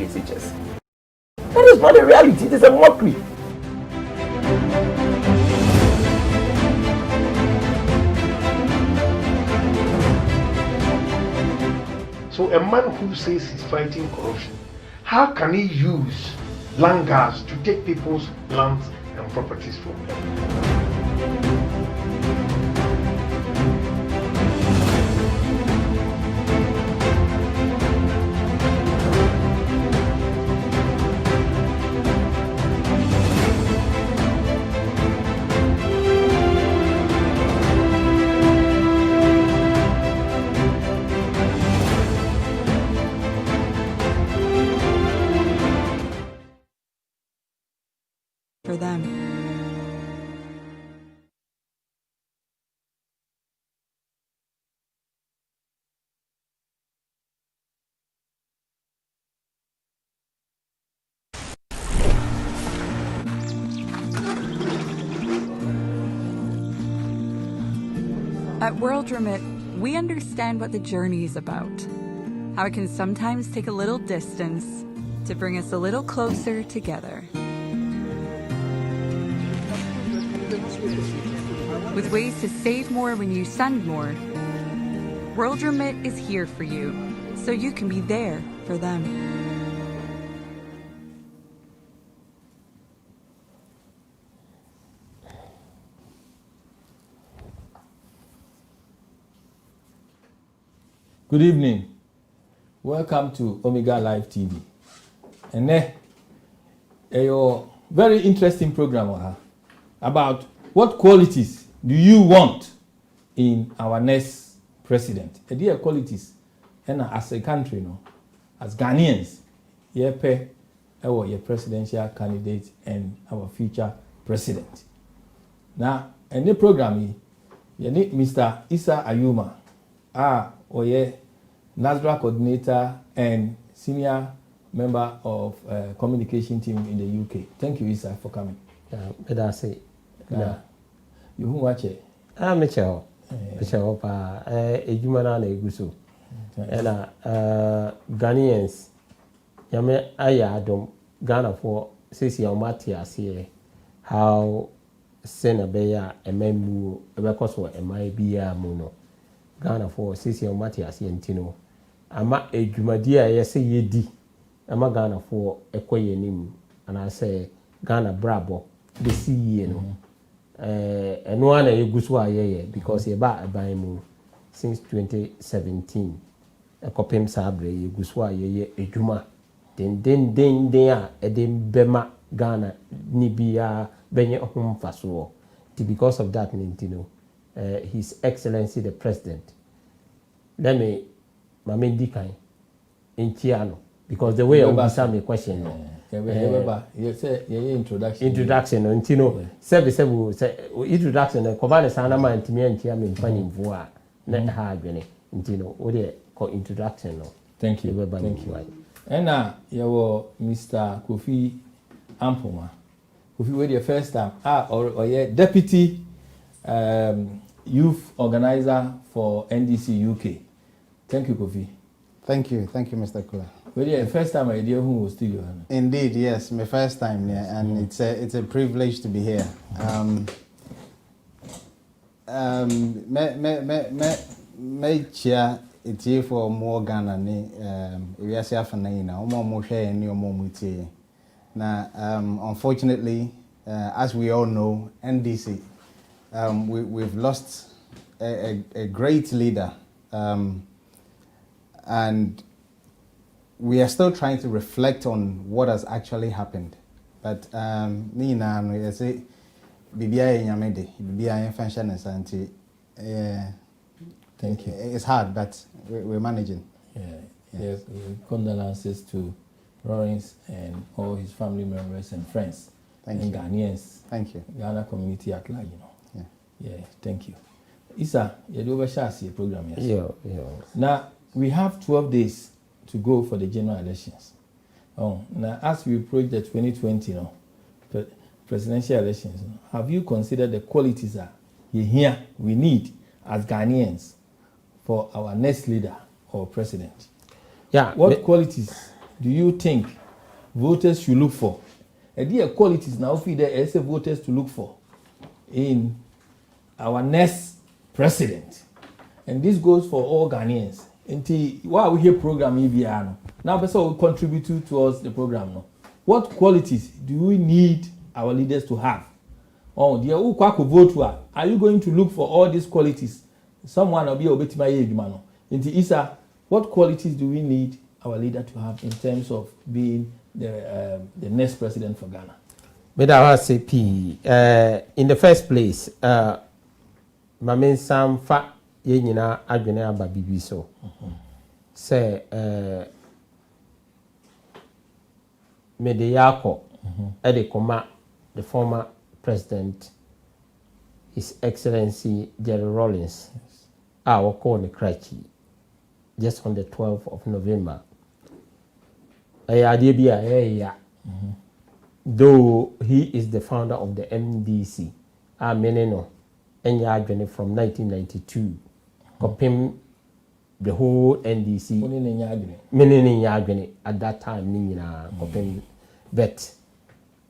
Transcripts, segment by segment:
SHS. That is not a reality. It is a mockery. So a man who says he's fighting corruption, how can he use land guards to take people's lands and properties from them? For them. At World Remit, we understand what the journey is about. How it can sometimes take a little distance to bring us a little closer together. With ways to save more when you send more, World Remit is here for you, so you can be there for them. Good evening. Welcome to Omega Live TV. And a very interesting program about what qualities do you want in our next president. Dear qualities, and as a country, as Ghanaians, our presidential candidate and our future president. Now, in the program, you need Mr. Issa Ayuma, NASDRA coordinator and senior member of communication team in the UK. Thank you, Issa, for coming. You who watch it? Michelle, Ejumana na eguso. Ena Ghanaians, yame ayadom Ghana for sisi ya umati asiye how sena beya ememu ebekoso emai biya muno Ghana for sisi ya umati asiye ntino ama ejumadi a yese yedi ama Ghana for ekoye nimu ana say Ghana brabo besi ye no and one a because about a since 2017 a copim sabre guswa ye ejuma den edem bema Ghana nibia benye home faso because of that nintino His Excellency the President let me mamendi kai in Chiano because the way I answer me question introduction ntino sebu introduction kobane sana ma ntimi antia me mpani mvua na ha adwene ntino ode ko introduction no. Thank you. Thank you. And you Mr. Kofi Ampoma. Kofi we the first time or deputy youth organizer for NDC UK. Thank you, Kofi. Thank you, Mr. Kula. Well, yeah, first time I did who was still. Indeed, yes, my first time, yeah, and it's a privilege to be here. Me chair it's here for more Ghana ni we are safe na ina omo share ni omo mutie. Now, unfortunately, as we all know, NDC we've lost a great leader, and we are still trying to reflect on what has actually happened. But Nina, I say, Bibia Yamede, Bibia Function and Santi. Thank you. It's hard, but we're managing. Yes. Condolences to Lawrence and all his family members and friends. Thank you. Ghanaians. Thank you. Ghana community at large, Yeah, thank you. Issa, you do a program, yes? Yeah. Now, we have 12 days to go for the general elections. Now, as we approach the 2020 presidential elections, have you considered the qualities that we need as Ghanaians for our next leader or president? Yeah. What qualities do you think voters should look for? And there are qualities now for the as voters to look for in our next president. And this goes for all Ghanaians. Until while we hear program EBR now, person will contribute towards the program. No, what qualities do we need our leaders to have? Oh, dear, who vote? Are you going to look for all these qualities? Someone will be a bit my age, man. Into Isa, what qualities do we need our leader to have in terms of being the next president for Ghana? But I will say, in the first place, my main some fact. Ye nyina adwene aba bibi so say mede yako e koma the former president, His Excellency Jerry Rawlings, our corner Krachi, just on the 12th of November. Though he is the founder of the MDC, meneno enya from 1992. Kopim the whole NDC meaning at that time kopim, but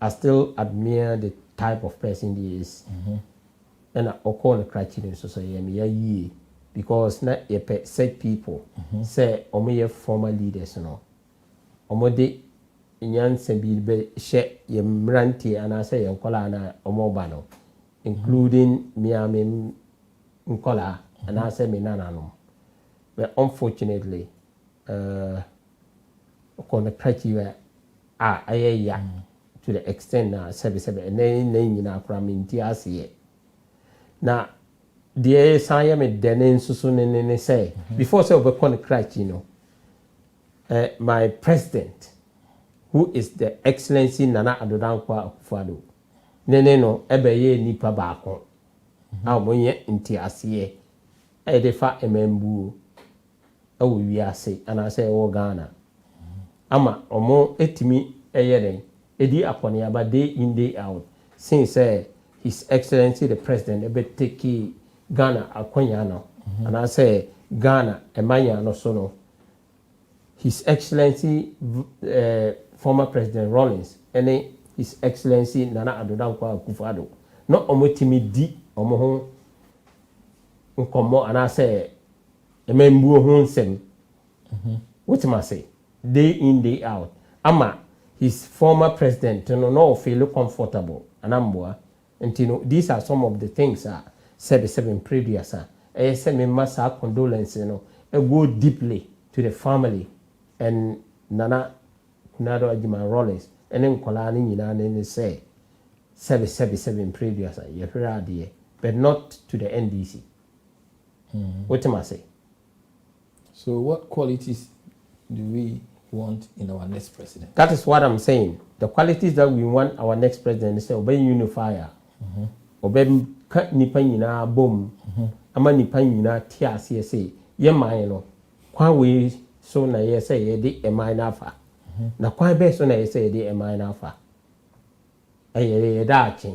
I still admire the type of person he is. And I call the criteria society because not a set people say omo former leaders no omode inyan sembi be she ye mranti and I say yankola na omo bano including Miami Nkola and I say Minanano. But unfortunately, on the criteria to the extent that 77 and then in our cramming TRC. Now, the Siam then so soon and say before so upon the criteria, my president, who is the Excellency Nana Adodankwa Akufo-Addo, Nene no ebeye nipa baako a monye ntiasie e de fa emembu awo wiase ana se wo Ghana ama omo etimi eyeden edi akone aba day in day out since His Excellency the President ebe take Ghana akonya no ana se Ghana emanya no so no His Excellency former President Rawlings ene His Excellency Nana Adodankwa Akufo-Addo no omotimi di omo ho nkomo ana say emembu ho nsem what am I say day in day out ama his former president no feel comfortable anamboa ntino these are some of the things seven previous say me massa condolence no go deeply to the family and Nana Kunado Ajima Rawlings and then Kolani Nina and say 777 previous year, but not to the NDC. What am I say? So, what qualities do we want in our next president? That is what I'm saying. The qualities that we want our next president is obey unifier, obey cut nipanyina boom, ama nipanyina TRCSA, ye mine, kwa so na ye say ye di e mine afa. Na kwa be so na ye say ye di e mine afa. Ye dachi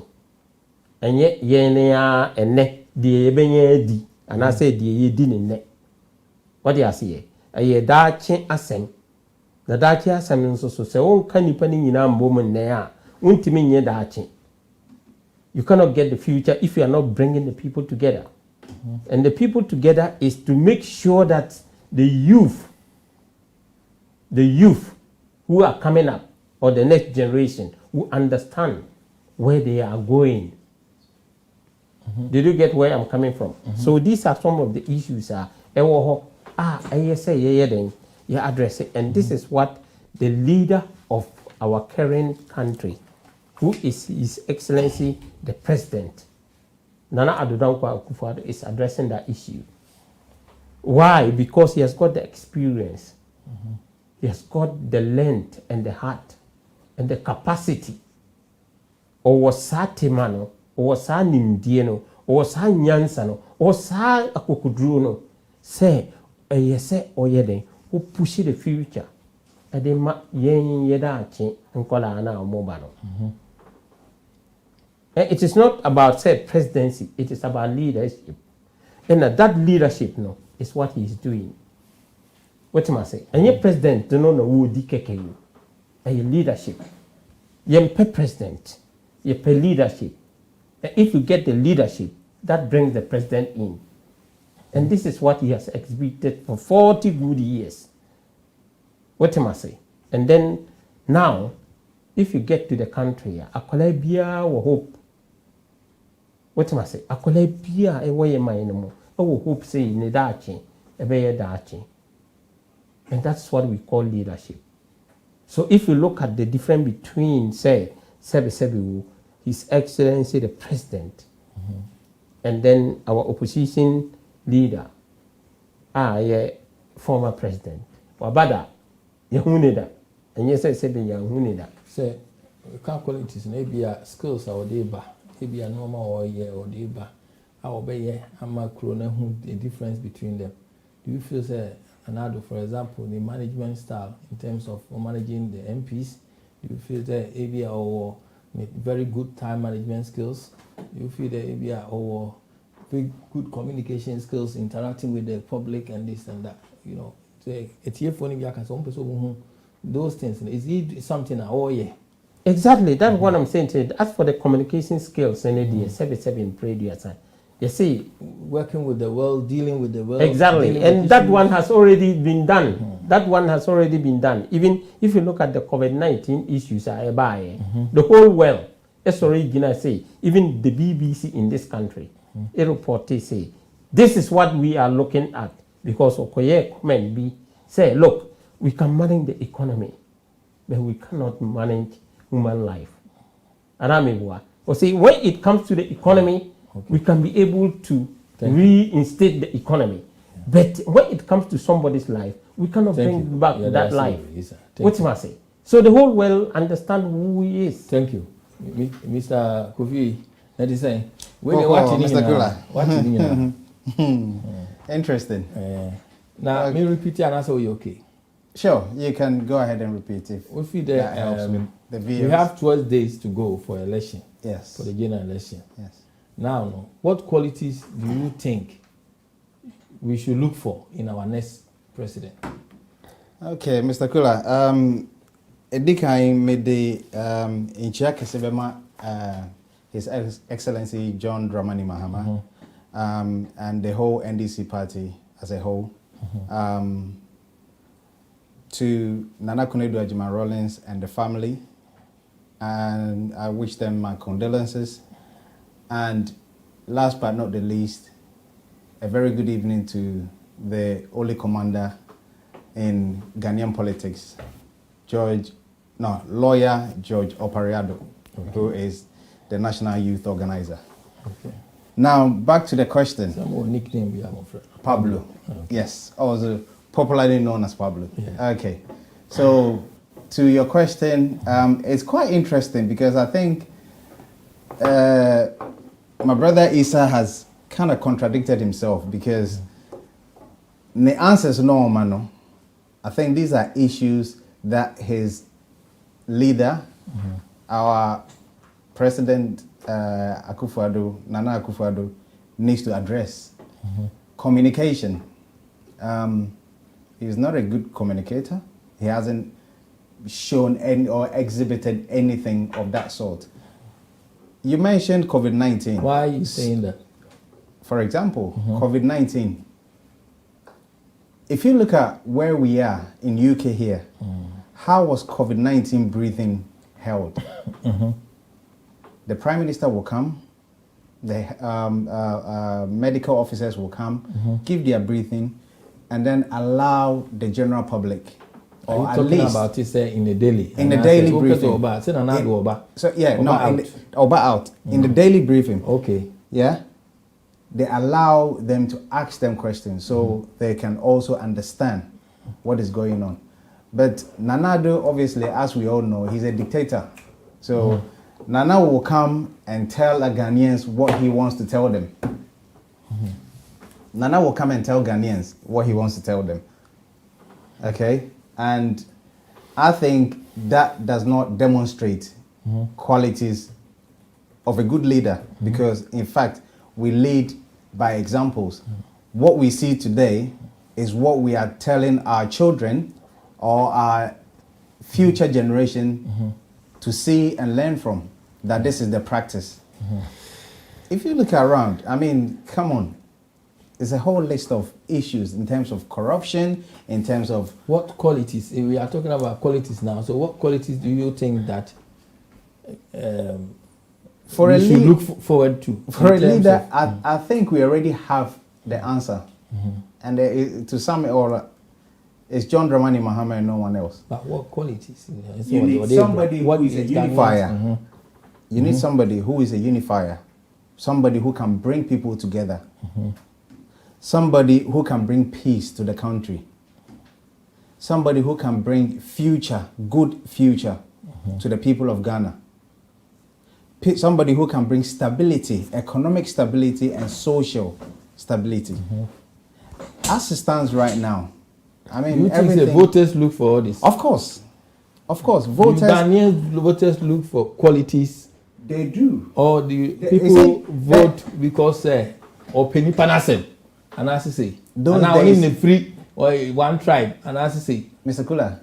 enye ye ne ya enne die ye benye di ana say die ye di ne what do you say ye dachi asem na dachi asem nso so se won ka nipa ni nyina mbom ne a untimi nye dachi. You cannot get the future if you are not bringing the people together. And the people together is to make sure that the youth who are coming up or the next generation who understand where they are going. Did you get where I'm coming from? So these are some of the issues I say address it. And this is what the leader of our current country, who is His Excellency the President, Nana Adodankwa Akufo-Addo, is addressing that issue. Why? Because he has got the experience. He has got the length and the heart and the capacity. Or sa temano, or sa nimdieno, or sa nyansano, or sa akokudruno. Say, yese oyede, who push the future. Adema yen yedachi and kola ana mobano. It is not about say presidency, it is about leadership. And that leadership is what he is doing. What am I say? And your president don't know who DKK. And your leadership. You're president. You're leadership. And if you get the leadership, that brings the president in. And this is what he has exhibited for 40 good years. What am I say? And then now, if you get to the country, akwala bia wo hope. What am I say? Akwala bia e wo ye man no. Wo hope say ne dachi, e be ye dachi. And that's what we call leadership. So if you look at the difference between, say, Sebi, His Excellency the President, and then our opposition leader, former president, Wabada, Yahunida, and yes, I said Yahunida. Say, qualities, maybe skills or deba, maybe a normal or year or deba, our bay, and my crone, the difference between them. Do you feel, say, another, for example, the management style in terms of managing the MPs? Do you feel that ABA or very good time management skills? Do you feel that ABA or very good communication skills, interacting with the public and this and that? You know, those things. Is it something? Oh yeah. Exactly. That's what I'm saying to you. As for the communication skills, in prayer, you see, working with the world, dealing with the world. Exactly, and that one has already been done. That one has already been done. Even if you look at the COVID-19 issues, the whole world, it's already gonna say, even the BBC in this country, it reported say, this is what we are looking at, because Okoye comment be say, look, we can manage the economy, but we cannot manage human life. And I mean what? Or say, when it comes to the economy, we can be able to reinstate the economy. But when it comes to somebody's life, we cannot bring back that life. What am I saying? So the whole world understand who he is. Thank you. Mr. Kofi, that is saying, Mr. Kula. Interesting. Now, me repeat it and answer you okay. Sure, you can go ahead and repeat it. That helps with the viewers. We have 12 days to go for election. Yes. For the general election. Yes. Now, what qualities do you think we should look for in our next president? Okay, Mr. Kula. Edikai made the in Czech His Excellency John Dramani Mahama and the whole NDC party as a whole. To Nana Konadu Agyeman-Rawlings and the family, and I wish them my condolences. And last but not the least, a very good evening to the only commander in Ghanaian politics, lawyer George Opariado, who is the National Youth Organizer. Okay. Now, back to the question. Some more nickname we have, Pablo. Okay. Yes, also popularly known as Pablo. Yeah. Okay. So, to your question, it's quite interesting because I think my brother Isa has kind of contradicted himself because the answer is no, Mano. I think these are issues that his leader, our President Akufo-Addo, Nana Akufo-Addo, needs to address. Communication. He's not a good communicator. He hasn't shown any or exhibited anything of that sort. You mentioned COVID-19. Why are you saying that? For example, COVID-19. If you look at where we are in UK here, how was COVID-19 briefing held? The Prime Minister will come, the medical officers will come, give their briefing, and then allow the general public, or are at you talking least about it in the daily? In the daily briefing. So yeah, in the daily briefing. Okay. Yeah, they allow them to ask them questions so they can also understand what is going on. But Nana-Addo, obviously, as we all know, he's a dictator. So Nana will come and tell the Ghanaians what he wants to tell them. Nana will come and tell Ghanaians what he wants to tell them. Okay? And I think that does not demonstrate qualities of a good leader because, in fact, we lead by examples. What we see today is what we are telling our children or our future generation to see and learn from, that this is the practice. If you look around, I mean, come on. There's a whole list of issues in terms of corruption, in terms of... What qualities? We are talking about qualities now. So what qualities do you think that for we should look forward to? For a leader, I think we already have the answer. And to sum it all up, it's John Dramani Mahama and no one else. But what qualities? You need somebody who is a unifier. You need somebody who is a unifier. Somebody who can bring people together. Somebody who can bring peace to the country. Somebody who can bring future, good future to the people of Ghana. Somebody who can bring stability, economic stability and social stability. As it stands right now, I mean, you think the voters look for all this? Of course. Of course. Voters. Ghanaian voters look for qualities. They do. Or do people vote because or penny panasem? And as I say, and now in the free or one tribe, and as I say, Mr. Kula,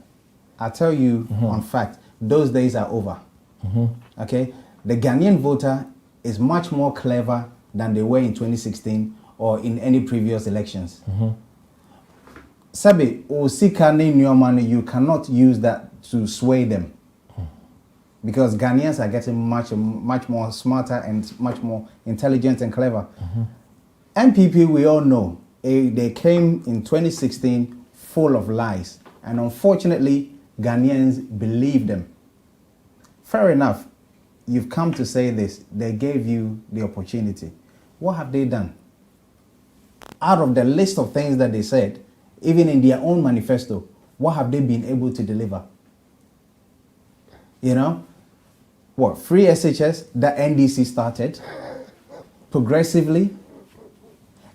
I tell you on fact, those days are over. Okay, the Ghanaian voter is much more clever than they were in 2016 or in any previous elections. Sabi, you cannot use that to sway them, because Ghanaians are getting much more smarter and much more intelligent and clever. MPP, we all know, they came in 2016 full of lies. And unfortunately, Ghanaians believe them. Fair enough. You've come to say this. They gave you the opportunity. What have they done? Out of the list of things that they said, even in their own manifesto, what have they been able to deliver? You know? What? Free SHS that NDC started progressively.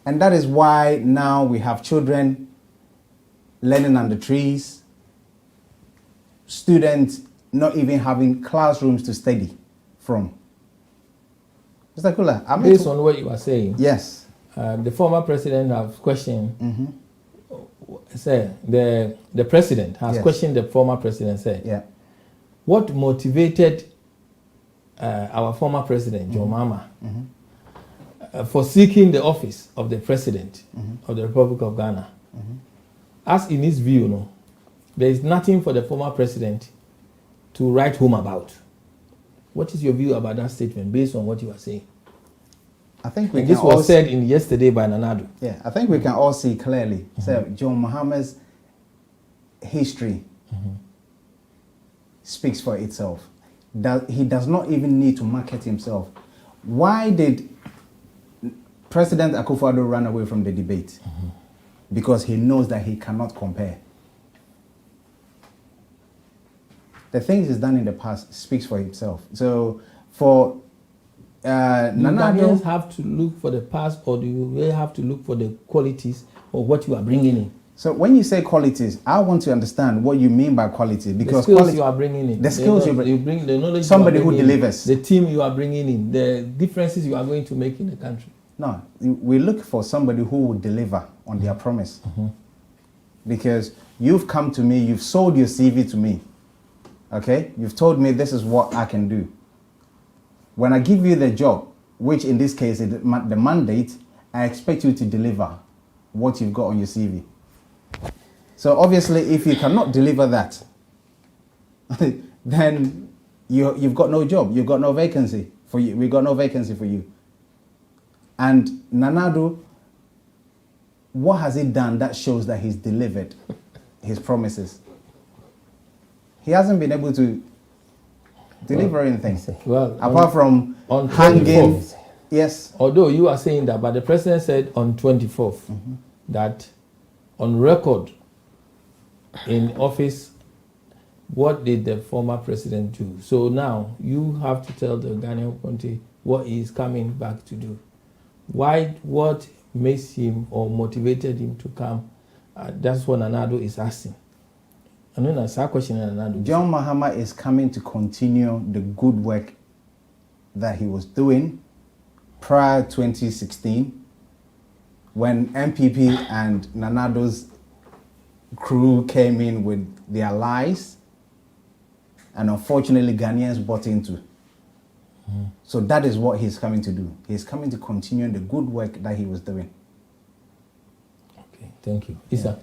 And that is why now we have children learning under trees, students not even having classrooms to study from. Mr. Kula, based on what you are saying, yes, the former president has questioned. Say the president has questioned the former president. Say, what motivated our former president, John Mahama, for seeking the office of the president of the Republic of Ghana? As in his view, there is nothing for the former president to write home about. What is your view about that statement based on what you are saying? I think this was said in yesterday by Nanado. Yeah, I think we can all see clearly. So John Mahama's history speaks for itself. He does not even need to market himself. Why did President Akufo-Addo ran away from the debate? Because he knows that he cannot compare. The things he's done in the past speaks for itself. So for Nanado, Ghanaians have to look for the past, or do they have to look for the qualities of what you are bringing in? So when you say qualities, I want to understand what you mean by quality, because the skills you are bringing in, the skills you bring, the knowledge, somebody who delivers, the team you are bringing in, the differences you are going to make in the country. No, we look for somebody who will deliver on their promise. Because you've come to me, you've sold your CV to me. Okay? You've told me this is what I can do. When I give you the job, which in this case is the mandate, I expect you to deliver what you've got on your CV. So obviously, if you cannot deliver that, then you've got no job. You've got no vacancy for you. We've got no vacancy for you. And Nanado, what has he done that shows that he's delivered his promises? He hasn't been able to deliver anything. Well, apart from on hanging. 24th, yes. Although you are saying that, but the president said on 24th that on record in office, what did the former president do? So now you have to tell the Ghanaian country what he is coming back to do. Why? What makes him or motivated him to come? That's what Nanado is asking. And then that's our question. Nanado. John Mahama is coming to continue the good work that he was doing prior 2016 when MPP and Nanado's crew came in with their lies, and unfortunately Ghanaians bought into. So that is what he's coming to do. He's coming to continue the good work that he was doing. Okay, thank you. Isa,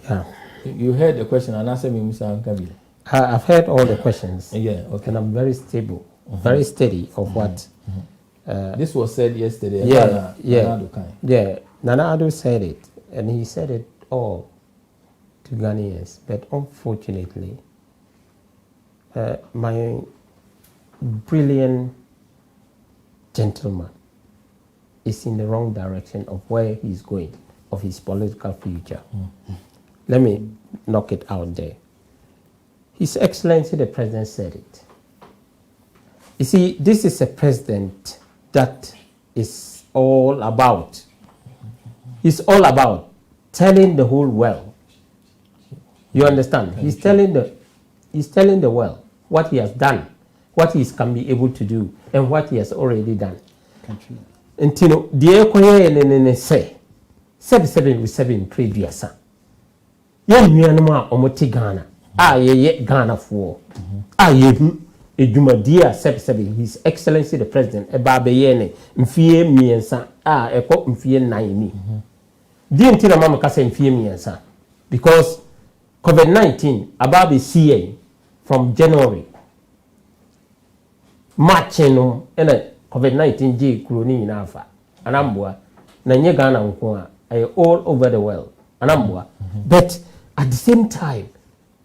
Yeah. you heard the question and answer me, Mr. Nkabi. I've heard all the questions. Yeah, okay. And I'm very stable, very steady of what. This was said yesterday. Yeah. Nana Addo said it, and he said it all to Ghanaians. But unfortunately, my brilliant gentleman is in the wrong direction of where he's going, of his political future. Let me knock it out there. His Excellency the President said it. You see, this is a president that is all about. He's all about telling the whole world. You understand? He's telling the world what he has done, what he can be able to do, and what he has already done. And you know, the Ekoye say, 7 previous. Young Myanmar omoti Ghana. Ye Ghana for. Ejumadia 7 His Excellency the President Ebabeyene mfie miensa eko mfie 9 di ntina mama kasa mfie miensa because COVID-19 ababe CA from January March no ena COVID-19 je kroni nyina afa anambua na nye Ghana nko a all over the world anambua but at the same time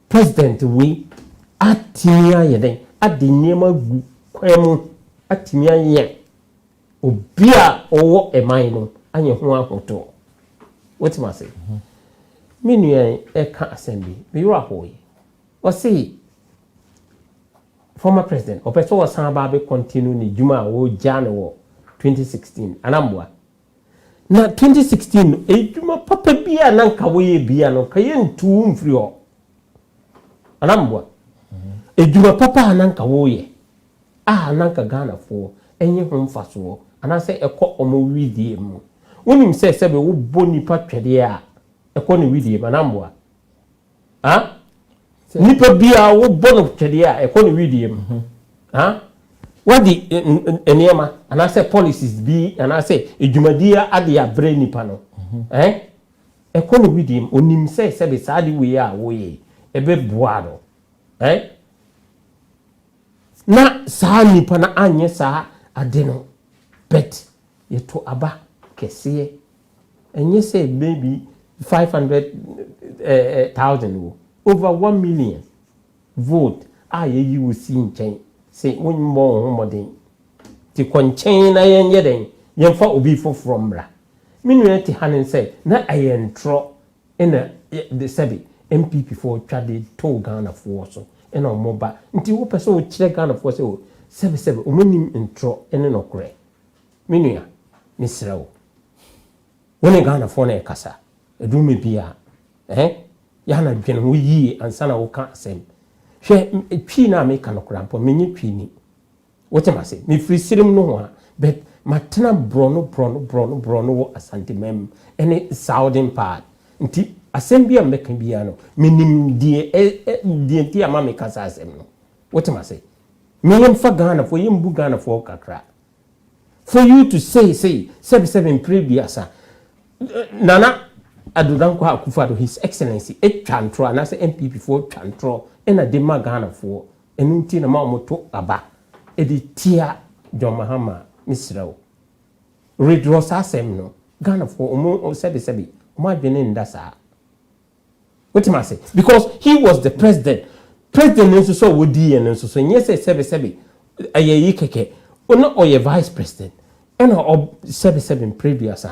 President we atimia yeden adi niema gu kwemu atimia ye obia owo eman no anye ho ahoto what ma say me nua e ka assembly me yura hoye o say former president opeso wasan ba be continue ni juma wo jane wo 2016 anambua na 2016 ejuma papa bia na nka wo ye bia no ka ye ntu mfiri ho anambua ejuma papa ananka woye ananka Ghana fo enye ho mfaso anase ekọ omo widie mu wonim se sebe wo boni patwede a ekọ ne widie manambua nipa bia wo bono twede a ekọ ne widie mu wadi eniema anase policies bi anase ejumadia ade abre nipa no ekọ ne widie mu onim se sebe saadi we a woye ebe boado na saa nipa na anye saa ade no bet yeto aba kese enye say maybe 500,000 over 1 million vote ye wo si nchen say wonmo ho modern ti konchen na yenye den yemfa obi foforo mbra minu ti hanen say na ayentro ina the sebi MPP for twade to Ghana for so ena omoba nti wo pese o kire Ghana for say o sebe omonim intro ene no kure minua ni srewo woni Ghana for na kasa edume bia ya na dwen ho yi ansa na wo ka asem hwe twi na me ka no kura mpo menye twi ni wote ma say me free sirim no ho but matena brono wo asante mem ene southern part nti asem bia meka bia no minim die ti ama me kasa asem no what am I say me yem fa Ghana for yem bu Ghana for kakra for you to say 7 previous Nana Adudankwa Akufo-Addo His Excellency twantro na say MPP for twantro ena de ma Ghana for enu nti na ma moto aba edi tia John Mahama misrawo redress asem no Ghana for omo sebe omo adwene ndasa. What am I say? Because he was the president. President nso so wodi en nso so nyese sebe ayeyi keke. Ono oye vice president. Ena sebe previous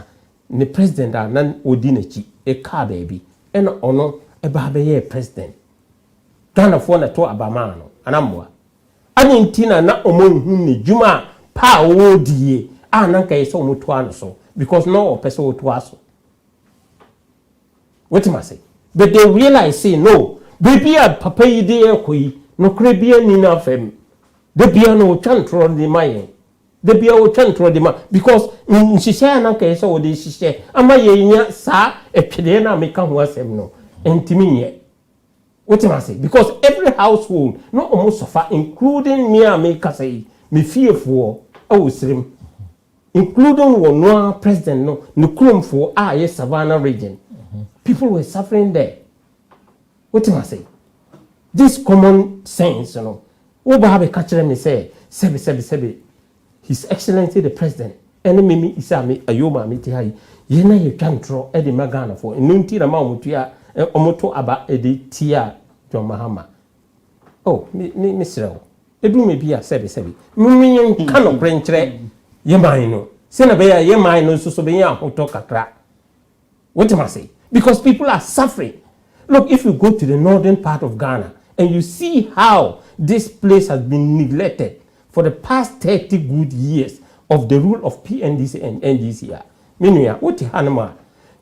the president na odi nachi e ka baby. Ena ono e ba be ye president. Ghana for na to abama no anamboa. Ani ntina na omo hu ne juma pa wodie ananka yeso omo to ano so because no person wo to aso. What am I say? But they realize, say, no, baby, papa, you no crabby ni na fem. The piano chantro the maye. The be our chantro dema because she share na ka so de share ama ye nya sa epede na make ho asem no entimi ye. What am I say? Because every household no almost suffer, including me and me say me fear for slim, including one president no Nukrum for yes Savannah region. People were suffering there. What am I say? This common sense, you know. Oba have a catcher me say, sebi. His Excellency the President, enemy isami ayoma miti hai. Yena you can draw Eddie Magana for nunti na mutia omoto aba edi tia John Mahama. Oh, Mr. Edu me bia sebi. Mumi kano krenchre yemaino. Sena beya yemaino so beya hoto kakra. What am I say? Because people are suffering. Look, if you go to the northern part of Ghana and you see how this place has been neglected for the past 30 good years of the rule of PNDC and NDCR. Meaning, what Hanama?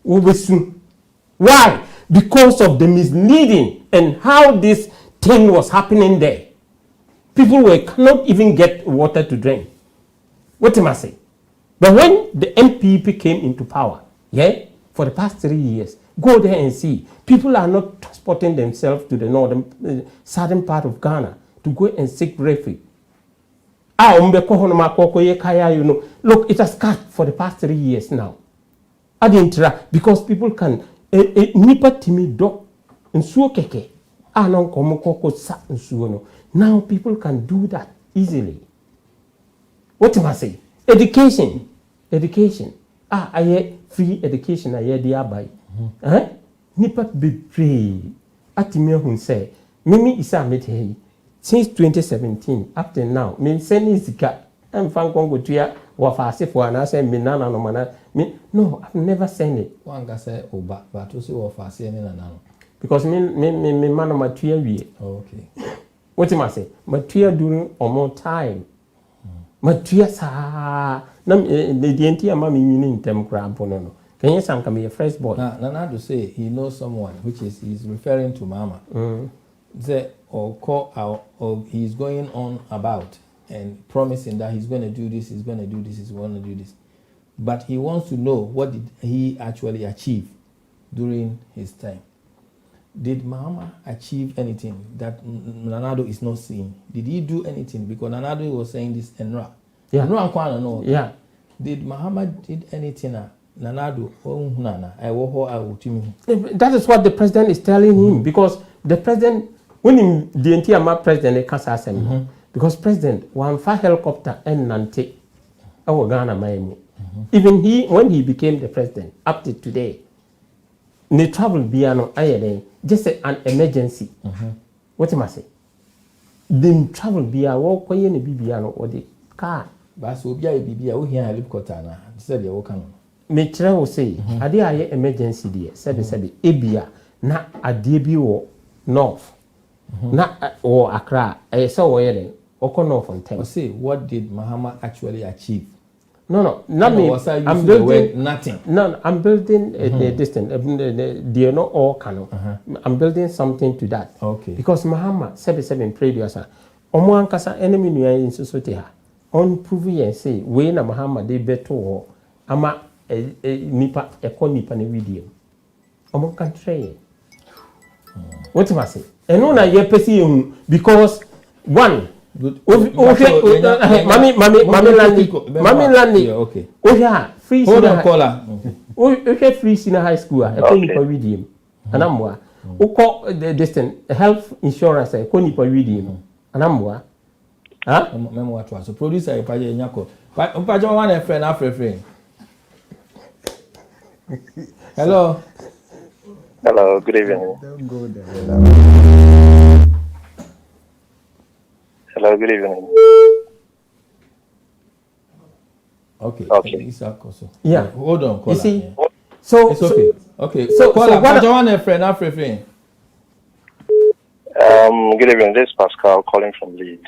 Why? Because of the misleading and how this thing was happening there. People cannot even get water to drink. What am I saying? But when the MPP came into power, for the past 3 years, go there and see. People are not transporting themselves to the northern, southern part of Ghana to go and seek refuge. Look, it has cut for the past 3 years now. I didn't try because people can nipa timi do nsuo keke. Now people can do that easily. What am I saying? Education. I hear free education. I hear the buy. Nipa bebree. Atimi hun say, Mimi isa mete since 2017 up to now, me sending zika and fan Congo to wafase for an answer minana no mana. No, I've never sent it. One can say oba, but also wafase any nano. Because me man matua we. Okay. What am I say? Matua during or more time. Matua sa na the DNT ama me in tem crab no. Can you some can be a fresh boy? Nana to say he knows someone which he's referring to Mama. Say or he's going on about and promising that he's going to do this, he's going to do this. But he wants to know what did he actually achieve during his time. Did Mahama achieve anything that Nanado is not seeing? Did he do anything? Because Nanado was saying this Enra. Yeah. No. Yeah. Did Mahama did anything? Nanado, that is what the president is telling him because the president when the entire president can't ask him because president one fire helicopter and Nante our Ghana Miami. Even when he became the president up to today, the travel piano just an emergency. What am I say? The travel piano walk away in the piano or the car. But so be a helicopter na said you can. Me try say ade aye emergency there sabi ebia na ade bi wo north na or Accra so wo yere oko north on time. Say what did Mahama actually achieve? No, not me. I'm building nothing. No, I'm building the distance. They not all canon. I'm building something to that. Okay. Because Mahama 77 previous omo ankasa enemy nua in society ha on prove and say we na Mahama dey better ama nipa nipa na video omo kan try. What am I say? Eno na ye pesi ehun because one Mami Landi. Okay. Free. Hold on, caller. Free senior high school. Nipa redeem. Anamwa. Uko the distance health insurance. Nipa redeem. Anamwa. Memo atwa. So producer ipaje nyako. Umpaje one friend afre. Hello. Hello. Good evening. Don't go there. Hello, good evening. Okay. Yeah. Hold on, caller. You see? So it's okay. Okay. So caller, what Good evening. This is Pascal calling from Leeds.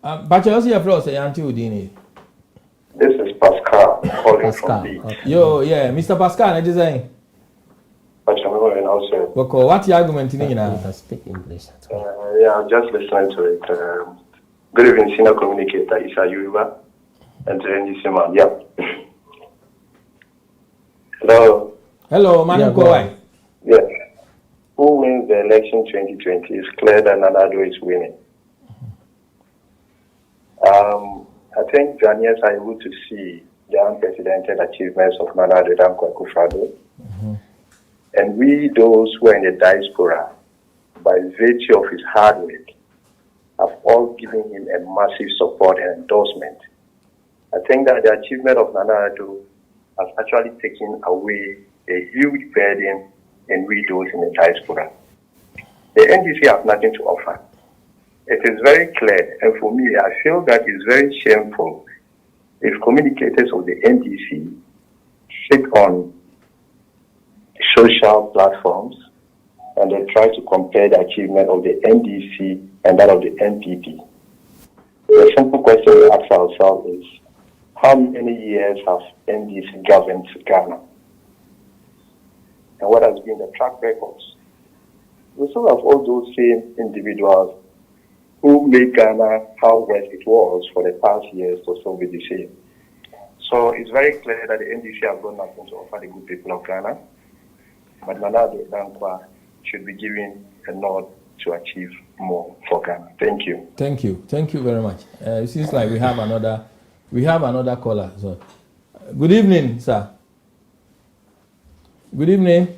But you also have lost a auntie Udini. This is Pascal calling from Leeds. Okay. Yo, yeah, Mr. Pascal, I just saying. But I'm also. What's the argument in you now? can speak English. Yeah, I'm just listening to it. Good evening, senior communicator Isa Yuba. And then yeah. Hello. Hello, Manu Yeah, go Kowai. Yes. Who wins the election 2020? It's clear that Nanado is winning. I think Ghanaians are able to see the unprecedented achievements of Nana Addo Dankwa Akufo-Addo. And we, those who are in the diaspora, by virtue of his hard work, have all given him a massive support and endorsement. I think that the achievement of Nana Addo has actually taken away a huge burden in we those in the diaspora. The NDC has nothing to offer. It is very clear, and for me, I feel that it's very shameful if communicators of the NDC sit on social platforms and they try to compare the achievement of the NDC and that of the NPP. The simple question we ask ourselves is, how many years have NDC governed Ghana? And what has been the track records? We still have all those same individuals who made Ghana how worse it was for the past years to still be the same. So it's very clear that the NDC have got nothing to offer the good people of Ghana. But Nana Addo Dankwa should be given a nod to achieve more for Ghana. Thank you. Thank you. Thank you very much. It seems like we have another caller. So, good evening, sir. Good evening.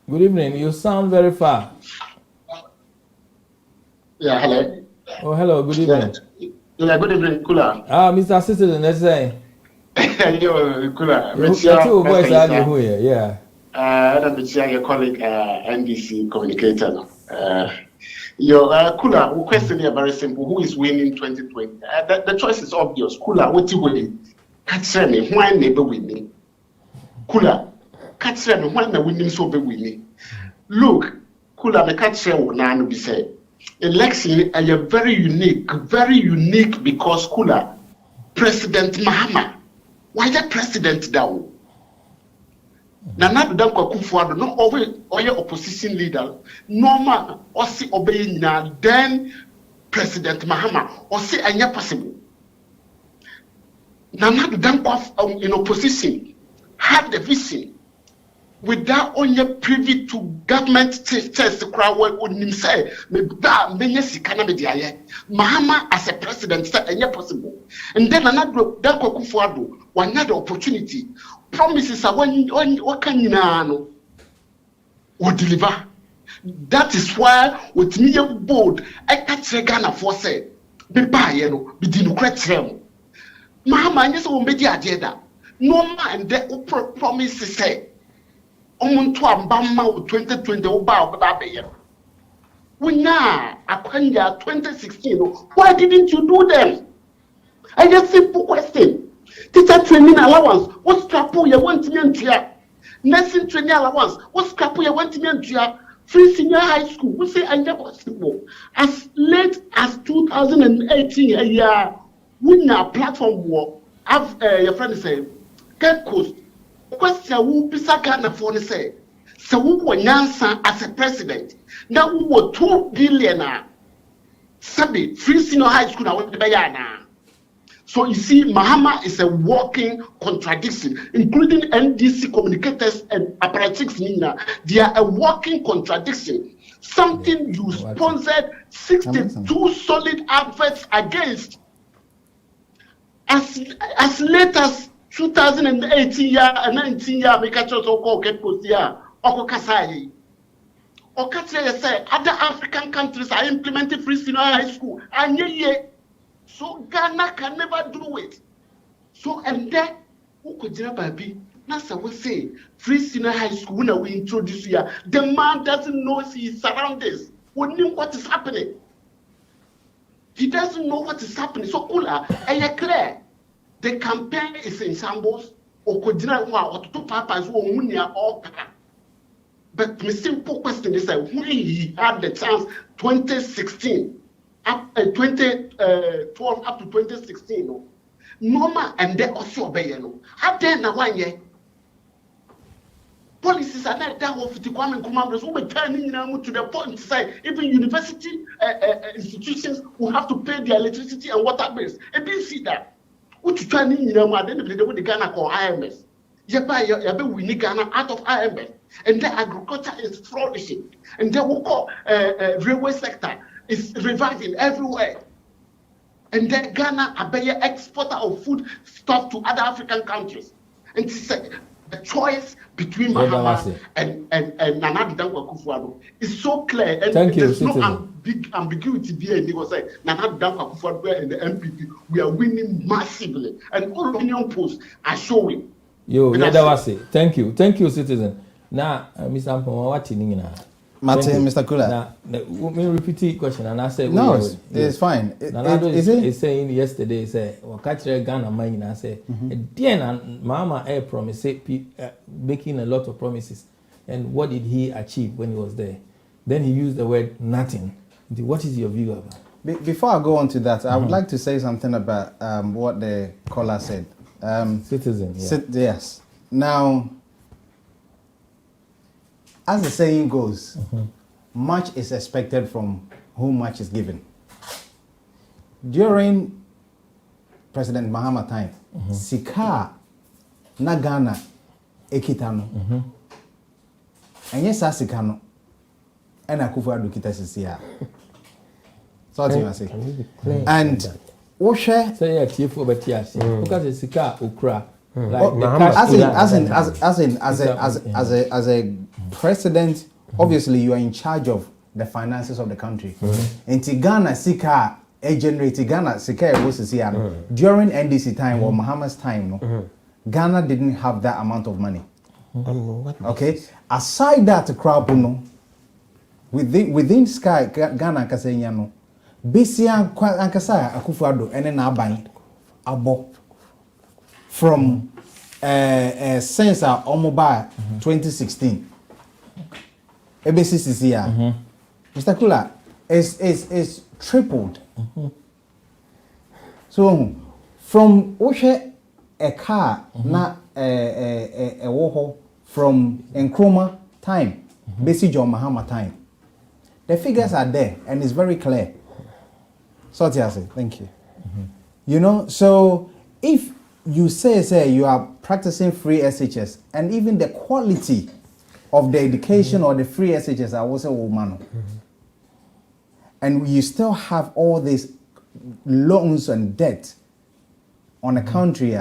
Good evening. You sound very far. Yeah, hello. Oh, hello. Good evening. Yeah, good evening, Kula. Mr. Citizen, let's say. Yo, Kula. What's your voice out here? Yeah. I'm your colleague, NDC communicator. Kula, question here very simple. Who is winning 2020? The choice is obvious. Kula, what you winning? Catch me, why never winning? Kula, catch me, why never winning so be winning? Look, Kula, the catch me, be said. Election are very unique because Kula, President Mahama, why the president down? Nana Addo Dankwa Akufo-Addo no always opposition leader, normal or see obeying now, then President Mahama or say anya possible. Nana Addo Dankwa in opposition had the vision without only privy to government test crowd when him say me sikana me diaye. Mahama as a president said anya possible. And then Nana Addo Dankwa Akufo-Addo one had the opportunity. Promises are what can you know will deliver. That is why with me board I catch Ghana for say be buy be dinocratic. Mahama yes will be agenda. No man the promises say omuntu ambama 2020 oba be when now Akwanja 2016 why didn't you do them? I just simple question. Teacher training allowance, what scrap you want me to nursing training allowance, what scrap you want me to free senior high school, we say I never possible. As late as 2018, a year, when our platform work, have your friend say, get coast. Question who be Ghana for the say, so who were Nyansa as a president, now who were 2 billion, Sabi, free senior high school, I want to buy now. So you see, Mahama is a walking contradiction, including NDC communicators and apparatchiks. They are a walking contradiction. Something you sponsored 62 solid adverts against. As late as 2018 and 19 year, we catch us all get post here. Okokasai. Okatse say other African countries are implementing free senior high school. And so Ghana can never do it. So and then who could baby? Nasa will say free senior high school when we introduce here. The man doesn't know his surroundings. We know what is happening. He doesn't know what is happening. So Kula, and clear. The campaign is in shambles. Or to papas or munia or but my simple question is that when he had the chance 2016. Up 2012 up to 2016, normal and then also obey. How then now one year? policies are not that of the Kwame Nkrumah. So we're turning to the point say even university institutions will have to pay their electricity and water bills. And you see that. What you turning at the end of the day with the Ghana called IMS. We need Ghana out of IMS. And the agriculture is flourishing. And the railway sector is reviving everywhere. And then Ghana are an exporter of food stuff to other African countries. And it's the choice between Mahama and Nana Dankwa Akufo-Addo is so clear. And there's no big ambiguity there. And they will say Nana Dankwa Akufo-Addo and the MPP, we are winning massively. And all opinion polls are showing. Thank you, citizen. Now, Mr. Ampoma, what's in Martin, Mr. Kula. Now, let me repeat the question. And I said, no, it's fine. Nanado is saying yesterday, he said, "Wakachre Ghana mine." I said, "Then Mama Air promise, making a lot of promises, and what did he achieve when he was there?" Then he used the word nothing. What is your view about? Before I go on to that, I would like to say something about what the caller said. Citizen. Yes. Now, as the saying goes, much is expected from whom much is given. During President Mahama time, Sika na Ghana ekitano. Enye sa Sika no, ena Akufo-Addo kita sisia. So what you say? And Oshe say a TFO betias. Because Sika okra. As a president, obviously you are in charge of the finances of the country. In Ghana, Sika generated Ghana Sika was during NDC time or Mahama's time. Ghana didn't have that amount of money. Okay, aside that crowd, within Sky Ghana Kaseyano, Bisia Ankasa Akufo-Addo and then Aban Abo. From since our Omoba 2016, ABCCCR, Mr. Kula is tripled. So from Oshe a car na a woho from Nkrumah time, basic John Mahama time. The figures are there and it's very clear. So thank you. You know, so if you say you are practicing free SHS and even the quality of the education or the free SHS are also woman. And you still have all these loans and debt on a country,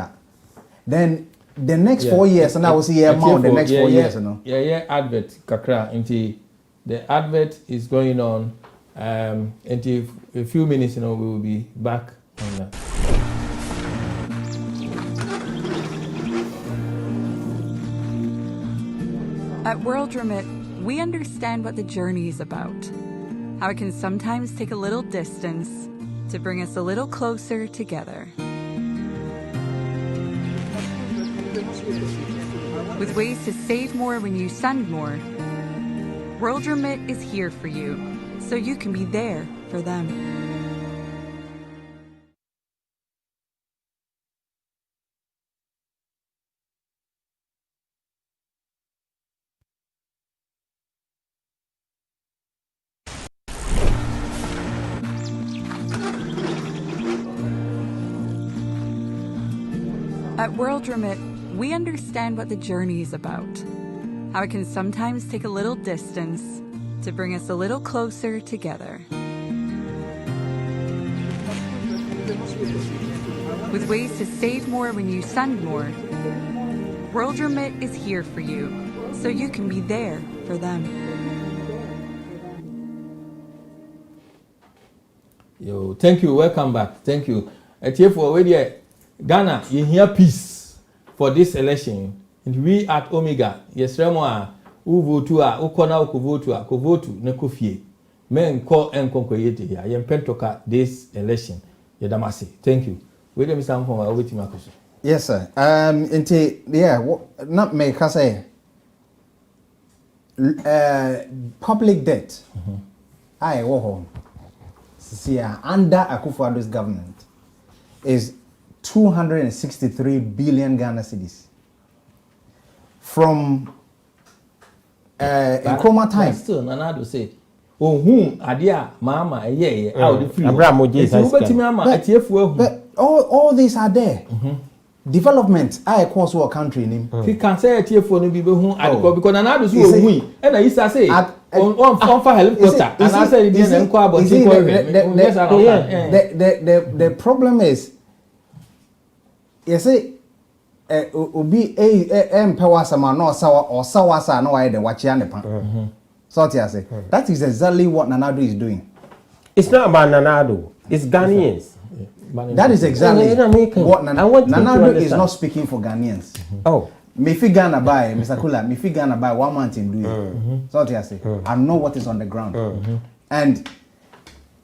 then the next 4 years, and I will see amount the next 4 years, you know. Yeah, advert, Kakra, until the advert is going on, until a few minutes, we will be back on that. At World Remit, we understand what the journey is about, how it can sometimes take a little distance to bring us a little closer together. With ways to save more when you send more, World Remit is here for you, so you can be there for them. At World Remit, we understand what the journey is about, how it can sometimes take a little distance to bring us a little closer together. With ways to save more when you send more, World Remit is here for you, so you can be there for them. Thank you. Welcome back. Thank you. Ghana, you hear peace for this election, and we at Omega, yes, Remo, who vote to a, who corner, who vote to Nekofie, men call and conquer here, Yem Pentoka this election. Yadamasi. Thank you. Wait a minute, I'm from over to Marcus. Yes, sir. Not make us say public debt. I home. See, under Akufo-Addo's government is 263 billion Ghana cedis. From in Chroma time. Still, Nana do say, oh, whom Adia, Mama, how the free. But all these are there. Development, I course what country name. He can say a tear for the people who because Nana do win. And I used to say, on for helicopter. And I said, the problem is, you see, Obi empower some no sour or sour sa no I the watch yan. So I say that is exactly what Nanado is doing. It's not about Nanado, it's Ghanaians. That is exactly what Nanado is not speaking for Ghanaians. Oh. Me fi Ghana buy, Mr. Kula, me fi Ghana buy 1 month in doing. So I say I know what is on the ground. And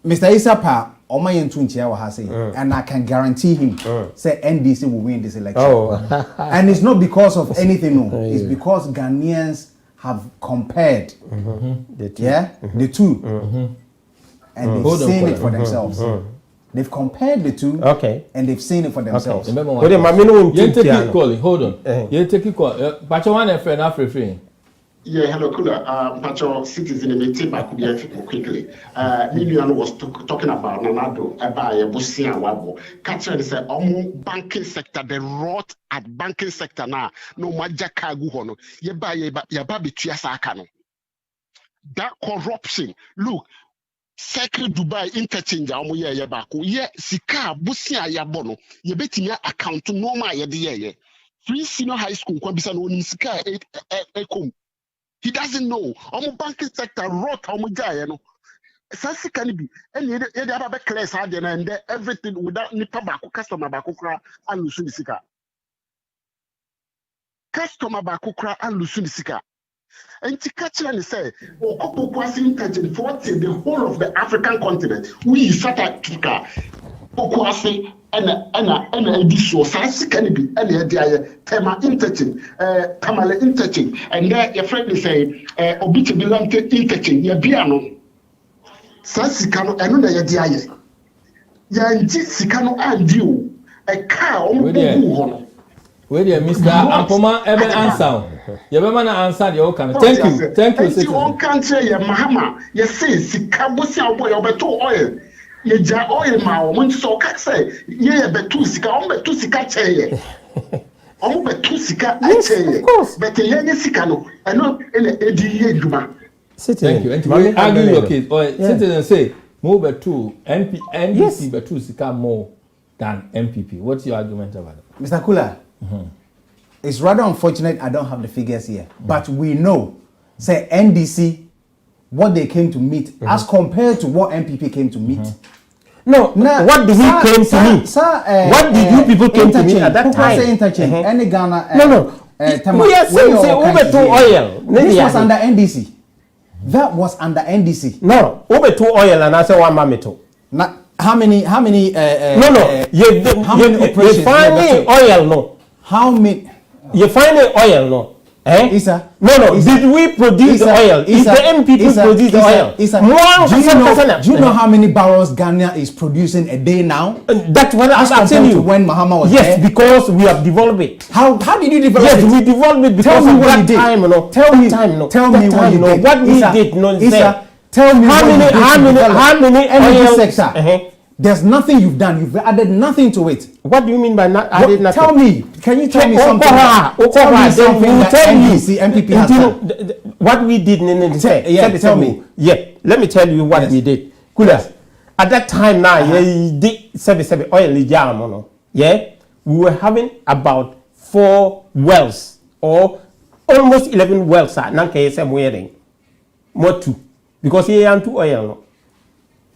Mr. Isapa and I can guarantee him say NDC will win this election. And it's not because of anything, no. It's because Ghanaians have compared the two and they've seen it for themselves. They've compared the two and they've seen it for themselves. Hold on. You take it call. But you want a friend after free. Yeah, hello, Kula. Pacho citizen in the I could be quickly. Lilian was talking about Nanado, about Busia Wabo. Catherine said, banking sector, the rot at banking sector now. No majaka guhono. Yababi Triasakano. That corruption. Look, Sacred Dubai interchange amoye yabako. Ye sika Busia Yabono. Yebetinya account to no my idea. Free senior high school, Kwabisa no Nisika ekom. He doesn't know. Omo banking sector rot omo guy, no. Sasi can be. And you have a class hard and everything without nipa baku customer baku kra and lusunisika. Customer baku kra and lusunisika. And Tikachani say, Okopo Kwasi interchange for the whole of the African continent. We South Africa. Okwasi and Ediso, Sasi can be any idea. Tema interchange, Tamale interchange, and there your friend is say, Obitibilante interchange, your piano. Sasikano, and no idea. Yanji Sikano and you, a car on where dear Mr. Ampoma ever answer. You ever answer your can. Thank you. You all country, your Mahama, you say, Sikabusia boy over 2 oil. You ja oil ma when so say, ye betu sika, betu sika cheye. Betu sika cheye. But the young Sikano, and not in the ADA. Thank you. And argue your case. Or citizens say, move betu, NDC betu sika more than MPP. What's your argument about it? Mr. Kula? It's rather unfortunate I don't have the figures here, but we know, say NDC, what they came to meet as compared to what MPP came to meet. No, what do we came to meet? What did you people came to meet at that time? Interchange. Any Ghana? We are saying over 2 oil. This was under NDC. That was under NDC. No, over 2 oil and I say 1 mamito. How many? How many refining oil? No. How many? You find the oil, no? Isa. No. Isa. Did we produce the oil? Is the MPP produce the oil? Do you know how many barrels Ghana is producing a day now? That's what I'm asking you. When Mahama was there? Yes, because we have developed it. How did you develop it? Yes, we developed it because of that time, no. Tell me what you did. What we did, no. Isa, tell me how many oil sector? There's nothing you've done. You've added nothing to it. What do you mean by not added nothing? Tell me. Can you tell me something? Tell me something that MPP has done. What we did in the tell me. Yeah, let me tell you what we did. Yes. At that time now, did 7 oil. Yeah, we were having about 4 wells or almost 11 wells. More 2 because he had 2 oil.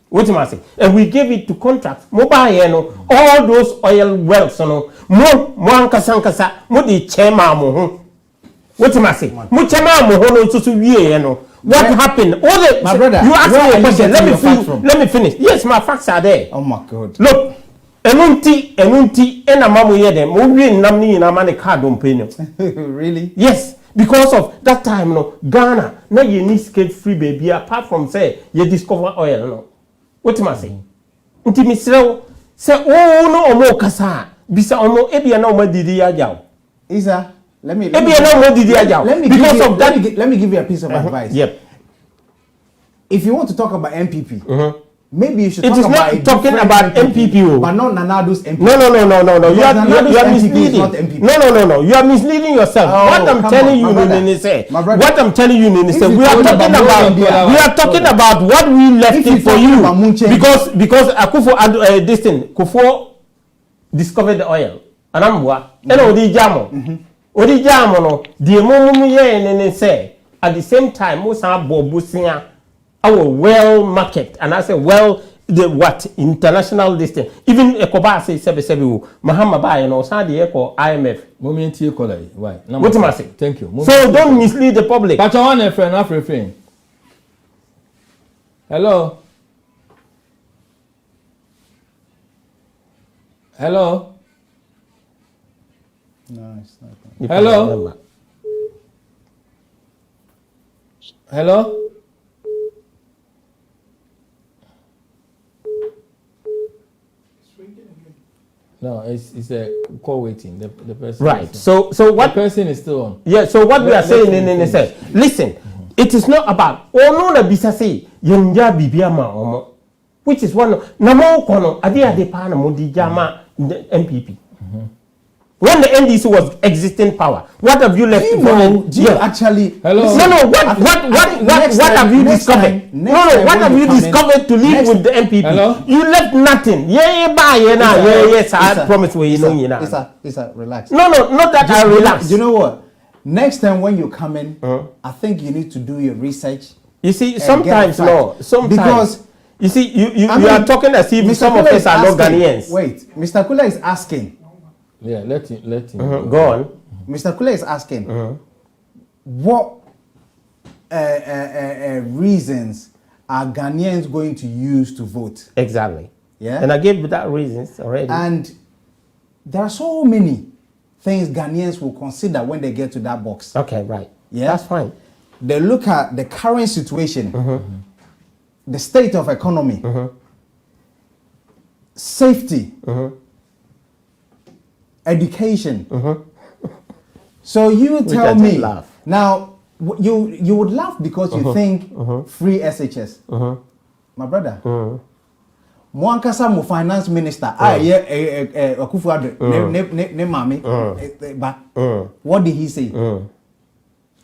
What am I saying? And we gave it to contract. Mobile, all those oil wells, more kasankasa, more the chairman. What am I saying? More chairman, so what happened? My brother, you asked me a question. Let me finish. Yes, my facts are there. Oh my God. Look, enunti, and a mamu here them. We namni na mane card don't pay no. Really? Yes. Because of that time, Ghana, now you need skate free baby. Apart from say you discover oil, What am I saying? Nti misrew say no omo kasa bisa omo ebia na omo didi ya jaw. Isa, let me Maybe no more did because of that. Let me give you a piece of advice. Yep. If you want to talk about MPP, maybe you should It talk is about not talking about MPP, but not Nanado's MPP. No. You are MPP is misleading. not MPP. No. You are misleading yourself. Oh, What I'm telling you, what I'm telling you, we are talking about what we left it for you because Akufo this thing, Kufuor discovered the oil. Anambwa, odi jamo no, the moment ye say at the same time, Musa Bobusia, our well market, and I say well the what international distance. Even Ekoba say sebesebu, Mahama ba you know, Sadi Eko IMF. Moment here call why? What am I saying? Thank you. So don't mislead the public. But I want a friend, African. Hello. Hello. No, it's not. Hello. Hello. No, it's a call waiting. The person. Right. So what the person is still on. Yeah. So what we are saying in say, listen, it is not about no bisase yenja bibia ma omo, which is one namo kono ade pa na modi jama MPP. When the NDC was existing power, what have you left? Actually, hello. No. What have you discovered? What have you discovered to live with the MPP? Hello? You left nothing. Yes. I promise we Isa, relax. No, not that I relax. You know what? Next time when you come in, I think you need to do your research. You see, sometimes sometimes because you see, you are talking as if Mr. some of us are not Ghanaians. Wait, Mr. Kula is asking. Yeah, let him. Go on. Mr. Kula is asking, what reasons are Ghanaians going to use to vote? Exactly. Yeah. And I gave that reasons already. And there are so many things Ghanaians will consider when they get to that box. Okay, right. Yeah. That's fine. They look at the current situation, the state of economy, safety, education. So you tell me now, you would laugh because you think free SHS. My brother, Mwankasa mo finance minister, Akufo-Addo, ne mami, but what did he say?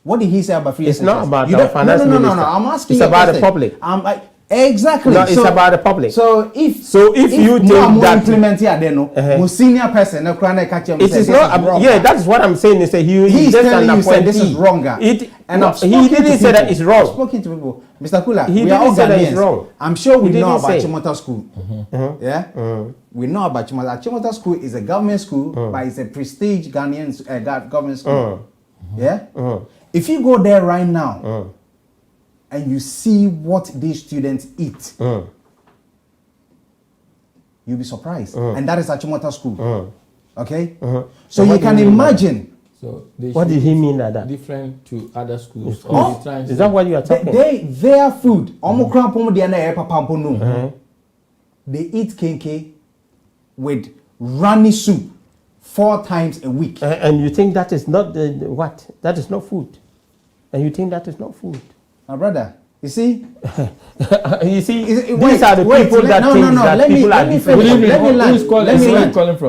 What did he say about free SHS? It's not about the finance minister. No. I'm asking. It's about the public. Exactly. No, it's about the public. So if you take that implement here, then no senior person, no crane catch him. It is not. Yeah, that's what I'm saying. Is he's just telling you said this is wrong. He didn't say that it's wrong. I've spoken to people, Mr. Kula. He we are all didn't say that Ghanaians. it's wrong. I'm sure we know about say. Chimota School. Yeah, we know about Chimota. Chimota School is a government school, but it's a prestige Ghanaian government school. Yeah. If you go there right now. And you see what these students eat, you'll be surprised. And that is Achimota School. Okay? So you can imagine. So what did he mean by that? Different to other schools. Is that what you are talking? Their food, they eat kenke with runny soup 4 times a week. And you think that is not what? That is not food. And you think that is not food. My brother, you see? These are the people that think that people are different.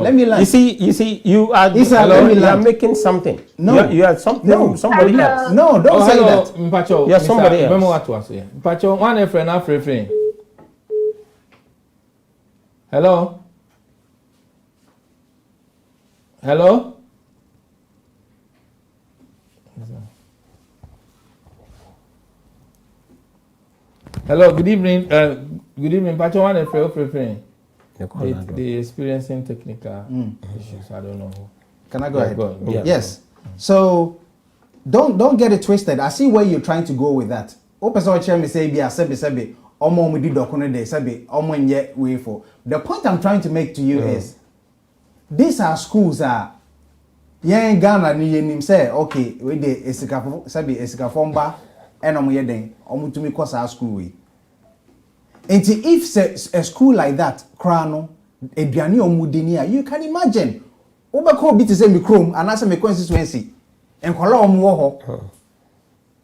Let me land. You see, you are making something. No. You are something. No. Somebody else. No, don't say that. Mpacho, you are somebody else. Mpacho, one friend. Hello? Hello? Hello, good evening. Good evening, Pacho. One friend. They experiencing technical issues. I don't know. Can I go ahead? Go. Yeah. Yes. So don't get it twisted. I see where you're trying to go with that. The point I'm trying to make to you is these are schools that in Ghana ni say okay we de esika fomba enom den omutumi kosa school we. And if a school like that krano eduane omudini a you can imagine obeko bi to say me chrome and asa me constituency Enkola omo ho.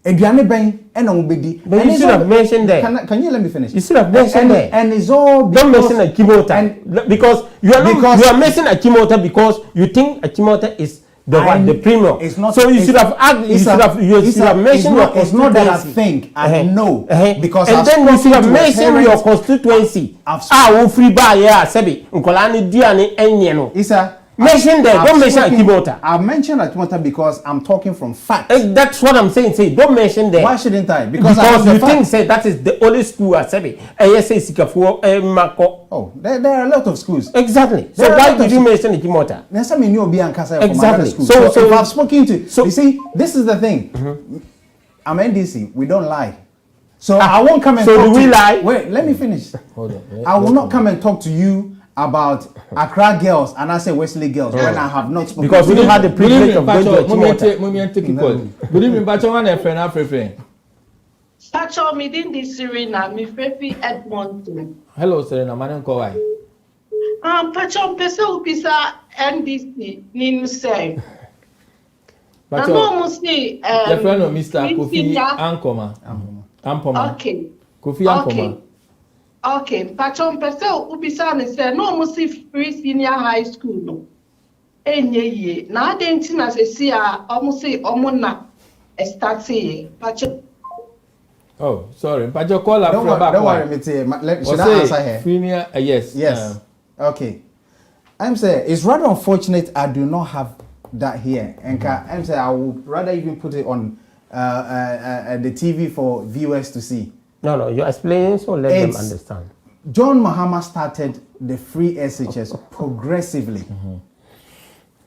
Aduane ben ena obedi. But you should have mentioned that. Can you let me finish? You should have mentioned that. And it's all don't mention Achimota because you are mentioning Achimota because you think Achimota is the premium. It's not. So you should have asked. You should have mentioned your constituency. It's not that I think. I know because and then you should have mentioned your constituency. Free bar yeah, Sebi. Nkolani Diani Enyeno. Isa. Mention that. Don't mention Achimota. I've mentioned Achimota because I'm talking from facts. That's what I'm saying. Say don't mention that. Why shouldn't I? Because you think say that is the only school at Sebi. ASA Sikafu Mako. Oh, there are a lot of schools. Exactly. So why did you mention Achimota? Exactly. So if I've spoken to, you see, this is the thing. I'm NDC. We don't lie. So I won't come and talk do we lie? Wait, let me finish. Hold on. I will not come and talk to you about Accra girls and I say Wesley girls when I have not spoken. Because we don't have the privilege of going to Achimota. Good evening, Pacho. One friend, Pacho, me din di Serena, me Fefi Edmonton. Hello, Serena. Manan Kowai. Pacho, pesa upisa NDC ni say. Pacho, musi your friend of Mr. Kofi Ankoma. Okay. Kofi Ankoma. Okay, Pacho, pesa upisa ni say no musi free senior high school no. Enye ye. Na adenti na se si a omusi omuna estati Pacho. Oh, sorry. Pacho call up don't worry, should I answer her? Yes. Yes. Okay. I'm saying it's rather unfortunate I do not have that here. And I'm saying I would rather even put it on the TV for viewers to see. No, you're explaining so let them understand. John Mahama started the free SHS progressively.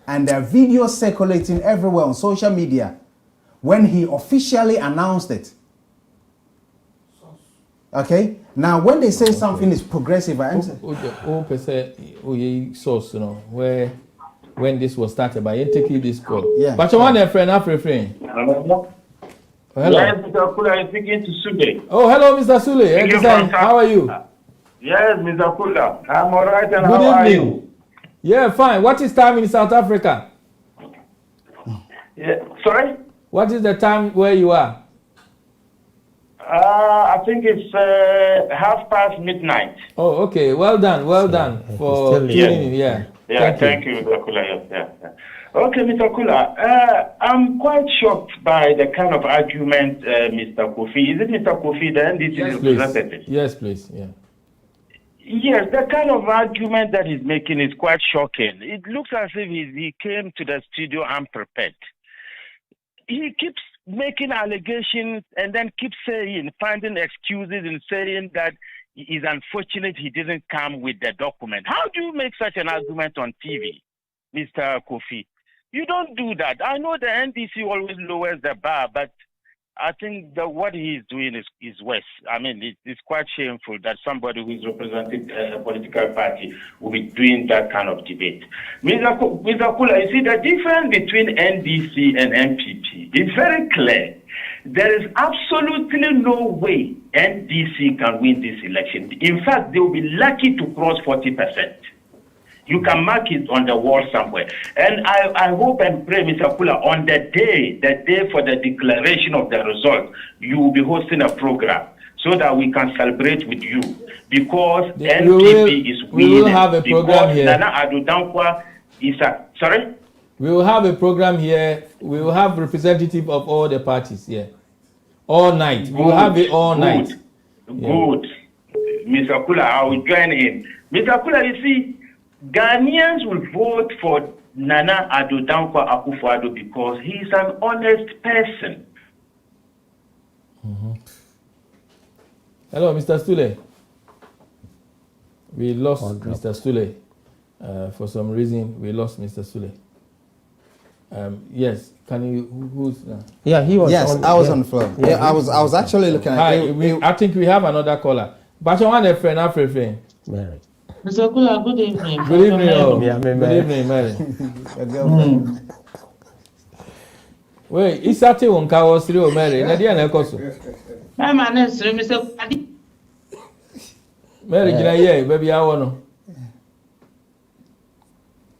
And there are videos circulating everywhere on social media when he officially announced it. Okay? Now, when they say something is progressive, I'm saying... source, you know, where when this was started, but you take this call. Yeah. But you want a friend, after friend. Hello. Yes, Mr. Kula, I'm speaking to Sule. Oh, hello, Mr. Sule. How are you? Yes, Mr. Kula. I'm all right, and how are you? Yeah, fine. What is time in South Africa? Yeah, sorry? What is the time where you are? I think it's midnight. Oh, okay. Well done for tuning in. Yeah. Thank you, Mr. Kula. Yeah. Okay, Mr. Kula. I'm quite shocked by the kind of argument, Mr. Kofi. Is it Mr. Kofi, the NDC representative? Yes, please. Yeah. Yes, the kind of argument that he's making is quite shocking. It looks as if he came to the studio unprepared. He keeps making allegations and then keeps finding excuses and saying that it is unfortunate he didn't come with the document. How do you make such an argument on TV, Mr. Kofi? You don't do that. I know the NDC always lowers the bar, but I think that what he is doing is worse. I mean, it's quite shameful that somebody who is representing a political party will be doing that kind of debate. Mr. Kula, you see, the difference between NDC and MPP is very clear. There is absolutely no way NDC can win this election. In fact, they will be lucky to cross 40%. You can mark it on the wall somewhere. And I hope and pray, Mr. Kula, on the day for the declaration of the result, you will be hosting a program so that we can celebrate with you. Because NPP is winning. We will have a program here. Nana Addo Dankwa is sorry? We will have a program here. We will have representative of all the parties here. All night. We will have it all night. Good. Mr. Kula, I will join in. Mr. Kula, you see, Ghanaians will vote for Nana Addo Dankwa Akufo-Addo because he is an honest person. Hello, Mr. Stule. We lost Mr. Stule. For some reason, we lost Mr. Stule. Yes, can you? Who's? Yeah, he was. Yes, I was on the floor. Yeah, I was actually looking at. I think we have another caller. But I want a friend, after friend. Mary. Mr. Kula, good evening. Good evening, good evening, Mary. Wait, is that one car was through Mary? Nadia Nekoso. My man is Mr. Kula. Mary, yeah, baby, I want to.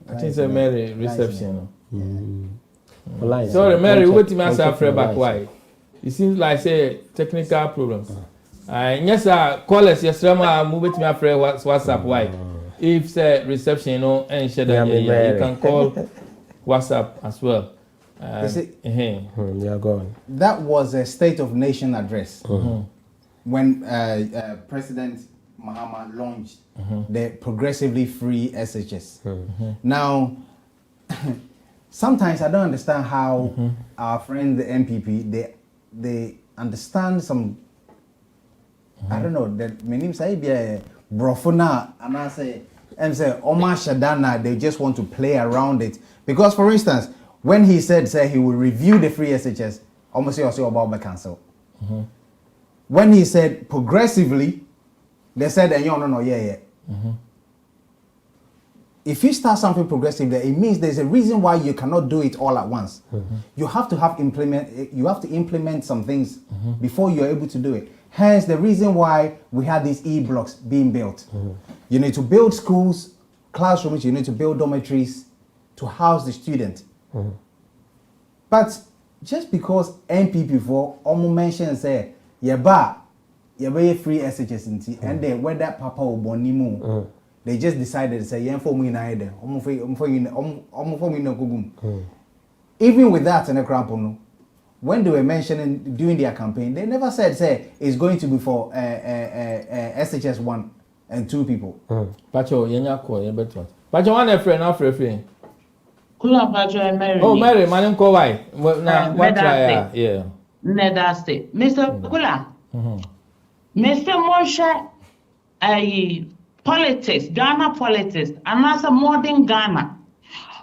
I think it's a Mary reception. Sorry, Mary, what you must have back why? It seems like say technical problems. Yes, sir. Call us. Yes, sir. Move it to my friend. WhatsApp. Why? If say reception, you know, and you can call WhatsApp as well. You're gone. That was a State of Nation address when President Mahama launched the progressively free SHS. Now, sometimes I don't understand how our friends the MPP they understand some. I don't know that meaning say be a brofuna and I say Omar Shadana, they just want to play around it because, for instance, when he said he will review the free SHS, almost also about the council. When he said progressively, they said yeah. If you start something progressive there, it means there's a reason why you cannot do it all at once. You have to implement some things before you're able to do it. Hence the reason why we had these E-blocks being built. You need to build schools, classrooms, you need to build dormitories to house the student. But just because NPP for almost mentioned say free SHS and then where that papa or bonimu, they just decided to say even with that in a crampono, when they were mentioning during their campaign, they never said it's going to be for SHS 1 and 2 people. Pacho yenya ko ye beto. Pacho one friend afre. Kula Pacho Mary. Oh Mary, manim ko why? Na what try yeah. Nedaste. Mr. Kula. Mr. Moshe politics, Ghana politics, and as a modern Ghana.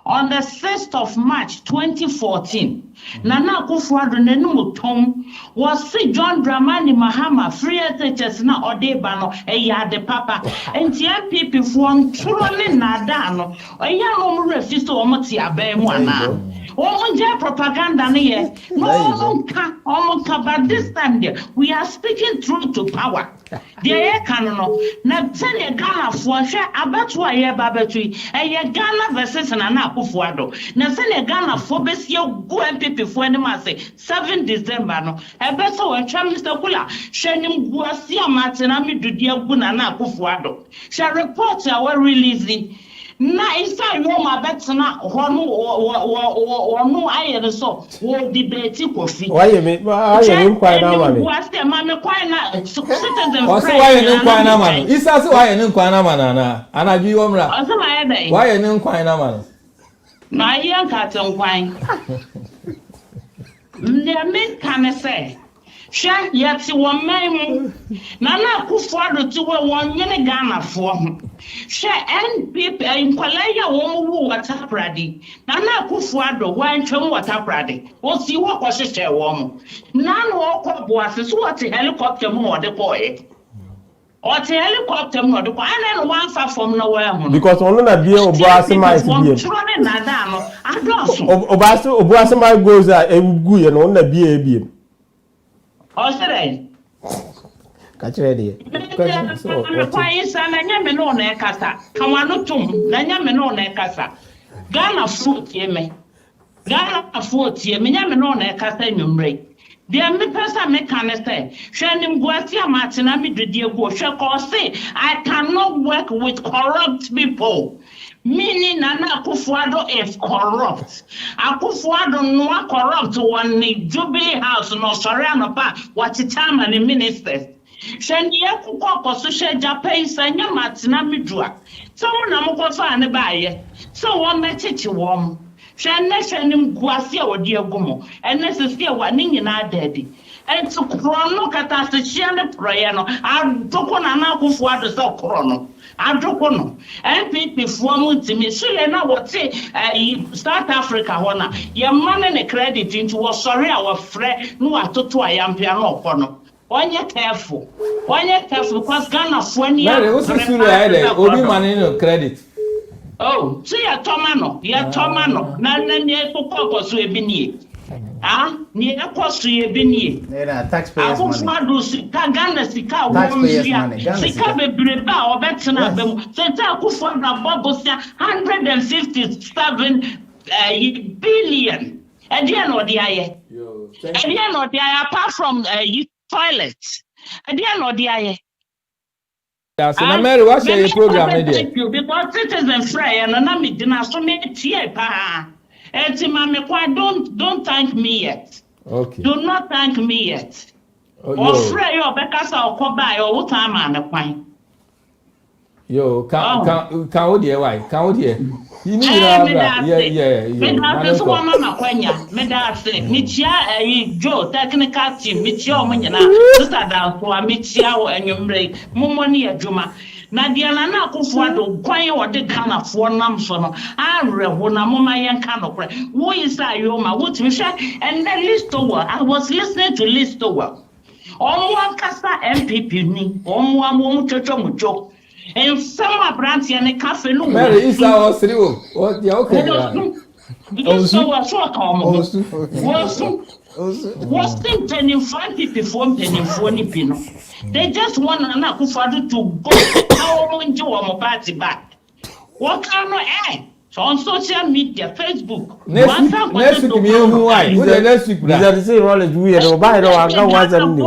On the 6th of March 2014, Nana Akufo-Addo n'anim tom was see John Dramani Mahama free SHS na odeba no eyade papa. Enti MPP fo ntoro ne nada no oya no mu refi so omo ti aban mu ana. Omo propaganda ne ye. No omo but this time there we are speaking truth to power. There no na tell Ghana fo hwe abeto aye babetui eye Ghana versus Nana Akufo-Addo. Na say Ghana fo besie go MPP fo ani ma say 7 December no ebe so we twa Mr. Kula hwenim guasi amate na medudi agu Nana Akufo-Addo. She report our releasing na isa yo ma betena hono aye so wo debate kofi why me kwai na ma me guasi ma me kwai na citizen friend why you kwai na ma no isa so why you kwai na ma na anaju yo mra o so ma ye dai why you kwai na ma no na ye nka ten kwai me kan say sha yati wo maimu Nana Akufo-Addo ti wo nyene Ghana fo ho sha NPP inkwalaya wo mu Wataprade Nana Akufo-Addo wan twem Wataprade wo si wo ko hwehwe wo mo na no wo ko boase so what helicopter mu wo de koye o te helicopter mu de ko ana no wan fa fom no wa ho because ono na bie oboase mai bie tro ne na da no adoso oboase mai goes a egu ye no na bie o sere catch ready so why is na nyame no na ekasa kamano tum na nyame no na ekasa Ghana fruit ye me nyame no na ekasa nwumre dia me pesa me kan say hwenim guasi amate na medudi egu hwe ko say I cannot work with corrupt people. Meaning Nana Akufo-Addo is corrupt. Akufo-Addo no corrupt one Jubilee House no sorry anopa what time and ministers. Shendi ekuko koso Japan sanya matina midua. So na mukwafa ne baye. So one mechichi wom. Shenim guasi odi agumo. Ene sisi wa ni nyina daddy. And to chrono kata se chiane prayer no. Adoko Nana Akufo-Addo so chrono. Adrokono NPP form timi so ye na what South Africa hona ye man ne credit into was sorry our friend no atoto ayampia no kono onye careful because Ghana for ni obi man no credit oh so ya tomano na ne kokoko so ebinie ni ekosu ye binie taxpayers money Ghana sika wo sika bebreba obetena bem senta Akufo-Addo bobosia 157 billion Edian or the aye. Edian or the aye, apart from toilets. Edian or the aye. Yes, and Mary, what's your program? Thank you, because citizen free and I'm dinner so many tea pa. And don't thank me yet. Okay. Do not thank me yet. Or free your because I'll come by all time and a pine. Yo, can dear why? Can dear? You need yeah. This one, Mama, when ya, Medase, Michia, Joe, technical team, Michio, Manana, Sister Down for Michio and your break, Momoni, a Juma. Nadia Nana Kufuado, Quay or the can of 4 Namson, I read when a Mama and Canopre. Who is that, Yoma? What we share? And then Listower. I was listening to Listower. On one Casa MPP, on one Chochomucho. And some branch and a cafe. Mary is our through. What the okay? Was penny 5 people penny 40 pino. They just want an Akufado to go how into a party back. What kind of air? So on social media, Facebook. Next week, me who why? Next week, that say Rollins weird or buy no I can't want them.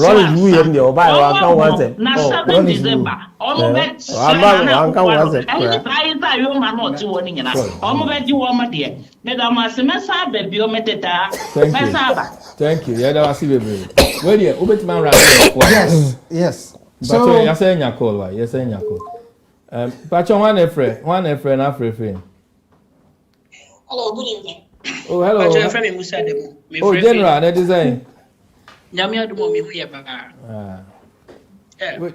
Rollins weird or buy or I can't want them. Now 7 December. Almost I can't want it. I you man not to warning enough. Almost you want my dear. Madam Semesa baby or meteta. Thank you. Yeah, that was baby. Well, yeah, Ubetman right. Yes. So you're saying your call, why? You're saying your call. Patron one friend, after friend. Hello, good evening. Oh, hello. Patron friend, Musa Demo. Oh, General, that design. Nyamia do mo here, Baba.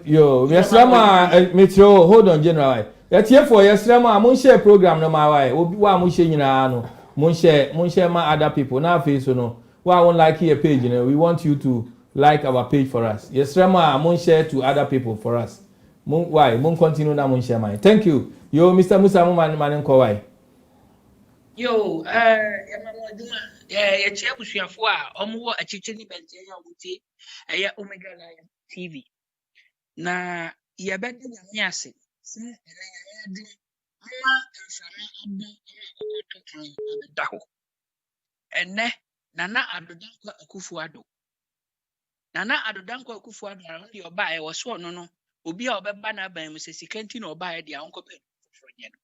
Yo, Yesrama, Metro, hold on, General. That's here for Yesrama, I won't share program no my way. Why I'm sharing no, won't share my other people. Now, face no. Why I won't like your page, you know. We want you to like our page for us. Yesrama, I won't share to other people for us. Why? Mon continue na mon share mine. Thank you. Yo, Mr. Musa man ko why? Yo, Emmanuel Duma, ya chebusuafo a omo achiche ni bente ya wuti, ya Omega Live TV. Na ya bende nyame ase. Se ya di ama nsame aba kan abeda ho. Enne Nana Adodankwa Akufo-Addo. Nana Adodankwa Akufo-Addo around the oba e was no. Obi a obeba na ban mu se sikanti na oba e dia onkope fronye no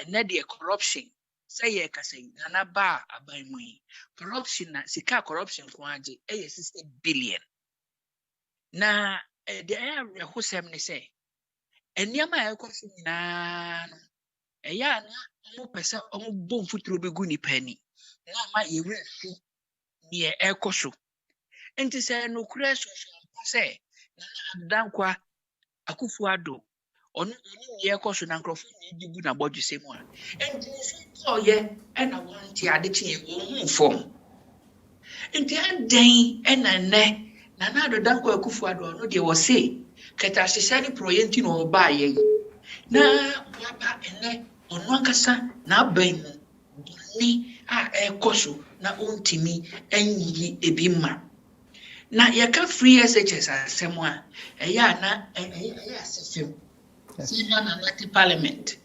enne de corruption say ye kasai na ba aban mu yi corruption na sika corruption ko age e 60 billion na de area hosem ne say eniama e kwaso na no e ya na mo pese omo bom futuro begu ni pani na ma ye refu ne e kwaso enti say no kura so say na Dankwa Akufo-Addo onu ye koso na nkrofo ni dibu na bodwuse mu a enti so ye na wanti adechi e form enti adan ne Nana Dankwa Akufo-Addo no de wo say keta hyehyani proyenti no ba ye na baba ene onu akasa na aban mu ni a koso na ontimi enyi ebima na yaka free SHS asemo a eya na eya asefem senior na parliament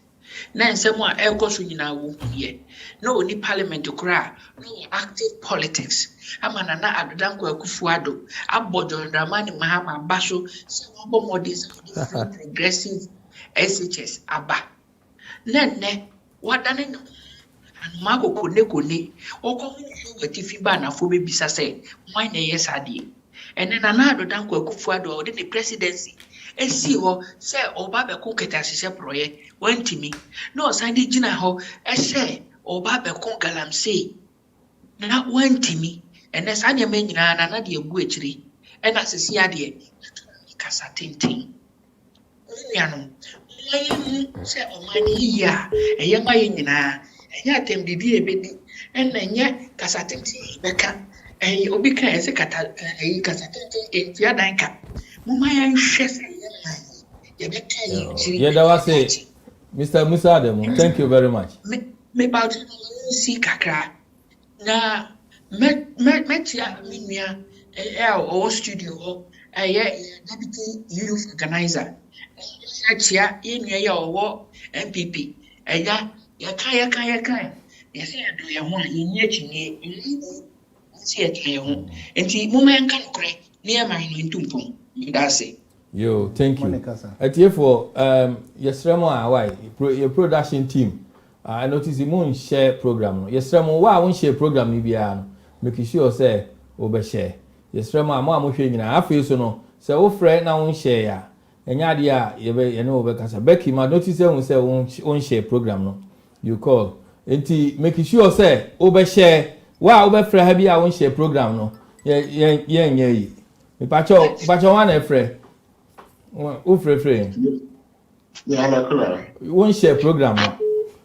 na nsemo a ekoso nyina wo ye na oni parliament kura no active politics ama Nana Adodankwa Akufo-Addo John Dramani Mahama baso se wo modis progressive SHS aba nenne wadane no anumako kone okomu wetifi ba na fo bebisa se why na yes ade and then Nana Adodankwa Akufo-Addo the presidency esi ho se oba be ko keta hyehyɛ proye wantimi no sande gina ho ehye oba be ko galamsey na wantimi ene sa ne ma nyina na de agu akiri ena sesi ade kasa tenten nuanom mayi se omani ya eye mayi nyina enya atem didi ebedi ena nya kasa tenten beka obi kan ese kata kasa tenten entia danka mama ya nhwese ya beka yi yeah, that was it. Mr. Musa Ademo, thank you very much. Me about see kakra na metia minia o studio ho deputy youth organizer achia yenua ya owo MPP ya kan Yes, I do your one in yet in see it your home. And see, woman can crack near mine in Tumpum. That's it. Yo, thank you. Monica, sir. At here for Yesremo, why your production team. I notice the moon share program. Yesremo, why won't share program? Maybe make sure say over share. Yesremo, I'm more sharing. I feel so no. So, oh, friend, now won't share. And yadia, you know, because Becky, my notice say won't share program. No, you call. And make sure say over share. Why over friend happy? I won't share program. No, yeah. Me pacho one friend. Who free? Yeah, won't share program.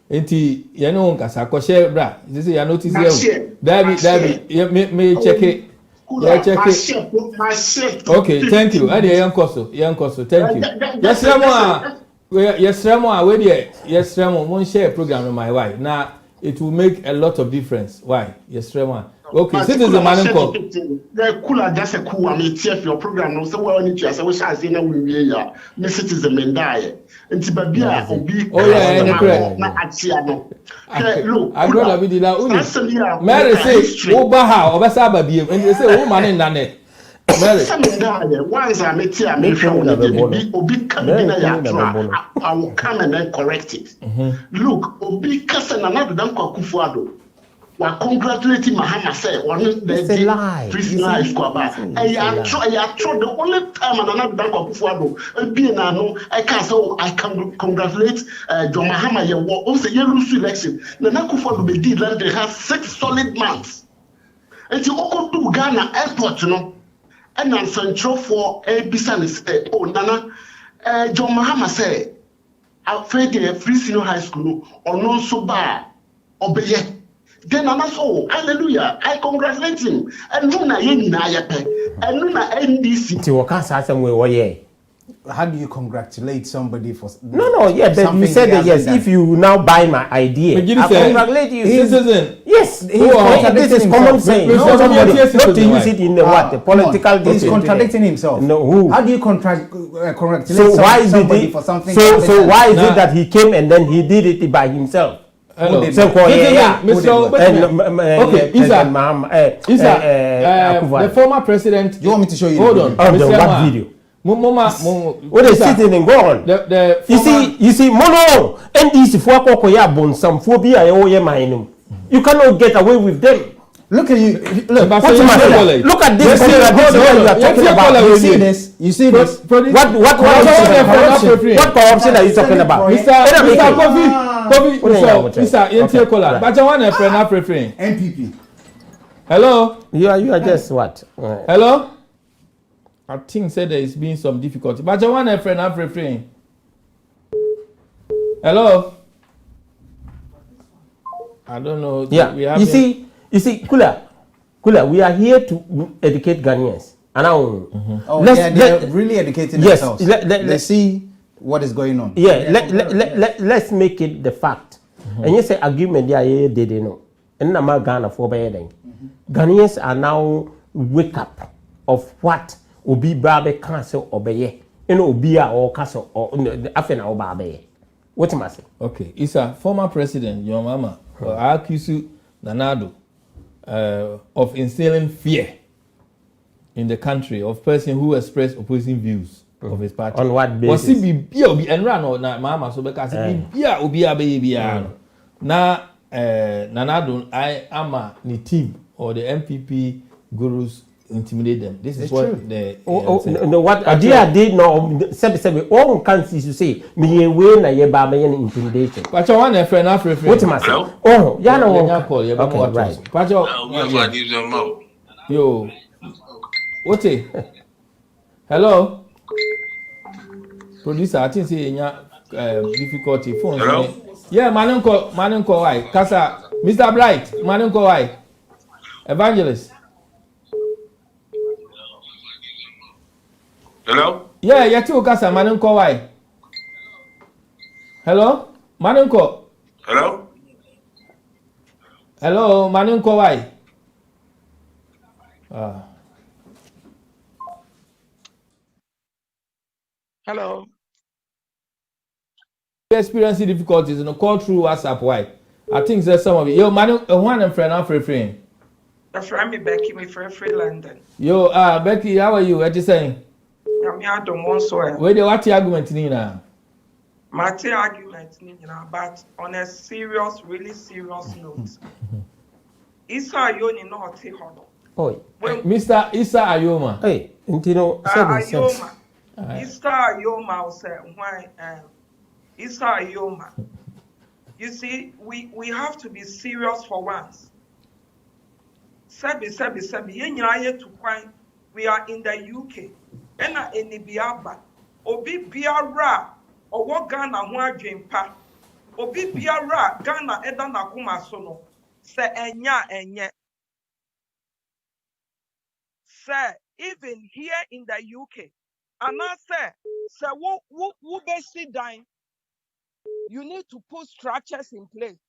Enti you know nkasa ko share bra. This is you notice here. Dabi me check it. Yeah, check it. Okay, thank you. Ade yan koso. Thank you. Yes Remo we there. Yes Remo won't share program with my wife. Now it will make a lot of difference. Why? Yes Remo. Okay, citizen man call. The cooler just a cool. I mean, your program. No, so we need to. So we shall say now we are. Me citizen men die. Nti babia obi. Oh yeah, correct. Na atia no. Look, I know that we did that. Mary say, "Oba ha, oba sa babie." And they say, "Oh man in nane." Mary. Once I meet you, I make sure obi come in ya. I will come and then correct it. Look, obi kasa na na do dan Kwakufuado. Wa congratulate Mahama say one the lie. Life kwaba. I try the only time and another dan Kwakufuado. Be na no I can congratulate John Mahama ye wo say ye lose election. Na Kwakufuado be did land they have 6 solid months. And you go to Ghana airport no. And then central for business oh nana John Mahama say after the free senior high school or no so bad obeye. Then I'm also, hallelujah, I congratulate him. And Nuna Yenina Yape, and Nuna NDC. How do you congratulate somebody for? No, yeah, but you said that yes. If you now buy my idea, I congratulate you. Yes, this is common sense. Not to use it in the what the political. He's contradicting himself. No, who? How do you congratulate somebody for something? So why is it that he came and then he did it by himself? Hello. Okay, the former president. You want me to show you? Hold on. The what video? What is sitting and go on? You see, mono NDC for Kokoya bon some phobia or you cannot get away with them. Look at you. Look at this. You are talking about. You see this. What corruption are you talking about? Mr. But I want a friend preferring NPP. Hello. You are just what? Hello. I think said there is been some difficulty. But I want a friend preferring. Hello. I don't know. Yeah. You see, Kula, we are here to educate Ghanaians. And now, they're really educating themselves. Let's see what is going on. Yeah, let's make it the fact. And you say agreement they did know. And now Ghana for bedding. Ghanaians are now wake up of what Obi Babe Council obey. And Obia or Castle or Afena or Babe. What am I saying? Okay, it's a former president, your mama, Akisu Nanado. Of instilling fear in the country of person who expressed opposing views of his party. On what basis? Was it and run or not, Mama? So because now Nanado, I am a team or the MPP gurus intimidate them. This is what true. What I did no all countries you say me way na ye ba me intimidation. But I want a friend after what am I saying? Oh, yeah no. Okay, right. But yo, what hello, producer. I think say difficulty phone. Hello. Yeah, Manunko why? Kasa, Mr. Bright, Manunko why? Evangelist. Hello? Yeah, you Kasa, Manunko why? Hello? Manunko. Hello? Hello, Manunko why? Hello. Experiencing difficulties, call through WhatsApp why? I think there's some of it. Yo, man, one and friend, I'm free. The friend me Becky, me free London. Yo, Becky, how are you? What you saying? I'm here to Monsoil. Where the what argument in now? My argument, but on a serious, really serious note. Isa Yoni no hoti hono. Oh, Mr. Isa Ayoma. Hey, Intino, Ayoma. Isa Ayoma will say why Isa Ayoma. You see, we have to be serious for once. Sebi. To find we are in the UK. Ena enibiaba. Obi biara or what Ghana one dream pa. Obi biara Ghana eda na kuma sono. Se enya. Say even here in the UK, and I say who be sit down. You need to put structures in place.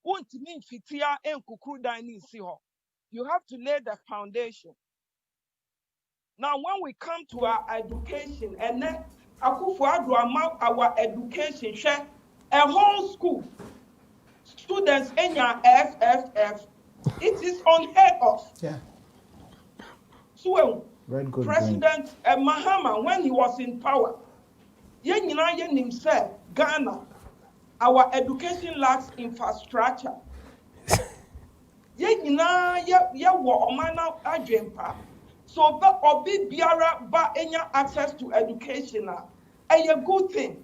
Won't mean fitia and kukru dining siho. You have to lay the foundation. Now, when we come to our education, and then our education share a whole school, students in your FFF, it is unheard of. Yeah. So, President Mahama, when he was in power, himself, Ghana, our education lacks infrastructure. So that obi biara ba enya access to education a good thing.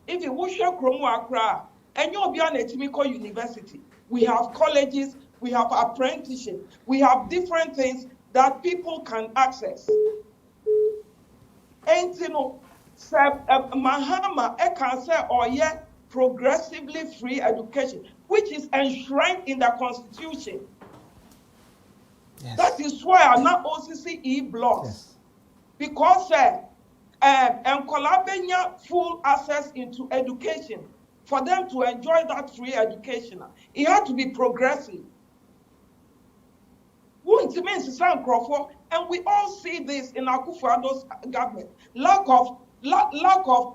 If you wish your Kromo Accra, and you'll be an Etimiko University, we have colleges, we have apprenticeship, we have different things that people can access. And you know, Mahama can say, oh yeah, progressively free education, which is enshrined in the Constitution. Yes. That is why I'm not OCCE blocks. Yes. Because Kolabenya full access into education, for them to enjoy that free education, it had to be progressive. And we all see this in Akufo-Addo's government. Lack of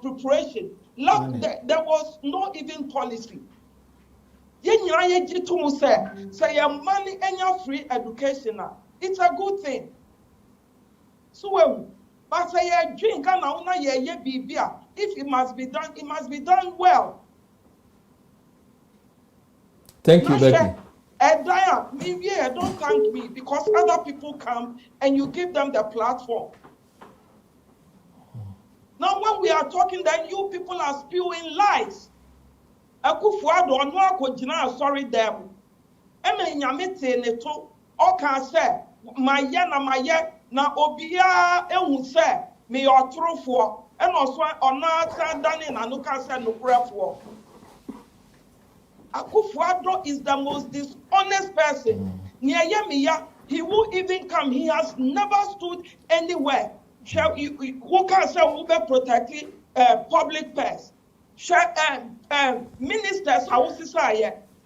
preparation. There was no even policy. Say your money and your free education. It's a good thing. So, but say a drink if it must be done well. Thank you, Becky. Don't thank me because other people come and you give them the platform. Now, when we are talking, then you people are spewing lies. Akufo-Addo no akogina sorry them. Nyamete neto o kan say maye na obia ehun say me otorofo e no so ona dani na no kan say no krefo. Akufo-Addo is the most dishonest person. He will even come. He has never stood anywhere. Who can say who be protecting public purse? Ministers,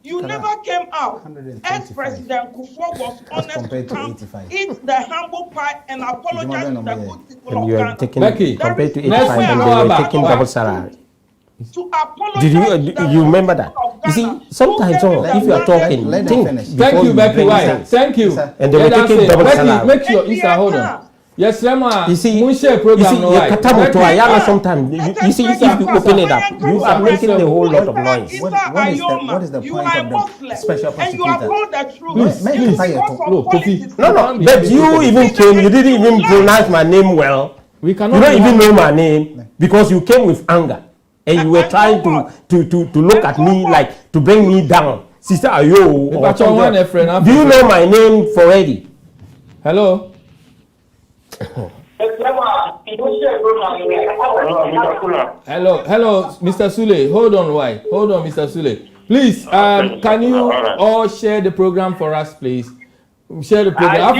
you never came out. Ex-President Kufuor was honest to come, eat the humble pie and apologize to the good people of Ghana. Becky, compared to 85, and they were taking double salary. To apologize Did you remember that? You see, sometimes if you are talking, think. Thank you, Becky. Why? Thank you. And they were taking double salary. Make sure Isa, hold on. Yes, Rema. You see, sometimes you see, if you open it up, you are making a whole lot of noise. What is the point of the special prosecutor? No, but you even came, you didn't even pronounce my name well. You don't even know my name because you came with anger and you were trying to look at me like to bring me down. Sister Ayo, do you know my name already? Hello. Hello, Mr. Sule. Hold on, Mr. Sule. Please, can you all share the program for us, please? Share the program.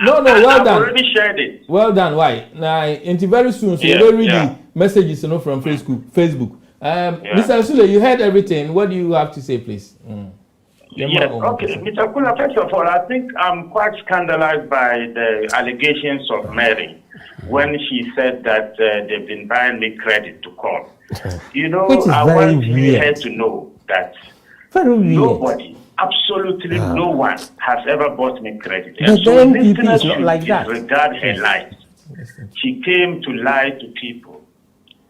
No, well done. I've already shared it. Well done. Why? Now, until very soon, so you will read the messages, from Facebook. Mr. Sule, you heard everything. What do you have to say, please? Yes, okay. Mr. Kula, first of all, I think I'm quite scandalized by the allegations of Mary. when she said that they've been buying me credit to call. You know, Which is I very want her weird. to know that Very weird. nobody, absolutely no one, has ever bought me credit. But And so the MPP listeners is not should like that. disregard her lies. She came to lie to people.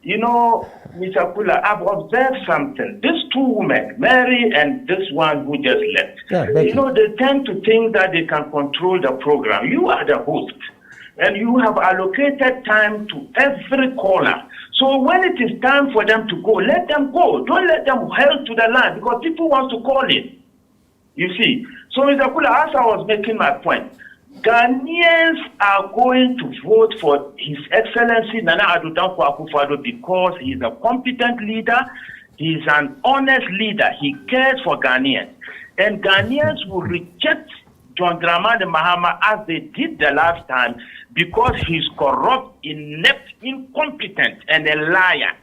You know, Mr. Kula, I've observed something. These two women, Mary and this one who just left, you know, they tend to think that they can control the program. You are the host, and you have allocated time to every caller. So when it is time for them to go, let them go. Don't let them held to the line because people want to call in. You see. So, Mr. Kula, as I was making my point, Ghanaians are going to vote for His Excellency Nana Addo Dankwa Akufo-Addo because he is a competent leader, he is an honest leader, he cares for Ghanaians. And Ghanaians will reject John Dramani Mahama as they did the last time because he's corrupt, inept, incompetent, and a liar.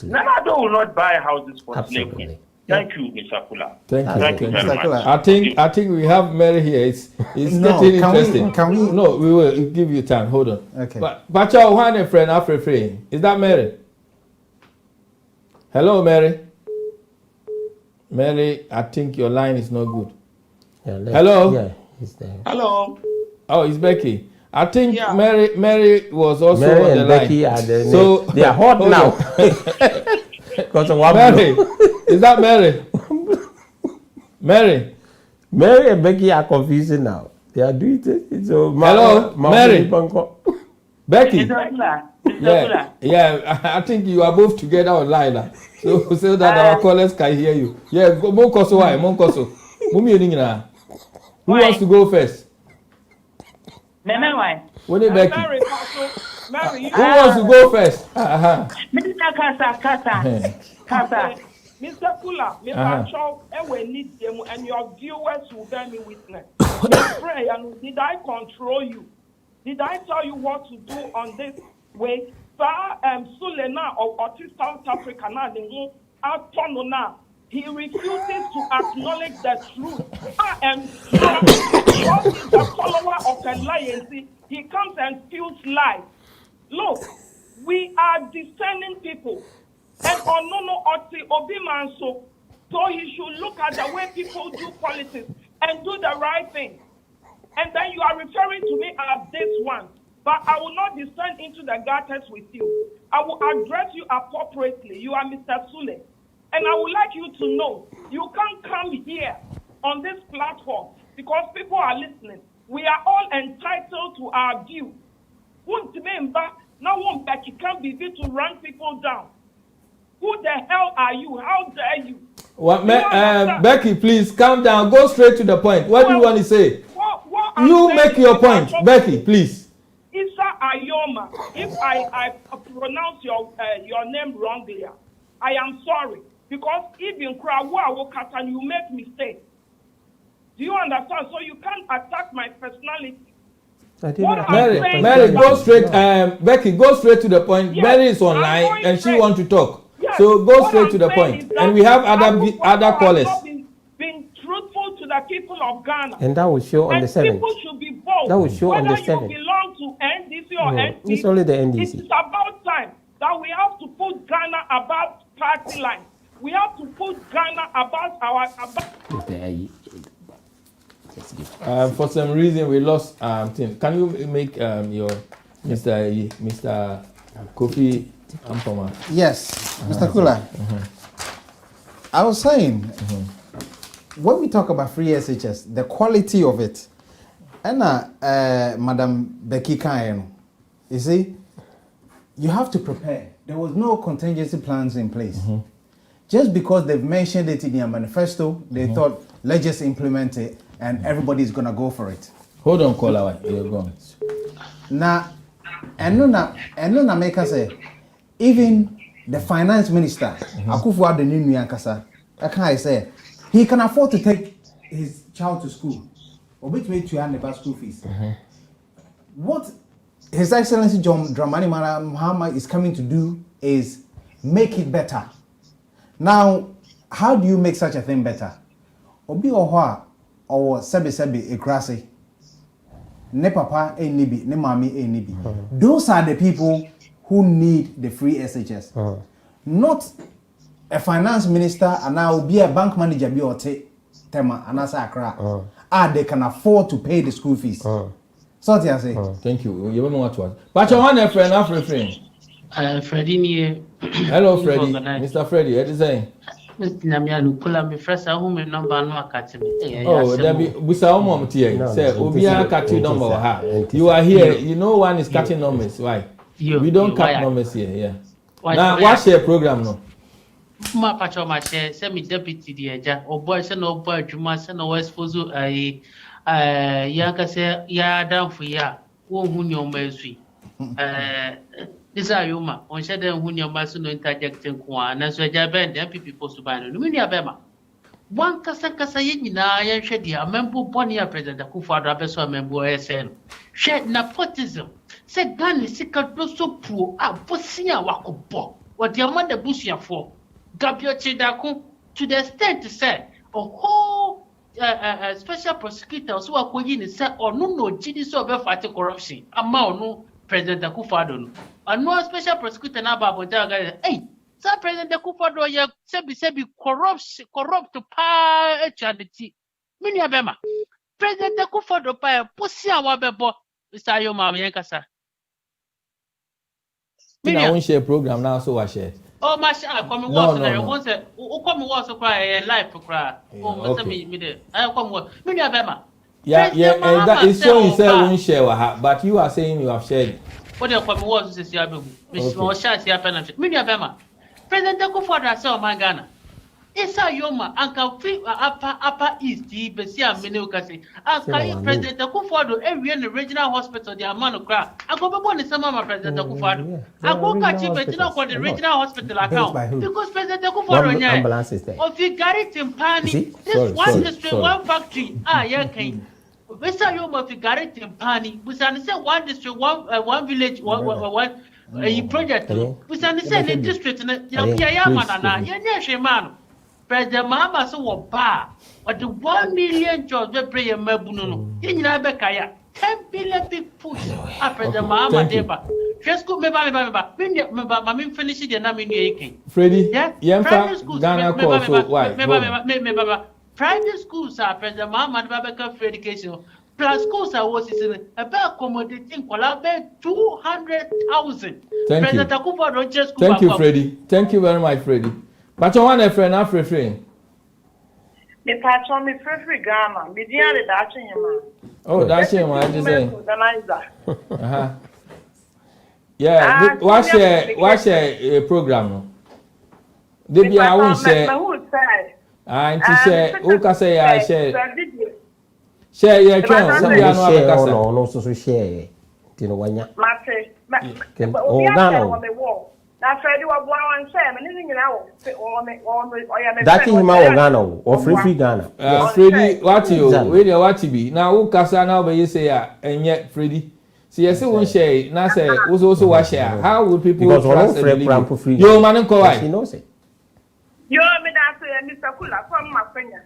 Nana Addo will not buy houses for slavery. Thank you, Mr. Kula. Thank you very much. I think we have Mary here. It's No, getting can we- interesting. can we- No, we will give you time. Hold on. Okay. But Pacha, one a friend after frame. Is that Mary? Hello, Mary. Mary, I think your line is not good. Hello. Yeah, he's there. Hello. Oh, it's Becky. I think Yeah. Mary was also Mary on the and line. Becky are the So they are hot hold now. on. Because of one Mary, blow. is that Mary? Mary. Mary and Becky are confusing now. They are doing it. So Hello, Mary. Becky. Yeah, I think you are both together online now. So that our callers can hear you. Yeah, go Monkoso why? Monkoso. Who wants to go first? When it Becky. Mary, you Who wants to go first? Mr. Kula, Mr. Chow, and your viewers will bear me witness. Pray, and did I control you? Did I tell you what to do on this way? Sulena of Autism South Africa now, he refuses to acknowledge the truth. And because he's a follower of alliance, he comes and spews lies. Look, we are discerning people. And Onono Oti Obimanso, so he should look at the way people do politics and do the right thing. And then you are referring to me as this one. But I will not descend into the gutters with you. I will address you appropriately. You are Mr. Sule. And I would like you to know, you can't come here on this platform because people are listening. We are all entitled to our view. Now one back, you can't be able to run people down. Who the hell are you? How dare you? What, Becky, please calm down. Go straight to the point. What do you want to say? You make your point, Becky, please. Issa Ayoma, if I pronounce your name wrongly, I am sorry. Because even Krawakatan, you make mistakes. Do you understand? So you can't attack my personality. Mary, go straight. Becky, go straight to the point. Yes, Mary is online and she wants to talk. Yes, so go straight to the point. And we have other callers. Being truthful to the people of Ghana. And that will show on the 7th. People should be bold. That will show on the 7th. Whether you belong to NDC or NDC. It's only the NDC. It's about time that we have to put Ghana above party lines. We have to put Ghana above our. For some reason, we lost Tim. Can you make your Mr. Kofi Ampoma? Yes, Mr. Kula. I was saying, when we talk about free SHS, the quality of it, and Madam Becky Kayen, you see, you have to prepare. There was no contingency plans in place. Just because they've mentioned it in their manifesto, they thought, let's just implement it and everybody's going to go for it. Hold on, caller. You're gone. Now, and no make us say, even the finance minister, Akufo-Addo Ninu Yankasa, I say, he can afford to take his child to school, or which way to earn the school fees. What His Excellency John Dramani Mahama is coming to do is make it better. Now, how do you make such a thing better? Obi Ohwa or Sebi Ekrasi. ne papa any bi, ne mami any bi. Those are the people who need the free SHS. Not a finance minister and now be a bank manager be or take tema and as Accra. They can afford to pay the school fees. So what I say. Thank you. You don't know what to ask. But you want a friend, Freddie here. Hello, Freddie. Mr. Freddie, what is saying? Mr. Namianu, pull up my first home number no academy. Oh, there be we saw mom here. Say, Obia catching number ha. You are here. You know one is catching numbers. Why? We don't cut numbers here. Yeah. Now, what's your program no? Ma pacho ma share say me deputy the eja. Obo say no boy adwuma say no expose ya ka say ya dan fu ya. Wo hu nyoma esu. This are you ma. On share dem hu nyoma so no interjecting kwa na so eja ben dem people post ban no. Me nua be ma. Wan kasa ye nyina ye hwe dia amembo boni ya president Akufo-Addo abeso amembo SN. Hwe nepotism. Say Ghana sika do so pro abosia wakobo. What the amanda busia for. Gabio Chidako to the extent to say a whole special prosecutor so are going to say or no GD so be fighting corruption. Amount no President Akufo-Addo. And no special prosecutor na babo jaga. Hey, sir President Akufo-Addo ya sebi corrupt pa charity. Mini abema. President Akufo-Addo pa pusi awa bebo. Mr. Ayoma Yenkasa. Mini I won't share program now so I share. Oh, my shall come once and once. Who come once to cry a life to cry. Oh, me there. I come what? Maybe a bema. Yeah, and that is so you say won't share, but you are saying you have shared. What do you come once to see? Miss Mosha, see a penalty. Maybe a bema. President Akufo-Addo say, my Ghana. It's a yoma, Uncle Free Upper East, Besia Minukasi. Uncle President Akufo-Addo, every in the regional hospital, the amount of crap. I go born in summer, President Akufo-Addo. I go catch him, but you know what the regional hospital account. Because President Akufo-Addo, ambulances there. Of the Garrett in Pani, this one district, one factory, yeah, King. Mr. Yoma, of the Garrett in Pani, we understand one district, one village, one project. We understand the district, and Yamana, President Mahama so wa ba but the 1 million jobs we pray mabuno no yinyina be kaya 10 billion people President Mahama deba just go me finish the na me nu eken Freddie yemfa Ghana call so why private schools are President Mahama be free education plus schools are what is in accommodating kola be 200,000 President Akufo-Addo just thank you Freddie thank you very much Freddie. But you want a friend, not free. Me patron me free Ghana. Me dia de dachi him. Oh, that's him. I just say. Yeah. What's your program? They be I won't say. And to say, who can say I share? Share your account. Some people no so share. You know when ya. Mate. Oh, Ghana. Na Freddie wa bua wan share me ni nyina wo oya me that him out Ghana or free Ghana. Freddie what you we dey what be now who kasa now be say enye Freddie see you say won share na say also wa share how would people trust free yo man ko why you know say yo me da say Mr. Kula from Mafenya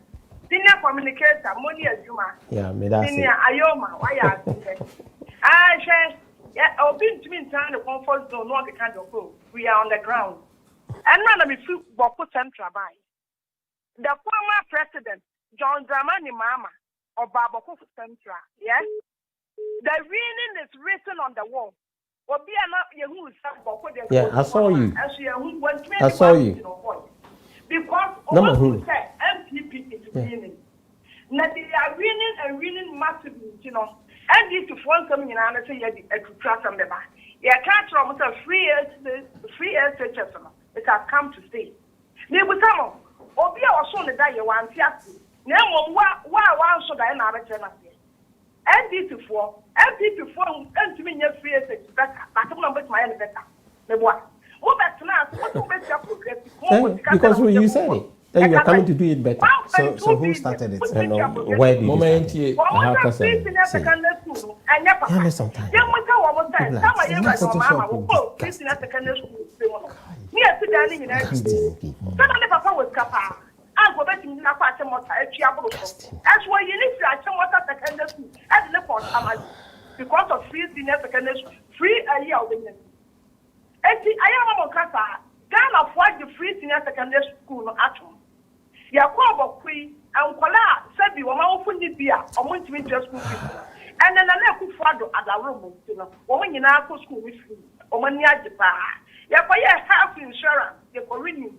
senior communicator money aduma yeah me da say senior Ayoma why ya share yeah, I've been to me in the comfort zone, no one can go. We are on the ground. And none of me feel Boko Central by. The former president, John Dramani Mahama, of Boko Central, yes? The meaning is written on the wall. Yeah, I saw you. I saw you. Because all who say MPP is winning. Now they are winning and winning massively, you know. And this to phone coming in and say you to trust them back. Yeah, can't almost a free SHS. It has come to stay. Maybe some of you are shown that you want to now why should I not return us here? And this for MPP for and to me your free SHS better. I don't know my better. The what? What because you said it. Then you are coming to do it better. So who started it? And where did you start it? Sometimes. because of free senior secondary school, free a year of the year. I am a Kasa, Ghana for the free senior secondary school at home. Yakob Queen and Kola said you were more funded beer or went to school people. And then I could follow at the room, woman in our school with you, or when you had the bar. Yakoya health insurance, the Korean,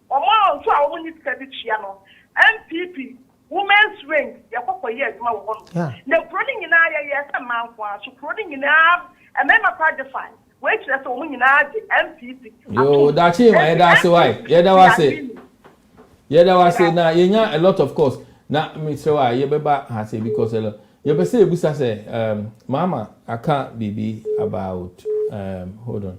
or more to our woman's credit channel, MPP. Women's ring, Yakoya years, my one. The prodding in our yes, a man was prodding in our and then I tried to find. Wait, that's a woman in our MPP. Yo, that's him, that's why. Yeah, that was it. Yeah, that was it. Now, you know, a lot of course. Now, Mr. Why, you be back, I say, because you be say, Busa say, Mama, I can't be about, hold on.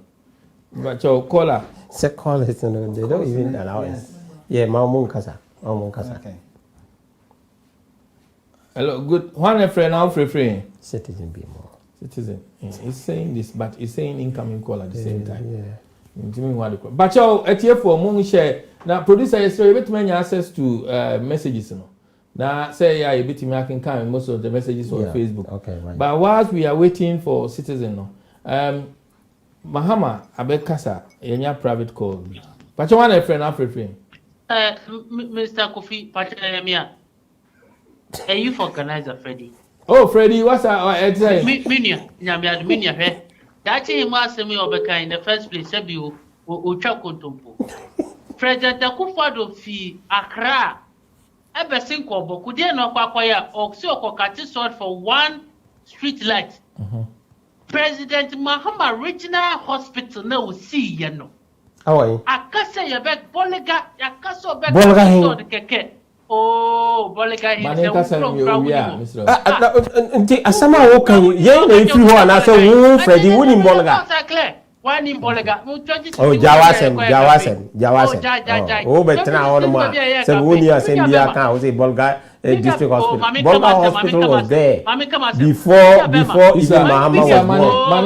But your caller. Say call it, they don't even allow us. Yeah, Mamun Kasa. Okay. Hello, good. One friend now free. Citizen be more. Citizen. He's saying this, but he's saying incoming call at the same time. Yeah. But you at here for Moon share. Now, producer is very bit many access to messages. Now, say a bit me I can come most of the messages on Facebook. Okay, right. But whilst we are waiting for Citizen, Mahama Abekasa, any private call. But you want a friend after free. Mr. Kofi Pachamia. Are you organizer, Freddie? Oh, Freddie, what's that? Minia, Yamiad, that's him asking me over in the first place, Sabu, Uchakotumpo. President Akufo-Addo fi Accra, Ebesinko, Bokudia no Kwakwaya, Oxio Kokati sold for one street light. President Mahama Regional Hospital no see yeno. How are you? Akase yebek Bolega, Akaso bek Bolega keke. Oh, Bolega Manika send you yeah, Mr. Asama wokan ye na ifi ho na so wo Freddie woni Bolega. One in Bolega. Oh, Jawasem. Oh, betra on ma. Se woni asembia kan o say Bolga district hospital. Bolga hospital was there before Isa Mahama was born.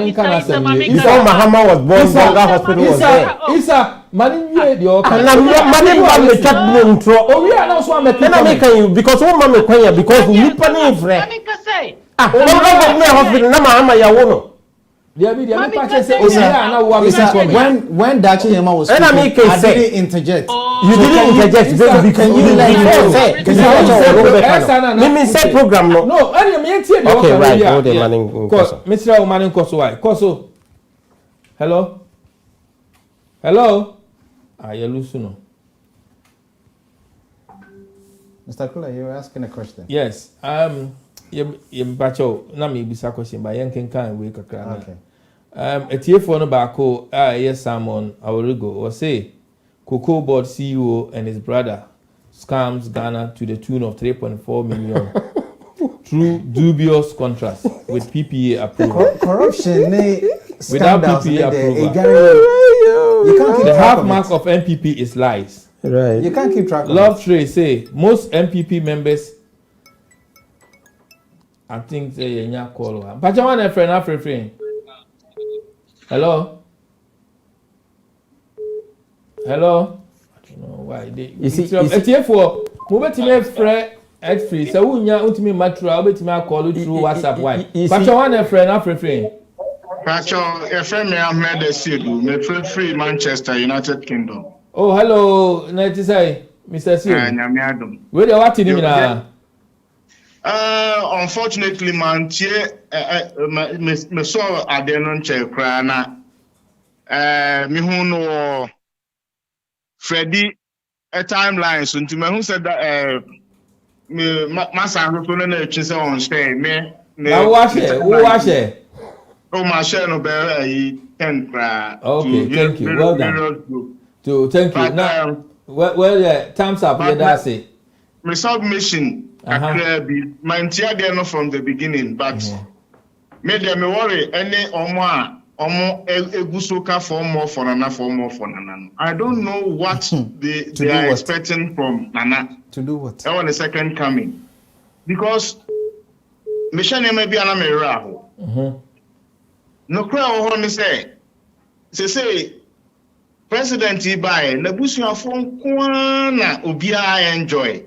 Before Mahama was born, Bolga hospital was there. Isa Mani the okay. Mani ba me chat no ntro. Oh, we are now so make you because one man me kwanya because nipa ni frɛ. Bolga hospital na Mahama ya wo no. When Dachi Yema was speaking, I didn't interject. You didn't interject because can you let me say program no. No, okay, right. Hold the Manning. Mr. Manning Koso. Hello. You lose no. Mr. Kula, you were asking a question. Yes. Bacho na me bisa question ba yen kan we kakra na. Okay. Etiefo no baako yes Simon Aworigo or say Cocoa Board CEO and his brother scams Ghana to the tune of 3.4 million through dubious contracts with PPA approval. Corruption without PPA approval. You can't keep the half mark of MPP is lies. Right. You can't keep track of Love Trade say most MPP members I think say nya call one. But you want a friend after friend. Hello. I don't know why they. You see, for move to me friend at free. So unya ultimate matura. Obeti me call you through WhatsApp. Why? But you want a friend after friend. Pacho, a friend me Ahmed Sidu, me free Manchester, United Kingdom. Oh, hello. Nice say, Mr. Sidu. Where you what in now? Unfortunately, man, me saw Adenon Chekrana. Me who know Freddie a timeline. So, to me who said that me my son who couldn't chase on stay me. Who was it? Oh, my share no bear 10 cry. Okay, thank you. Well done. Thank you. Now, well, time's up. Yeah, that's it. My submission. My entire from the beginning, but made them worry any omo egusoka for Nana. I don't know what they are expecting from Nana. To do what? I want a second coming. Because Michelle may be an American. No crowd on say President Ibai, Nabusia phone Kwana Ubia enjoy.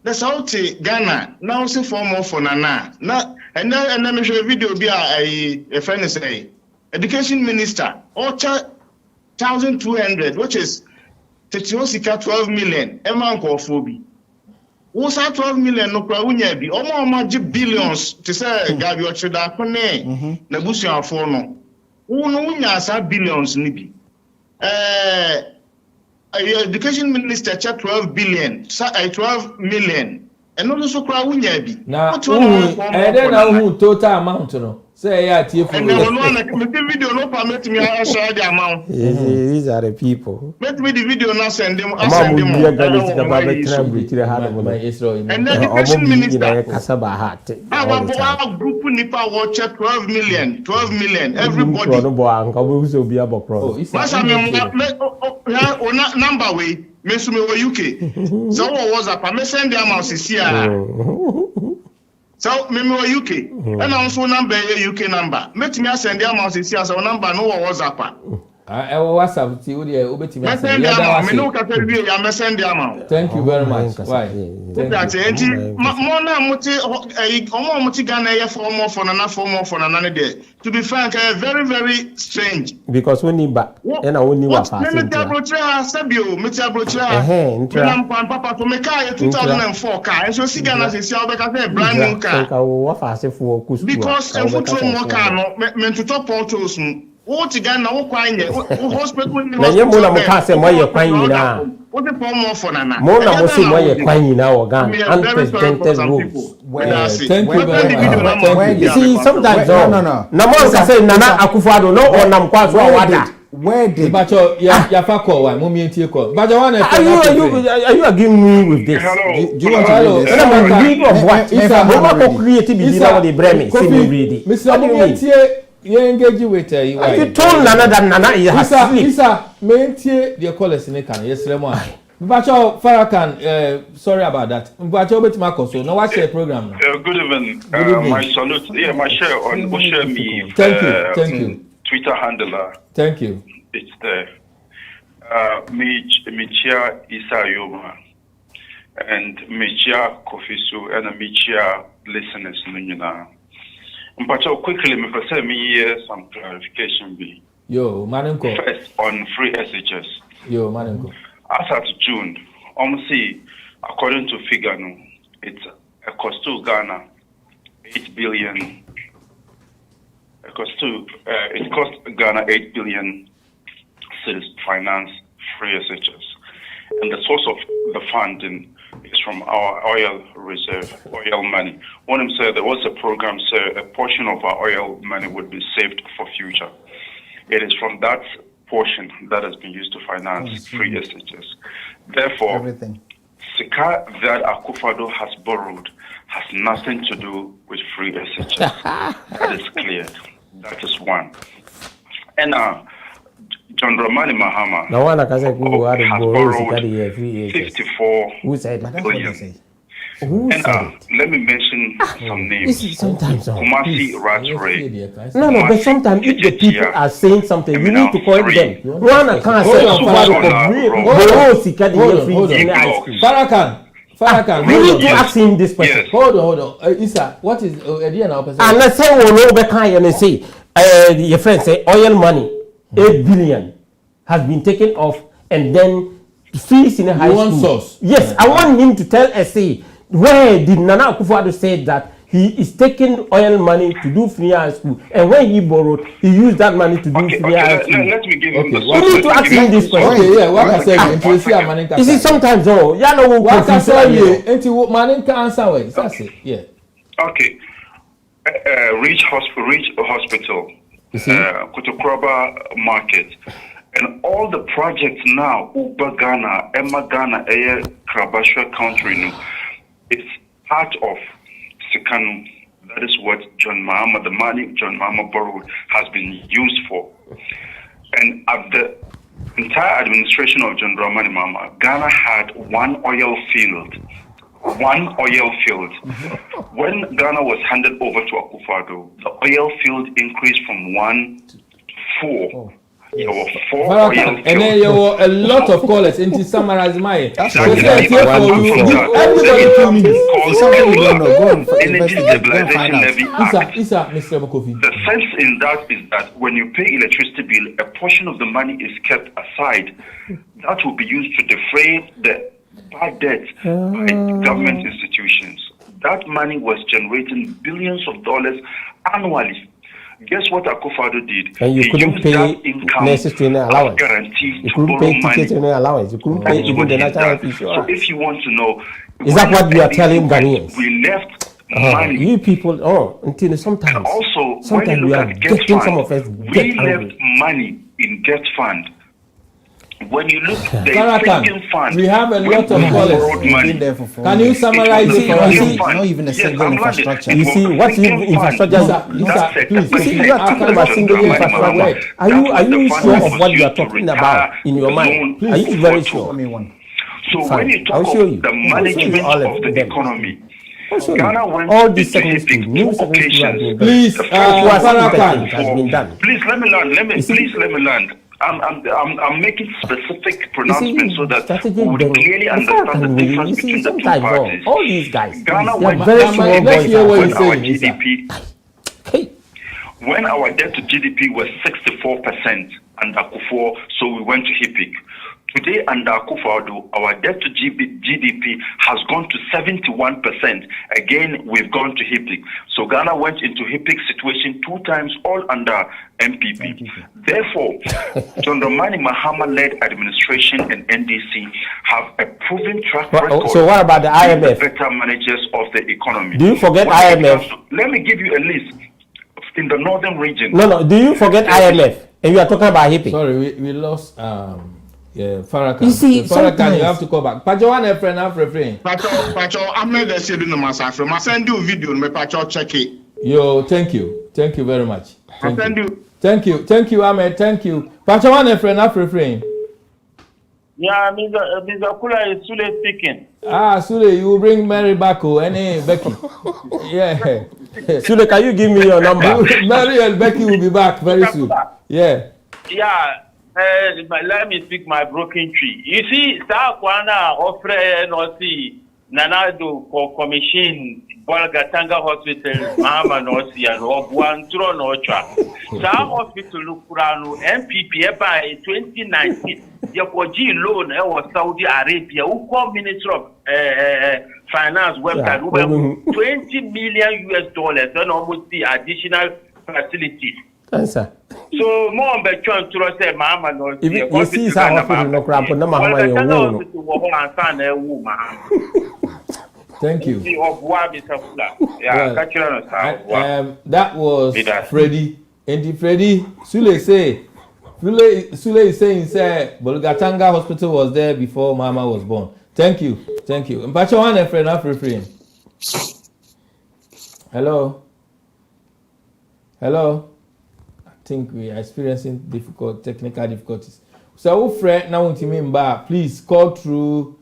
That's how to Ghana now say for more for Nana. And then I show a video be a friend say education minister or 1,200, which is 12 million. Emma Kofobi. What's that 12 million? No problem. Be almost billions to say Gabi or Chida Kone, Nabusia for no. Who no billions nibi. Education minister 12 billion, 12 million. And also crowd be. Now, and then who total amount no. Say yeah, TF. And then one video no permit me I share the amount. These are the people. Let me the video now send them. And then the education minister Kasaba group nipa watch 12 million. Everybody. Number way. Mesume UK. So what was up? I send the amount here. So me UK. And also number UK number. Make me send the amount here. So number no was up. WhatsApp ti o dey obetimi send the amount. Me no ka tell you I send the amount. Thank you very much. Why? That's it. Mo na muti omo muti Ghana here for more for na there. To be frank, very very strange. Because we need back. And I only want fast. Me tabrocha sabio, me tabrocha. Me nam papa to me car 2004 car. And so see Ghana say see obeka say brand new car. Because en futu mo car no me to top autos. What Ghana wo kwan ye hospital ni. Na yemo na mo ka say mo ye kwan nyina. What the more for nana? Mo na mo say mo ye kwan nyina wo Ghana. Unprecedented rules. Thank you very much. You see, sometimes no. Na mo ka say Nana Akufo-Addo no or nam kwa so wada. Where did Bacho ya fa call why mo mi entie call. Bacho one are you agreeing me with this? Do you want to read of what? If I go create be now the breme see me read it. Mr. Mo entie you engage with you. You told Nana that Nana is asleep. Isa me entie the callers in can yesterday mo. Bacho Farrakhan sorry about that. Bacho betima koso no watch the program now. Good evening. My salute. Yeah, my share on share me. Thank you. Twitter handler. Thank you. It's there. Michia Isa Yoma and Michia Kofisu and Michia listeners Nuna. But quickly, me say me some clarification be. Yo, Manenko. First on free SHS. Yo, Manenko. As at June, see, according to figure no, it's a cost to Ghana 8 billion. It cost Ghana 8 billion to finance free SHS. And the source of the funding is from our oil reserve, oil money. One of them said there was a program, so a portion of our oil money would be saved for future. It is from that portion that has been used to finance free SHS. Therefore, Sika that Akufo-Addo has borrowed has nothing to do with free SHS. That is clear. That is one. And John Dramani Mahama has borrowed 54 billion. Let me mention some names. Sometimes Kumasi Rattray. No, but sometimes if the people are saying something, you need to correct them. One can't say Farrakhan, we need to ask him this question. Yes. Hold on. Isa, what is idea now? And let's say we know the kind and say your friend say oil money 8 billion has been taken off and then fees in a high school. Source. Yes, I want him to tell us where did Nana Akufo-Addo say that he is taking oil money to do free high school, and when he borrowed, he used that money to do free high school. Let me give him the we need to ask him this question. Okay, yeah, what I say? You see, sometimes what I say? Until Maninka answer way. That's it. Yeah. Okay. Reach Hospital, Kutokroba Market, and all the projects now, Uba Ghana, Emma Ghana, Krabashwa Country, it's part of Sikanu. That is what John Mahama, the money John Mahama borrowed, has been used for. And at the entire administration of John Dramani Mahama, Ghana had one oil field. When Ghana was handed over to Akufo-Addo, the oil field increased from 1 to 4. There were 4 Faraka, oil and then there were a lot of callers. And to summarize my, Exactly. everybody told me. Energy Stabilization Levy Act. Mr. Mokofi. The sense in that is that when you pay electricity bill, a portion of the money is kept aside. That will be used to defray the bad debt by government institutions. That money was generating billions of dollars annually. Guess what Akufo-Addo did? And you couldn't pay nurses training allowance. You couldn't pay teacher training allowance. You couldn't pay even the national health insurance. So if you want to know, is that what you are telling Ghanaians? We left money. You people, until sometimes. And also, sometimes when you we look are at Get getting Fund, some of us we left money in Get Fund. When you look at the sinking fund, we have a lot of callers. Can you summarize it for us? Not even a single infrastructure. You see, what infrastructure? Please, you see, you are talking about single infrastructure. Are you sure of what you are talking about in your mind? Are you very sure? So when you talk of the management of the economy, Ghana went all these into HIPIC new occasions. Please, has been done. Please let me land. I'm making specific pronouncements so that we would clearly understand the difference between the two parties. All these guys, Ghana they are went very small boys. when our GDP, when our debt to GDP was 64% under Akufo, so we went to HIPIC. Today, under Akufo-Addo, our debt to GDP has gone to 71%. Again, we've gone to HIPIC. So Ghana went into HIPIC situation 2 times, all under MPP. Therefore, John Dramani Mahama-led administration and NDC have a proven track record. So what about the IMF? Better managers of the economy. Do you forget IMF? Let me give you a list in the northern region. No. Do you forget IMF? And you are talking about HIPIC. Sorry, we lost. Faraka. You see, Faraka, you have to call back. Pacho, one friend, Pacho, I'm not the same in the massacre. I send you a video, my Pacho, check it. Yo, thank you very much. Thank you, Ahmed. Thank you. Pacho, one friend, Yeah, Mr. Kula is Sule speaking. Sule, you will bring Mary back, Becky. Yeah. Sule, can you give me your number? Mary and Becky will be back very soon. Yeah. Yeah. Let me speak my broken tree. You see, Sakwana offer NOC Nanado for commission Bolgatanga Hospital, Mahama Nosi and Obuantro Nocha. Sa hospital Lukurano MPP by 2019. Yakoji loan was Saudi Arabia, who called Minister of Finance website, $20 million and almost the additional facilities. Answer. So more on the chance to say Mama no. If you see some hospital no cramp, no Mama you Thank you. Yeah, that was Freddie. And Freddie, Sule is saying, Bolgatanga Hospital was there before Mama was born. Thank you. Mpacho one friend, not refrain. Hello. I think we are experiencing technical difficulties. So, friend, now please call through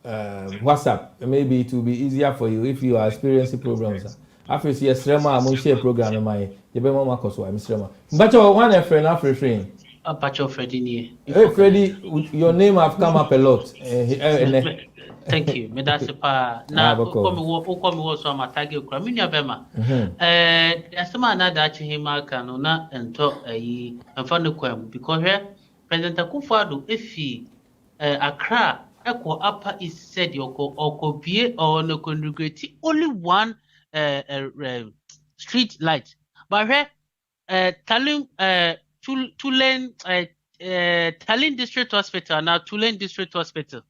WhatsApp. Maybe it will be easier for you if you are experiencing problems. After you see a Srema, I'm share program in my Yebema Koso, I'm Srema. But one friend, not refrain. Pacho Freddie. Hey, Freddie, your name have come up a lot. Thank you. Me that's pa na ukomi wo so amatage okra me nua bema asema na da chi hima ka no na ento ayi amfa no kwam because President Akufo-Addo efi Accra eko upper east said oko bie or no congregate only one street light but Talin Talin District Hospital now Tulane District Hospital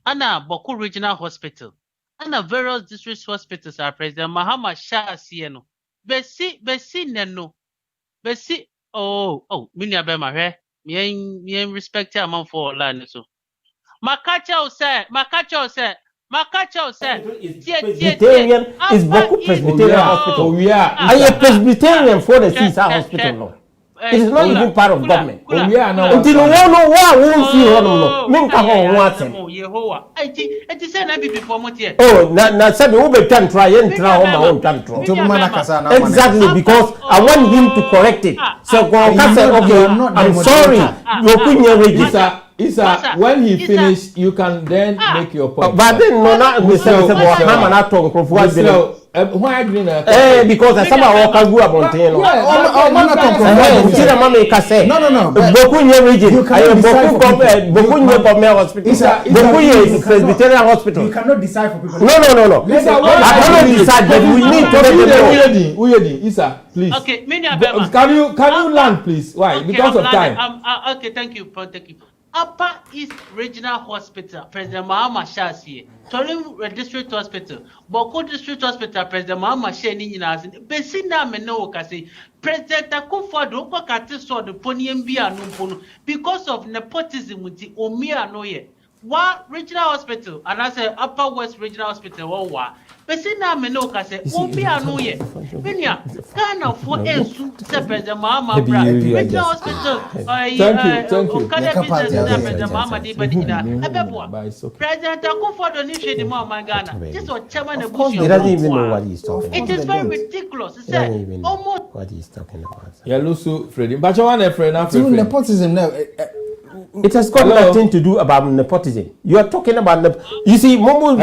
Anna Boku Regional Hospital, Anna various district hospitals are President Mahama Shah Sieno. Besi Neno. Besi Minya Bema me respect amount for land so. Makacho said Presbyterian is Boku Presbyterian Hospital. Oh yeah. I am Presbyterian for the Caesar Hospital. It is not even part of government. Yeah, no. Until no won't see no. Minka ho watem. Yehowa. Eti say na bibi for motie. Oh, na said we be can try and try on my own time try. Exactly, because I want him to correct it. So go say okay, I'm sorry. Yokunye register. Isa, when he finish, you can then make your point. But then no, not we say Mama na talk why agree na? Because some are walk go about no. No. Bokunye region. Bokunye hospital. Bokunye is Presbyterian hospital. You cannot decide for people. No. I cannot decide, but we need to Uyedi, Isa, please. Okay, can you land, please? Why? Okay, because of time. Okay, thank you. Upper East Regional Hospital, President Mahama Shasi, Torim District Hospital, Boko District Hospital, President Mahama Shani in us, Besina Menokasi, President Akufo-Addo, Okati saw the Pony Mbia Numpono because of nepotism with the Omia Noye. Wa Regional Hospital, and I say Upper West Regional Hospital, wa. Besina Menokasi, Omia Noye. Minya, kind of for Ensu, President Mahama Regional Hospital. Thank you. President Akufo-Addo Nishe the Mama Ghana. This was chairman of Bush. He doesn't even know what he's talking about. It is very ridiculous. He said almost what he's talking about. Yeah, Lusu Freddie. But you want a friend after nepotism now. It has got nothing to do about nepotism. You are talking about you see, Momo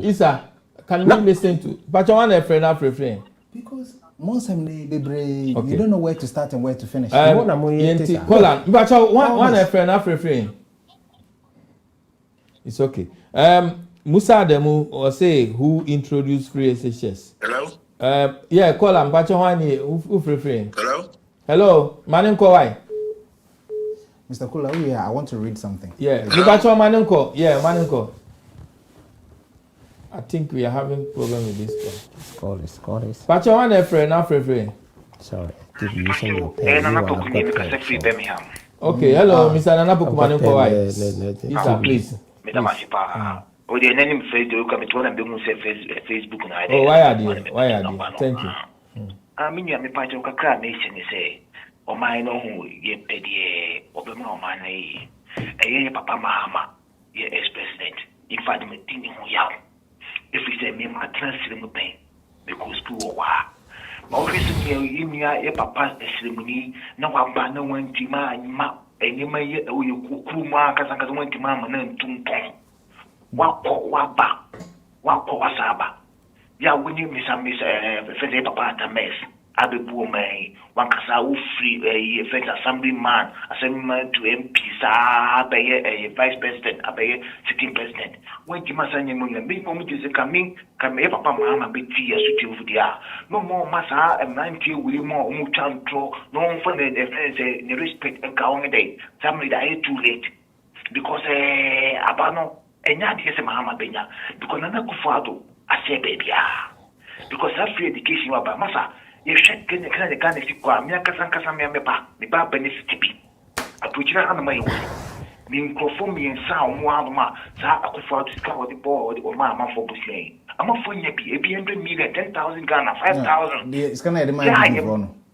Isa, can we listen to? But you want a friend after friend? Because most of them you don't know where to start and where to finish. Colin, but you want a friend after friend? It's okay. Musa Ademu or say who introduced free SHS? Hello. Yeah, Colin, but you want who free friend? Hello, Manin Kowai. Mr. Kula, I want to read something. Yeah, Manunko. Yeah, Manunko. I think we are having problem with this call. Call this. But you want a friend, not free. Sorry, give you some your pen. Okay, hello, Mr. Nanapoku Manunko. Isa, please. Oh, the name Facebook. Oh, why are you? Thank you. I mean, you are my part of a nation, say. O my no ye pedie obema o man e papa Mahama ye ex-president in fact me tini ho yaw if we say me ma transfer mu pen because school wa ma o fisi me yimia ye papa esremuni na wa ba na wanti ma anyima enyima ye o ye kukuru ma kasa wanti ma na ntunton wa ba wa saba ya woni misa fese papa ta mess abebu mai wankasa wo free effect assemblyman to MP sa be vice president abe sitting president when kimasa nyemu ya me mo je coming papa Mahama beti asuti vudia no more masa manti we mo mu chantro no for the defense the respect and ka on day somebody that is too late because abano enya de se Mahama benya because Nana Akufo-Addo ase bebia because that free education wa ba masa you should get the kind of Ghana for me. I can't me ba benefit be. I put you on my way. Me microphone me and sound one ma. Sa Akufo-Addo to cover the board or my man for Bushlane. I'm a phone be 100 million, 10,000 Ghana, 5,000. It's gonna demand.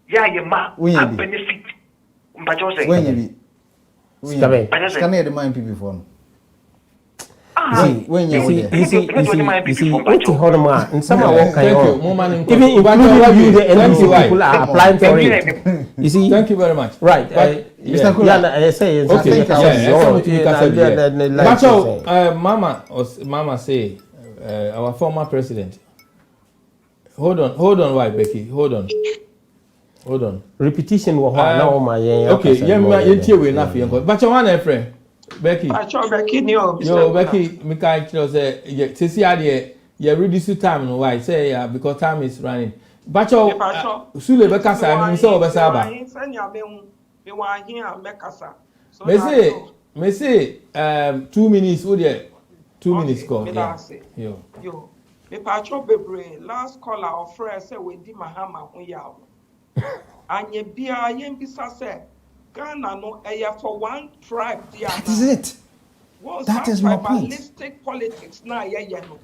Yeah, you ma. I benefit. But you say when you be. It's gonna demand people for. You see, what's the whole man? And some are walking on. Even if you the NDC people are applying for it. You see, thank you very much. Right, Mr. Kula, I say, okay, Mama say, our former president. Hold on, why, Becky? Hold on. Repetition was now my okay, but you want a friend. Becky. Becky, Mika, say, you reduce time, why? Say, because time is running. But you, Sule Bekasa, I so Besaba. Me say, 2 minutes, would you? 2 minutes go. Yo, me patcho bebre, last caller of friend say, we di Mahama, and ye be a yen bisa say. Ghana no for one tribe. That is it. That is my point. Tribalistic politics na no.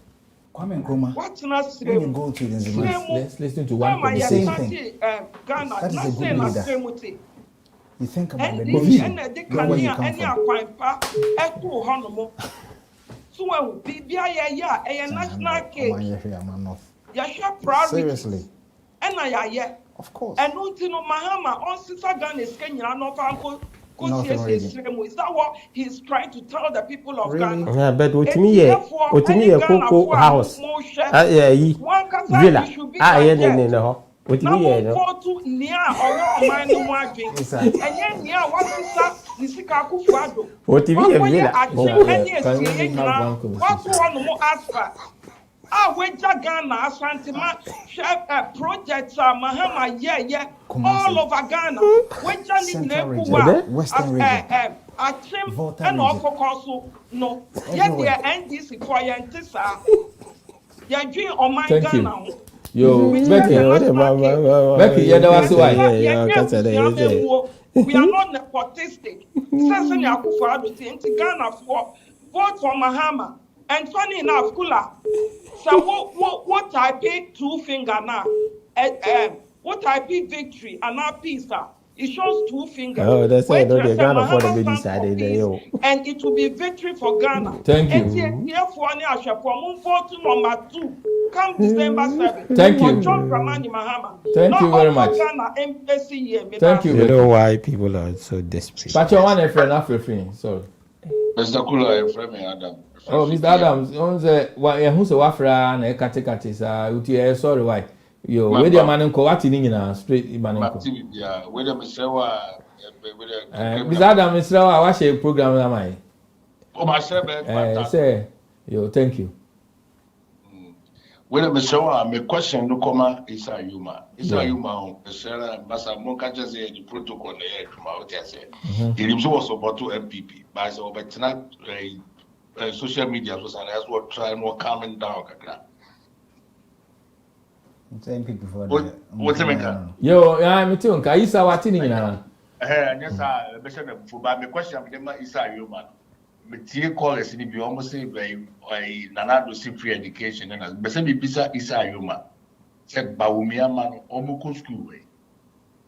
Kwame Nkrumah. What's not When you go to the Zimbabwe, let's listen to one the same thing. Ghana, That is a good leader. You think about the vision. where you come from. So, a national case. Seriously. Of course. And Mahama on Sister Ghana is Kenya, not Uncle. Is that what he's trying to tell the people of Ghana? Yeah, but with me, Coco House, Villa, with me, near or mine, no more drink. And yet, near what is Nisika Kufado. What one more aspect? When Ghana, Santima, projects Mahama, all over Ghana. When Johnny Western region. And also also no. Yet the NDC for Yantisa. You're doing on my Ghana. Yo, Becky, yeah, that was why. We are not nepotistic. Sesame Akufo-Addo into Ghana for vote for Mahama. And funny enough, Kula. So what I pick 2 finger now? What I pick victory and now peace. It shows 2 fingers. Oh, that's why the Ghana for the decided. And it will be victory for Ghana. Thank you. And here for Ashapo, vote to number 2. Come December 7th. Thank you. John Dramani Mahama. Thank you very much. Thank you. You know why people are so desperate. But you want a friend after free. Sorry. Mr. Kula, friend Adam. Oh, Mr. Adams, on the who's a wafra and a catechism. Sorry, why? Yo, where the man uncle what in a straight Ibanco. Yeah, whether Mr. Mr. Adams, I watch a program. Am I? Oh, my say, yo, thank you. Whether Mr. My question no comma is a human. Is a human, Mr. Massa Moncajas, the protocol, the air from out there. He was about 2 MPP, but it's not social media was an as well trying more calming down. Same people for what's the yo, I'm too. Kaisa, what in here? Yes, I mentioned for my question is a human. But callers in the almost say by Nanado free education and as Besemi Bisa is a human. Said Baumia man almost school way.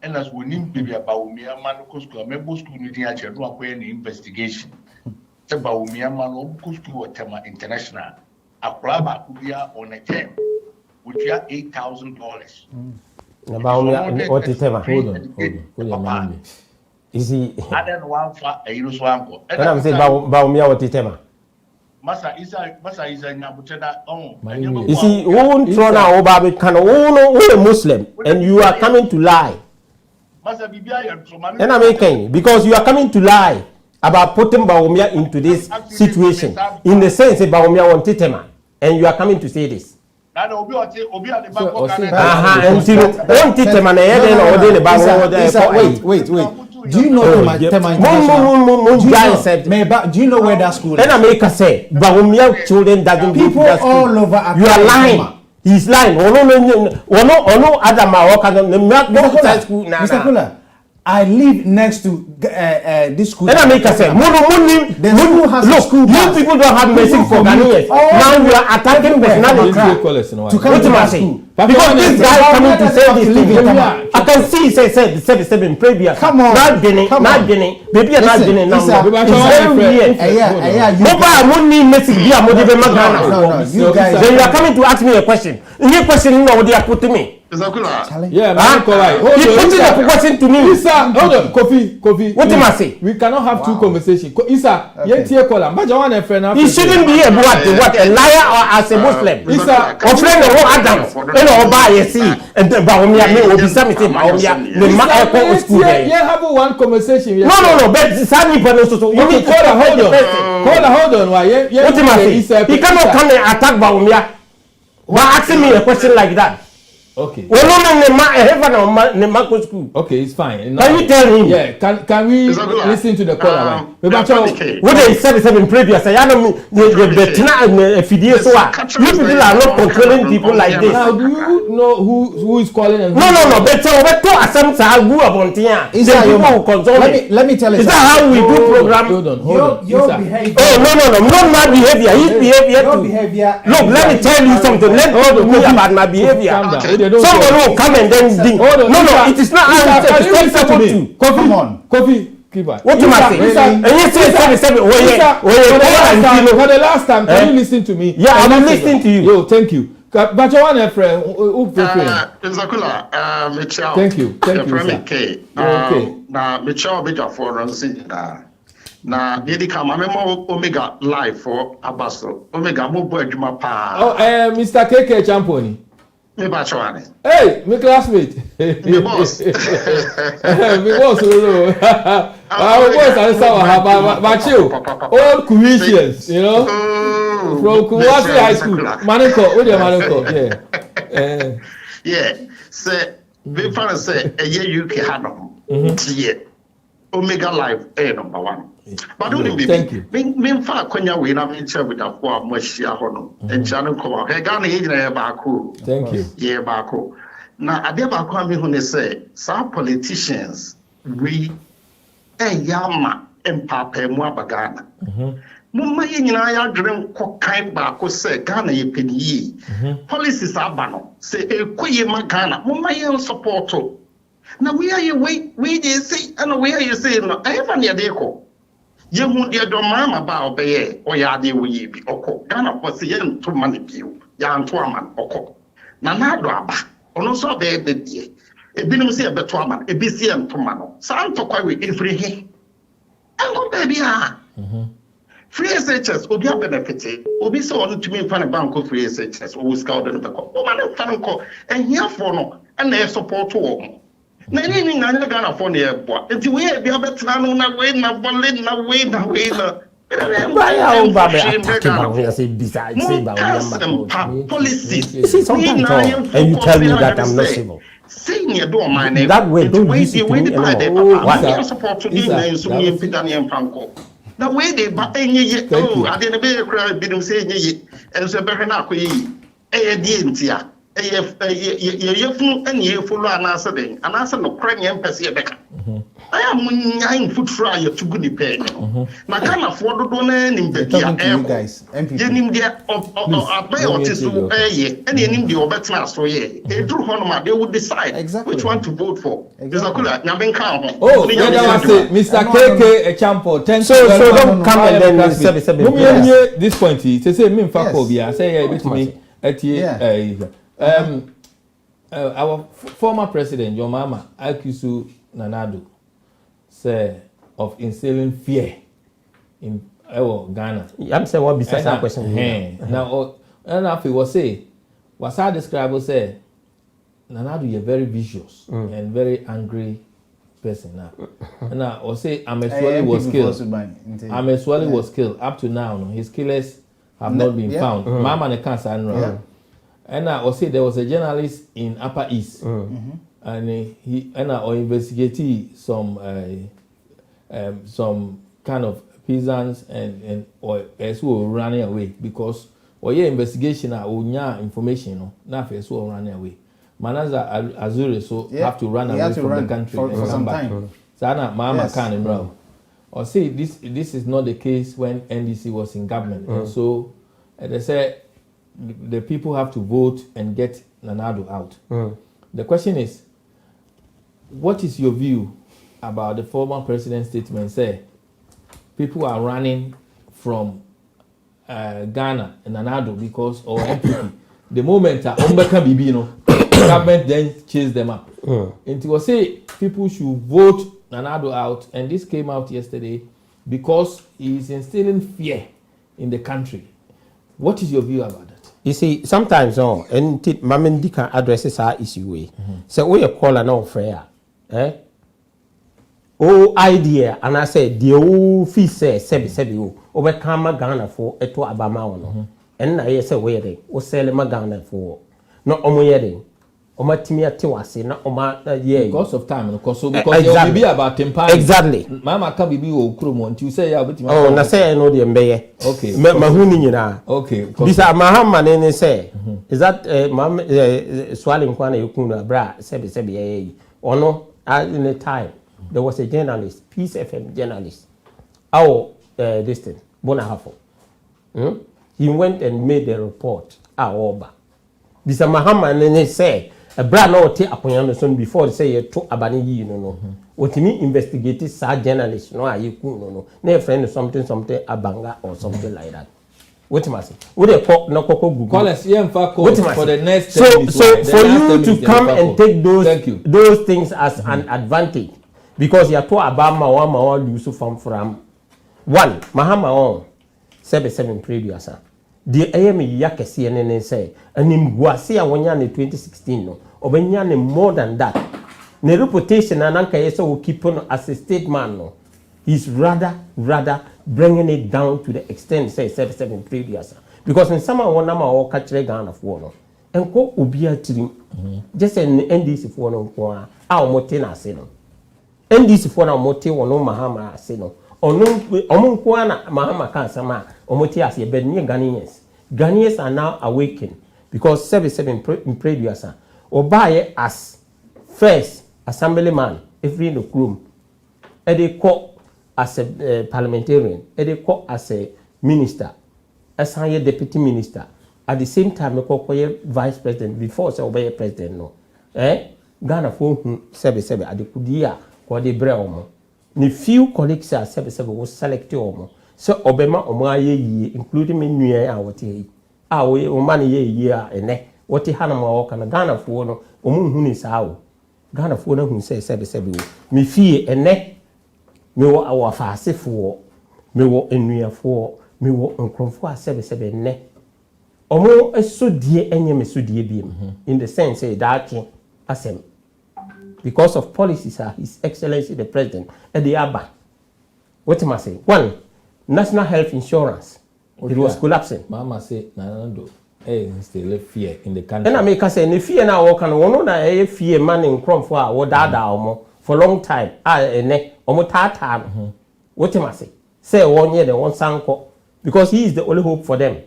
And as we need to be a Baumia man school, member school needing a general investigation. Baumia man almost school tema international. A crab could be on a term, which are $8,000. Baumia, what is tema? Hold on. Is he? I don't want for a Yunus Wanko. And I'm saying Baumia, what is tema? Massa is a Nabucheda own. You see, who won't throw now over can a Muslim and you are coming to lie. And I'm making because you are coming to lie about putting Baumia into this situation in the sense that Baumia wanted tema and you are coming to say this. Wait. Do you know Tema International? Do you know where that school is? And America say Baumia children doesn't go to that school. All over. You are lying. He's lying. No Adam school. Mr. Kula, I live next to this school. And America say, the school has a school bus. You people don't have message for Ghanaians. Now you are attacking personality. To come to my school. Because this guy coming to say this thing, I can see he said in previous. Come on. Not Guinea. Baby are not Guinea now. It's very weird. Mobile money message be a modified Ghana. No. You guys. Then you are coming to ask me a question. And your question you know what they are putting me. Yeah, man, he put the question to me. Isa, hold on, Kofi. What am I say? We cannot have two conversations. Isa, he shouldn't be a what a liar or as a Muslim. Isa, or friend of Adam. And all buy see and the Baumia will be something. Yeah, have one conversation. No, but sadly, but also you need to hold on. Why? What am I say? He cannot come and attack Baumia. Why asking me a question like that? Okay. Well, no, school. Okay, it's fine. Can you tell him? Yeah, can we listen to the caller? What they said in previous, I don't mean the video. So you people are not controlling people like this. Now, do you know who is calling? And No. Better assembly I grew up on here. Let me tell you. Is that how we do program? Hold on. Your behavior. Oh no, not my behavior. His behavior Your too. behavior. Look, let me tell you something. Let me talk to me about my behavior. Somebody will come and then ding. No, it is not how Can you listen to me? Come on. Kofi, keep on. What do you say? And you say 77. For the last time, can you listen to me? Yeah, I'm listening to you. Yo, thank you. But you want a friend? Michelle. Thank you, friend sir. Okay. Now, Michelle, big for Ronsi. Now, Didi come, I'm Omega live for Abaso. Omega, Mobo Juma Pa. Oh, Mr. KK Champoni. Hey, my classmate. My boss. My boss, our boss, I saw but you, all Croatians, you know, from Kumasi High School. Maniko, what do Maniko? Yeah. Say, we found say a year UK had yeah. Omega Live, number one. But don't be thank you. Me fa kwanya we na me chair with that for mwashia hono. Enchano ko ka Ghana yina ba ko. Thank you. Yeah ba ko. Na ade ba ko me hu ne say some politicians we yama empapa mu abagana. Mumma yina ya dwere ko kan ba ko say Ghana ye peniyi. Policies abano say ekoye ma Ghana. Mumma ye support. Na we are we dey say and we are you say no I have near dey ko. Ye hu de do mama ba obeye o ya de wo yi bi okọ Ghana for say ye nto ma ne biu ya nto ama okọ na na do aba ono so be de die ebinim say e beto ama ebi si e nto ma no sa nto kwa we efri he engo baby ah free SHS obi a benefit obi say onu tumi fa ne bank free SHS o scout de ko o ma ne fa nko ehia for no na e support wo na ni na Ghana for ne ebo enti we e bia betena no na we na bole na we na why are you attacking about me? I say besides say about policies. You see sometimes and you tell me that I'm not civil. That way don't use it to me anymore. Why support to me na so me pida ne mpanko. Na we dey ba enye oh ade ne be kra bi no say enye enso be hwe na akoyi e die ntia ye fun ene ye follow anasa den anasa no kra nye mpese ye beka I am nyan futura ye tugu ni pe na kana fo dodo na nim be dia ye nim dia abay otisu ye ene nim dia obetna so ye e duru ho no ma they would decide which one to vote for exactly na ben kan ho oh Mr. KK Echampo thank you so don't come and then say this point say me mfa ko bia say yeah betimi atie our former president, your mama, Akisu Nanado, said of instilling fear in Ghana. I'm saying what besides that question. Now, and if it was say, was I describe say, Nanado is very vicious and very angry person now. Now, or say Ameswali was killed. Ameswali was killed. Up to now, his killers have not been found. Mama and cancer. And I say there was a journalist in Upper East, and he investigated some kind of peasants and or as who were running away because investigation information now for who were running away. Manaza Azure so have to run away from the country for some time. Sana Mama can and or say this is not the case when NDC was in government, and so they say. The people have to vote and get Nanado out. The question is, what is your view about the former president's statement? Say, people are running from Ghana and Nanado because or MPP. The moment Ombeka Bibi, government then chase them up. And it was say people should vote Nanado out, and this came out yesterday because he is instilling fear in the country. What is your view about that? You see, sometimes and Mamindi can address this issue way. So we call an old fair. Oh idea, and I said the old fee says sebi overcome Ghana for a to Abama. And I say wedding, or sell Ghana for not only wedding. omatimi ate wase na yeah because of time because there be about temper exactly mama ka bibi wo kromo until you say ya beti oh na say no de mbeye okay mahuni nyina okay bisa mahama ne say is that swali nkwa na yekunu bra sebe ye ono in a time there was a journalist Peace FM journalist this thing Bonahafo he went and made a report oba bisa mahama ne say a brand no te aponya so before they say to abani yi no otimi investigate sa journalist no ayeku no na friend something abanga or something like that what am I say we dey no koko google call us here for the next so for you to come and take those things as an advantage because you to abama one lose from one mahama on 77 previous the AM yakesi ene say anim guase a wonya ne 2016 no obenya ne more than that ne reputation ananka yeso will keep on as a state man no he's rather bringing it down to the extent say 77 previous because in some one nama o kachire Ghana for no enko obia tiri just an NDC for no ko a omote na ase no NDC for na omote wono mahama ase no omunko na mahama kan sama omote ase be ne Ghanaians are now awakened because 77 in previous obaye as first assemblyman every in the room and they call as a parliamentarian and they call as a minister as a deputy minister at the same time they call vice president before say obey president no Ghana for 77 at the kudia or the breomo the few colleagues are 77 was selected omo so obema omo aye including me nua a wote we o man ye ene wote hanama wo kana Ghana fo no omo huni saawo Ghana fo na huni say sebe me fie ene me wo awafaase fo me wo enua fo me wo nkrofo a sebe ne omo esodie enye me sodie biem in the sense say that asem because of policies His Excellency the President and the aba what am I say one national health insurance it was collapsing mama say nanando still fear in the country and I make say ne fear na wo kan wono na fear man in cromfo a wo dada omo for long time ene omo tata what am I say 1 year they won sanko because he is the only hope for them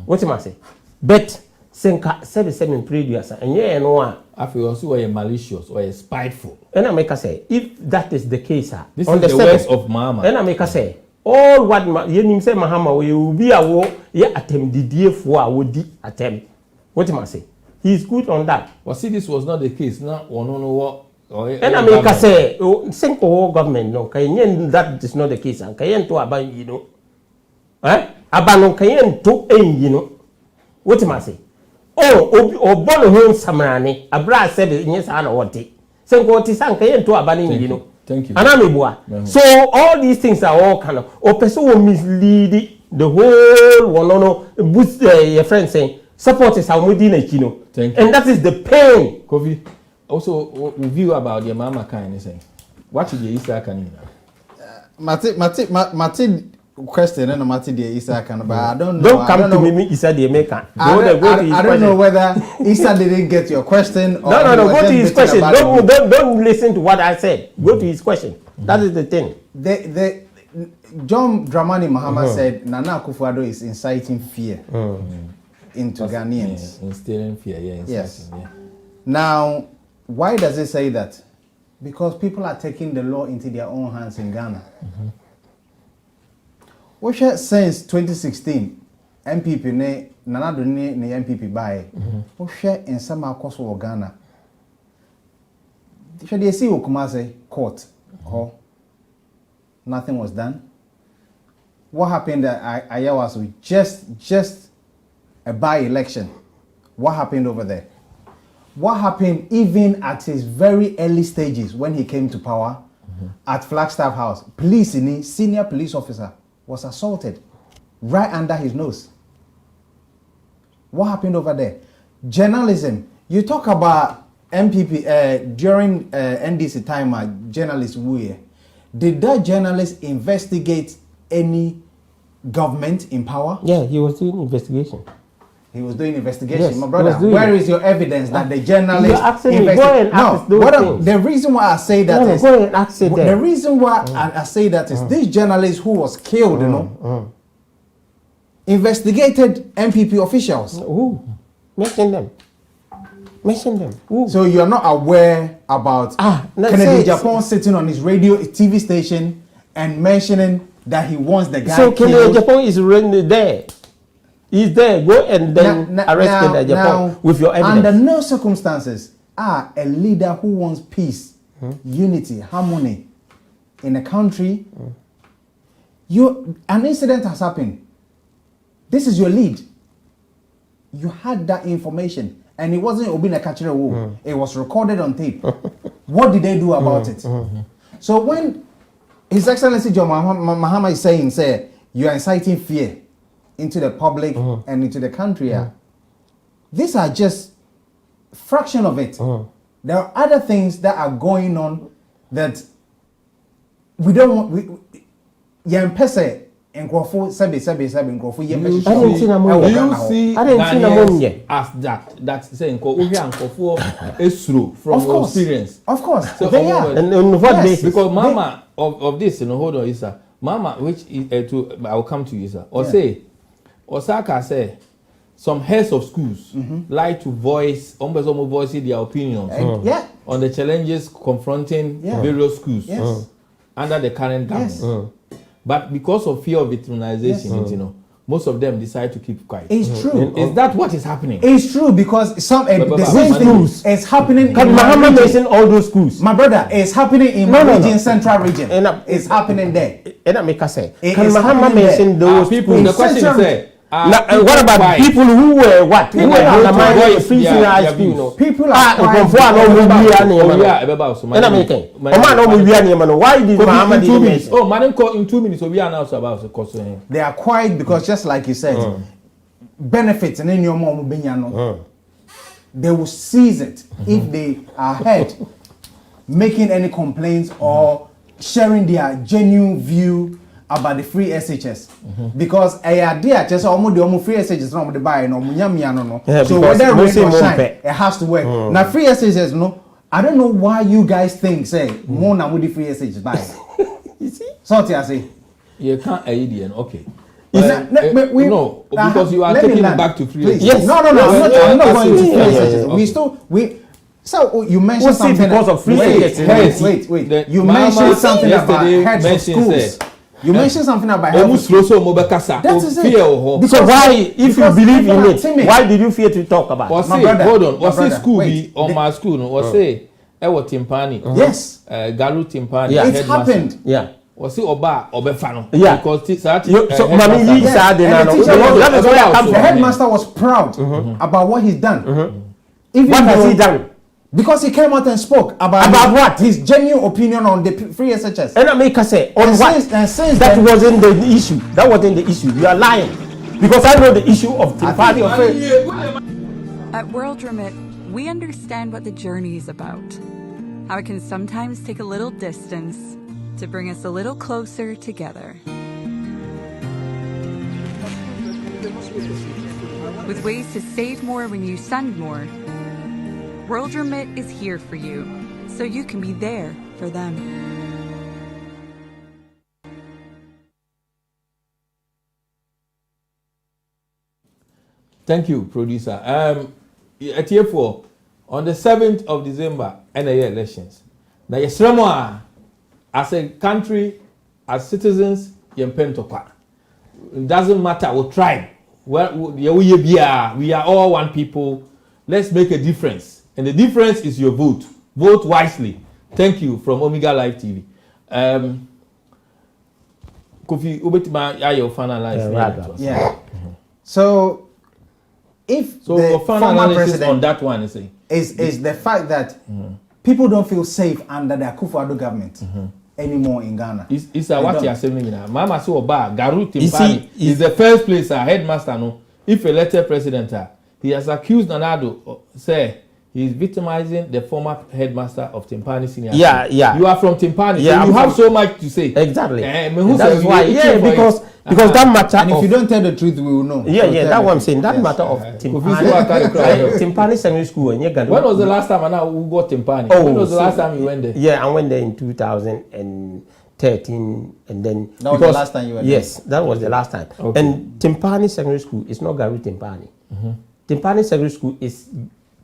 what am I say but senka 77 previous and yeah no one after also were malicious or spiteful and I make say if that is the case this is the words of mama and I make say all what you say mahama we will be a wo ye attempt didie fo a wodi attempt what am I say he is good on that but see this was not the case now one no what and I make say single government no kayen that is not the case and kayen to aban you know abanon kayen to you know what am I say bono hon samrane abra said yes ana wote single ti san kayen to aban you know thank you so all these things are all kind of person will mislead the whole one no boost your friend saying support is how we you and that is the pain Kofi also review about your mama kind of saying what did you Isa can Mati question and Mati the Isa can but I don't know come to me Isa the American I don't know whether Isa didn't get your question or no go to his question don't listen to what I said go to his question that is the thing the John Dramani Mahama said Nana Akufo-Addo is inciting fear into Ghanaians instilling fear yes now why does it say that because people are taking the law into their own hands in Ghana which since 2016 MPP ne Nana ne MPP by which in some course of Ghana should they see Kumase court nothing was done. What happened at Ayawaso? Just a by-election. What happened over there? What happened even at his very early stages when he came to power at Flagstaff House? Senior police officer was assaulted right under his nose. What happened over there? Journalism. You talk about MPP during NDC time, journalist Wuye. Did that journalist investigate any government in power? Yeah, he was doing investigation. He was doing investigation. Yes, My brother, where is your evidence that the journalist... You're asking me, go and ask those things. The reason why I say that is... Go and ask it the reason why I say that is this journalist who was killed, you know, investigated MPP officials. Mention them. Mention them. So you're not aware about Kennedy Japan sitting on his radio, TV station and mentioning that he wants the guy killed. So Kennedy Japan is really there. He's there. Go and then arrest Kennedy Japan with your evidence. Under no circumstances are a leader who wants peace, unity, harmony in a country. An incident has happened. This is your lead. You had that information, and it wasn't Obina Kachire. It was recorded on tape. What did they do about it? So when His Excellency John Mahama is saying, you are inciting fear into the public and into the country. These are just fraction of it. There are other things that are going on that we don't want. You see Ghanaians as that saying from your experience. Of course. So they are. And what basis? Because Mama of this, hold on, Isa. Mama, which is I will come to you, sir. Or say Osaka say some heads of schools like to voice almost voicing their opinions on the challenges confronting various schools under the current government. But because of fear of victimization, most of them decide to keep quiet. It's true. Is that what is happening? It's true because the same schools is happening. Can Mahama mention all those schools? My brother, it's happening in my region, Central Region. It's happening there. And I make a say. Can Mahama mention those people? The question is, what about people who were what? People are free high school. People are why did Mahama didn't mention? Oh, madam, call in 2 minutes. So we are now about the question. They are quiet because, just like you said, benefits and in your mom they will seize it if they are heard making any complaints or sharing their genuine view about the free SHS because a idea just almost the free SHS no the buy no no. So whether rain or shine, it has to work. Now free SHS no, I don't know why you guys think more than with the free SHS buy. You see? Something I say. You can't aid okay. No, because you are taking it back to free SHS. Yes. No, I'm not going to free SHS. So you mentioned something because of free SHS. Wait. You mentioned something about heads of schools. You mentioned something about health. That is it. So why, if you believe in it, why did you fear to talk about it? Hold on. Was it school on my school? Was it Ewo Timpani? Yes. Galu Timpani. Yeah. It happened. Yeah. Was it Oba Obefano? Yeah. Because so Mami said the headmaster was proud about what he's done. What has he done? Because he came out and spoke about what? His genuine opinion on the free SHS. And I make us say, on what? Since that wasn't the issue. That wasn't the issue. You are lying. Because I know the issue of the party of faith. At World Remit, we understand what the journey is about. How it can sometimes take a little distance to bring us a little closer together. With ways to save more when you send more, World Remit is here for you, so you can be there for them. Thank you, producer. At year 4, on the 7th of December, NAA elections. Now, yes, as a country, as citizens, it doesn't matter what tribe. Well, we are all one people. Let's make a difference. And the difference is your vote. Vote wisely. Thank you from Omega Live TV. Kofi, ubetima ayo finalize. Yeah. So, if the former president on that one is the fact that people don't feel safe under the Akufo-Addo government anymore in Ghana. It's what you are saying now. Mama so Oba Garu Timpani is the first place headmaster no. If elected president, he has accused Nana-Addo say he is victimizing the former headmaster of Timpani Senior. Yeah. You are from Timpani, yeah, so you have so much to say. Exactly. That's why. Yeah, because Because that matter and if you don't tell the truth, we will know. Yeah, that's what I'm saying. That matter of Timpani Secondary School in Uganda. When was the last time we got Timpani? When was the last time you went there? Yeah, I went there in 2013, and then that was the last time you went there? Yes, that was the last time. Okay. And Timpani Secondary School is not Garu Timpani. Timpani Secondary School is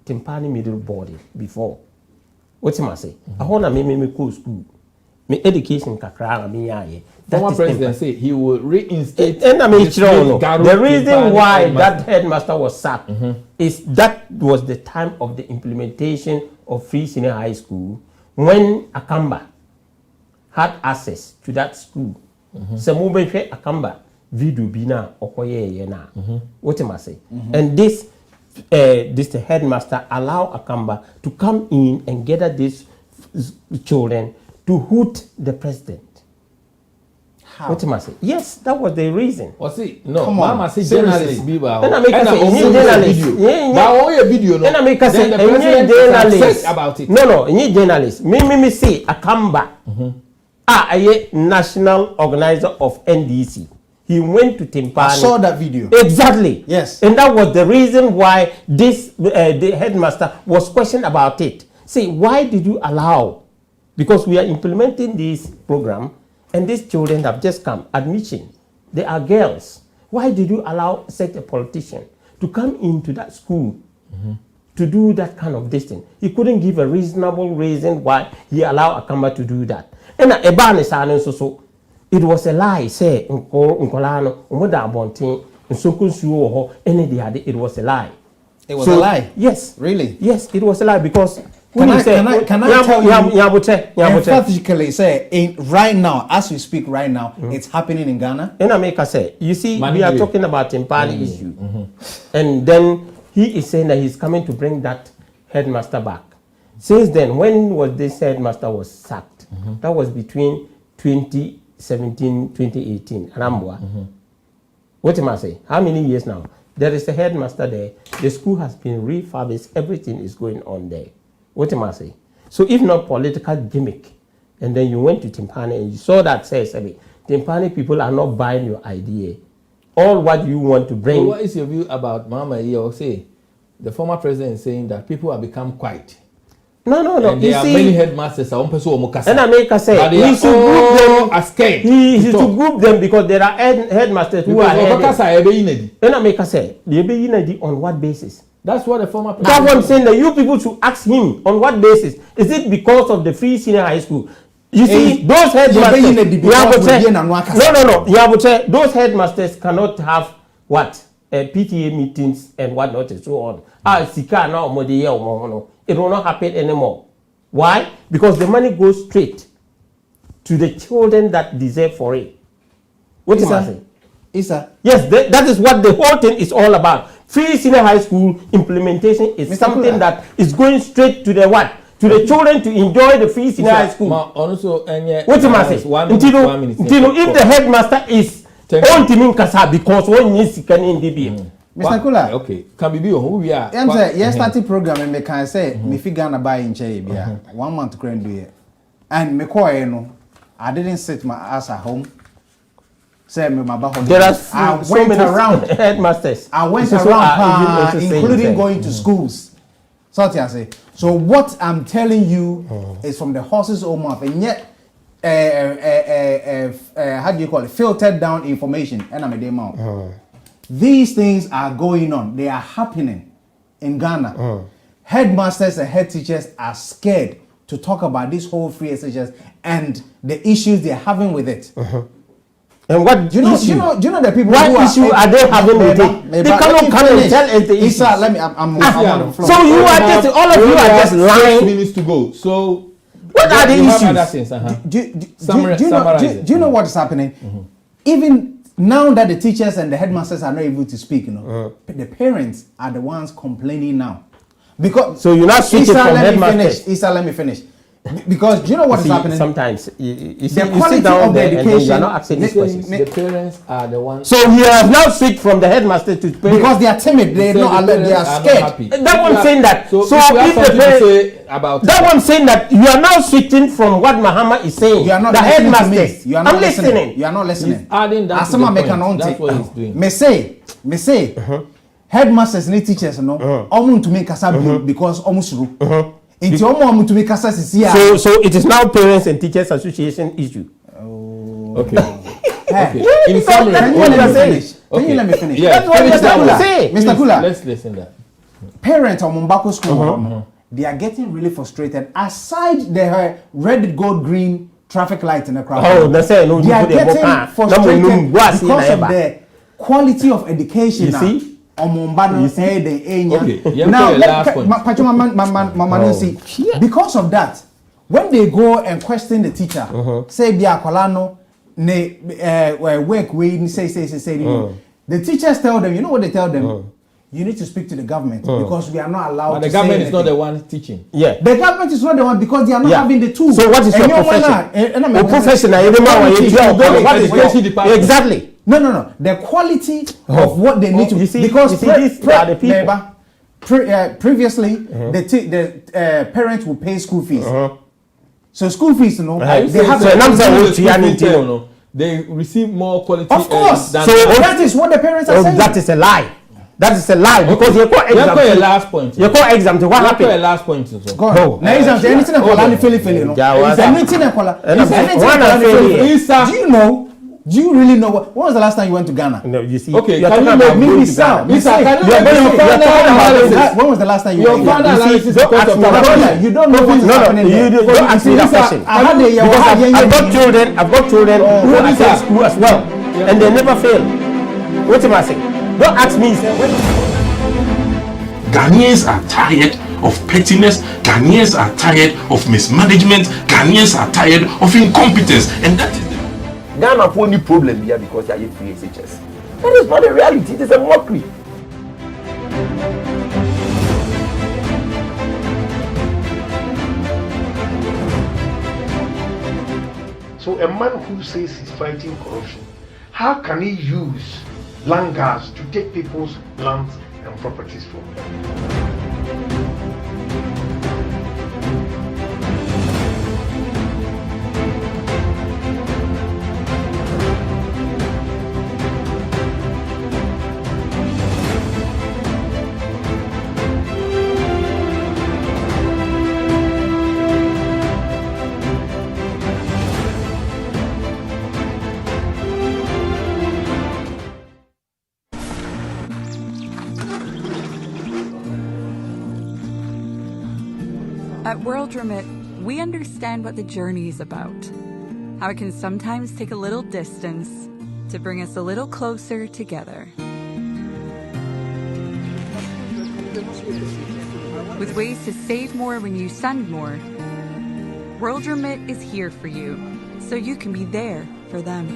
Timpani Middle Body before. What's I say? I want to make cool school. My education kakra me yaye. Former president say he will reinstate. The reason why that headmaster was sacked is that was the time of the implementation of free senior high school when Akamba had access to that school. So mobile Akamba video bina okoye na. What am I say? And this headmaster allow Akamba to come in and gather these children to hoot the president. How? What am I saying? Yes, that was the reason. Was it? No, come on. Mama say journalists. And I make a video. No. And I make a say journalist about it. No, any journalist. Me say Akamba. A national organizer of NDC. He went to Timpani. I saw that video. Exactly. Yes. And that was the reason why this the headmaster was questioned about it. See, why did you allow? Because we are implementing this program, and these children have just come, admission. They are girls. Why did you allow such a politician to come into that school to do that kind of distance? He couldn't give a reasonable reason why he allowed Akamba to do that. And so it was a lie. Say, it was a lie. It was a lie? Yes. Really? Yes, it was a lie because Can I tell you emphatically say right now, as we speak right now, it's happening in Ghana? And I make a say, you see, we are talking about Timpani issue. And then he is saying that he's coming to bring that headmaster back. Since then, when was this headmaster was sacked? That was between 2017, 2018. What am I saying? How many years now? There is a headmaster there. The school has been refurbished. Everything is going on there. What am I saying? So if not political gimmick, and then you went to Timpani and you saw that says, Timpani people are not buying your idea. All what you want to bring. So what is your view about Mama Iyo? Say the former president is saying that people have become quiet. No. And there are many headmasters. And I make a say, we should group them as scared. He should group them because there are headmasters who are headed. And I make a say, on what basis? That's what the former president. That's what I'm saying. That you people should ask him on what basis. Is it because of the free senior high school? You see, those headmasters. No. Those headmasters cannot have what PTA meetings and whatnot and so on. It will not happen anymore. Why? Because the money goes straight to the children that deserve for it. What am I saying? Isa. Yes, that is what the whole thing is all about. Free senior high school implementation is something that is going straight to the what? To the children to enjoy the free senior high school. Also, what am I saying? If the headmaster is on Timin Kasa because one is can in DB. Mr. Kula. Okay. Can be who we are. I'm saying, yes, starting program and me can say, me figure na buy in Chay, 1 month grand do it. And me call I didn't sit my ass at home. Say me my back. There are so many around headmasters. I went around, including going to schools. So I say. So what I'm telling you is from the horse's own mouth, and yet, how do you call it? Filtered down information. And I'm a demo. These things are going on. They are happening in Ghana. Headmasters and head teachers are scared to talk about this whole free SHS and the issues they're having with it. And what do you know the people what who issue are they having with it? They cannot come and tell us the issue. Let me. I'm on the floor. So you are just all of you are just lying. 6 minutes to go. So what are the issues? Do you know what is happening? Even now that the teachers and the headmasters are not able to speak, the parents are the ones complaining now. Because so you're not switching from headmasters. Let me finish. Because do you know what is happening? Sometimes you the quality sit down of the there and then education. you are not asking these questions. The parents are the ones. So he has now switched from the headmaster to parents because they are timid. They not alert. They are scared. That one saying that. So if the parents about that one saying that you are now switching from what Muhammad is saying. You are not the listening to headmasters. me. You are not I'm listening. listening. You are not listening. He's adding that As to the make point. an That's what he's doing. Me say. Headmasters and teachers no. To make kasa because omusuru. Into omo to make kasa sisi. So it is now parents and teachers association issue. Okay. Okay. In summary, Can you let me finish? Yeah. That's what Mr. Kula. Let's listen to that. Parents on Mumbako school, they are getting really frustrated. Aside the red, gold, green traffic light in the crowd, they are getting frustrated because of the quality of education. You see? Now, because of that, when they go and question the teacher, say Biakolano, work we say, the teachers tell them, you know what they tell them? You need to speak to the government because we are not allowed. But to the government say is not the one teaching. Yeah, the government is not the one because they are not having the tools. So what is your profession? Exactly. No. The quality of what they need to. You see, because these are the people. Previously, the parents will pay school fees. So school fees, you know, they receive more quality. Of course. Than that is what the parents are saying. That is a lie. That is a lie because you got exam. You last point. You got exam to what happened? You last point. Go on. Now exam. Anything for land fail. No. Do you really know when was the last time you went to Ghana? No, you see. Okay, can you make me sound? When was the last time you went to Ghana? You don't know what's happening there. You don't ask me that question. I've got children who attend school as well, and they never fail. What am I saying? Don't ask me. Ghanaians are tired of pettiness. Ghanaians are tired of mismanagement. Ghanaians are tired of incompetence, and that is Ghana have only problem here because they are free SHS. That is not a reality. It is a mockery. So a man who says he's fighting corruption, how can he use langars to take people's lands and properties from them? At World Remit, we understand what the journey is about, how it can sometimes take a little distance to bring us a little closer together. With ways to save more when you send more, World Remit is here for you, so you can be there for them.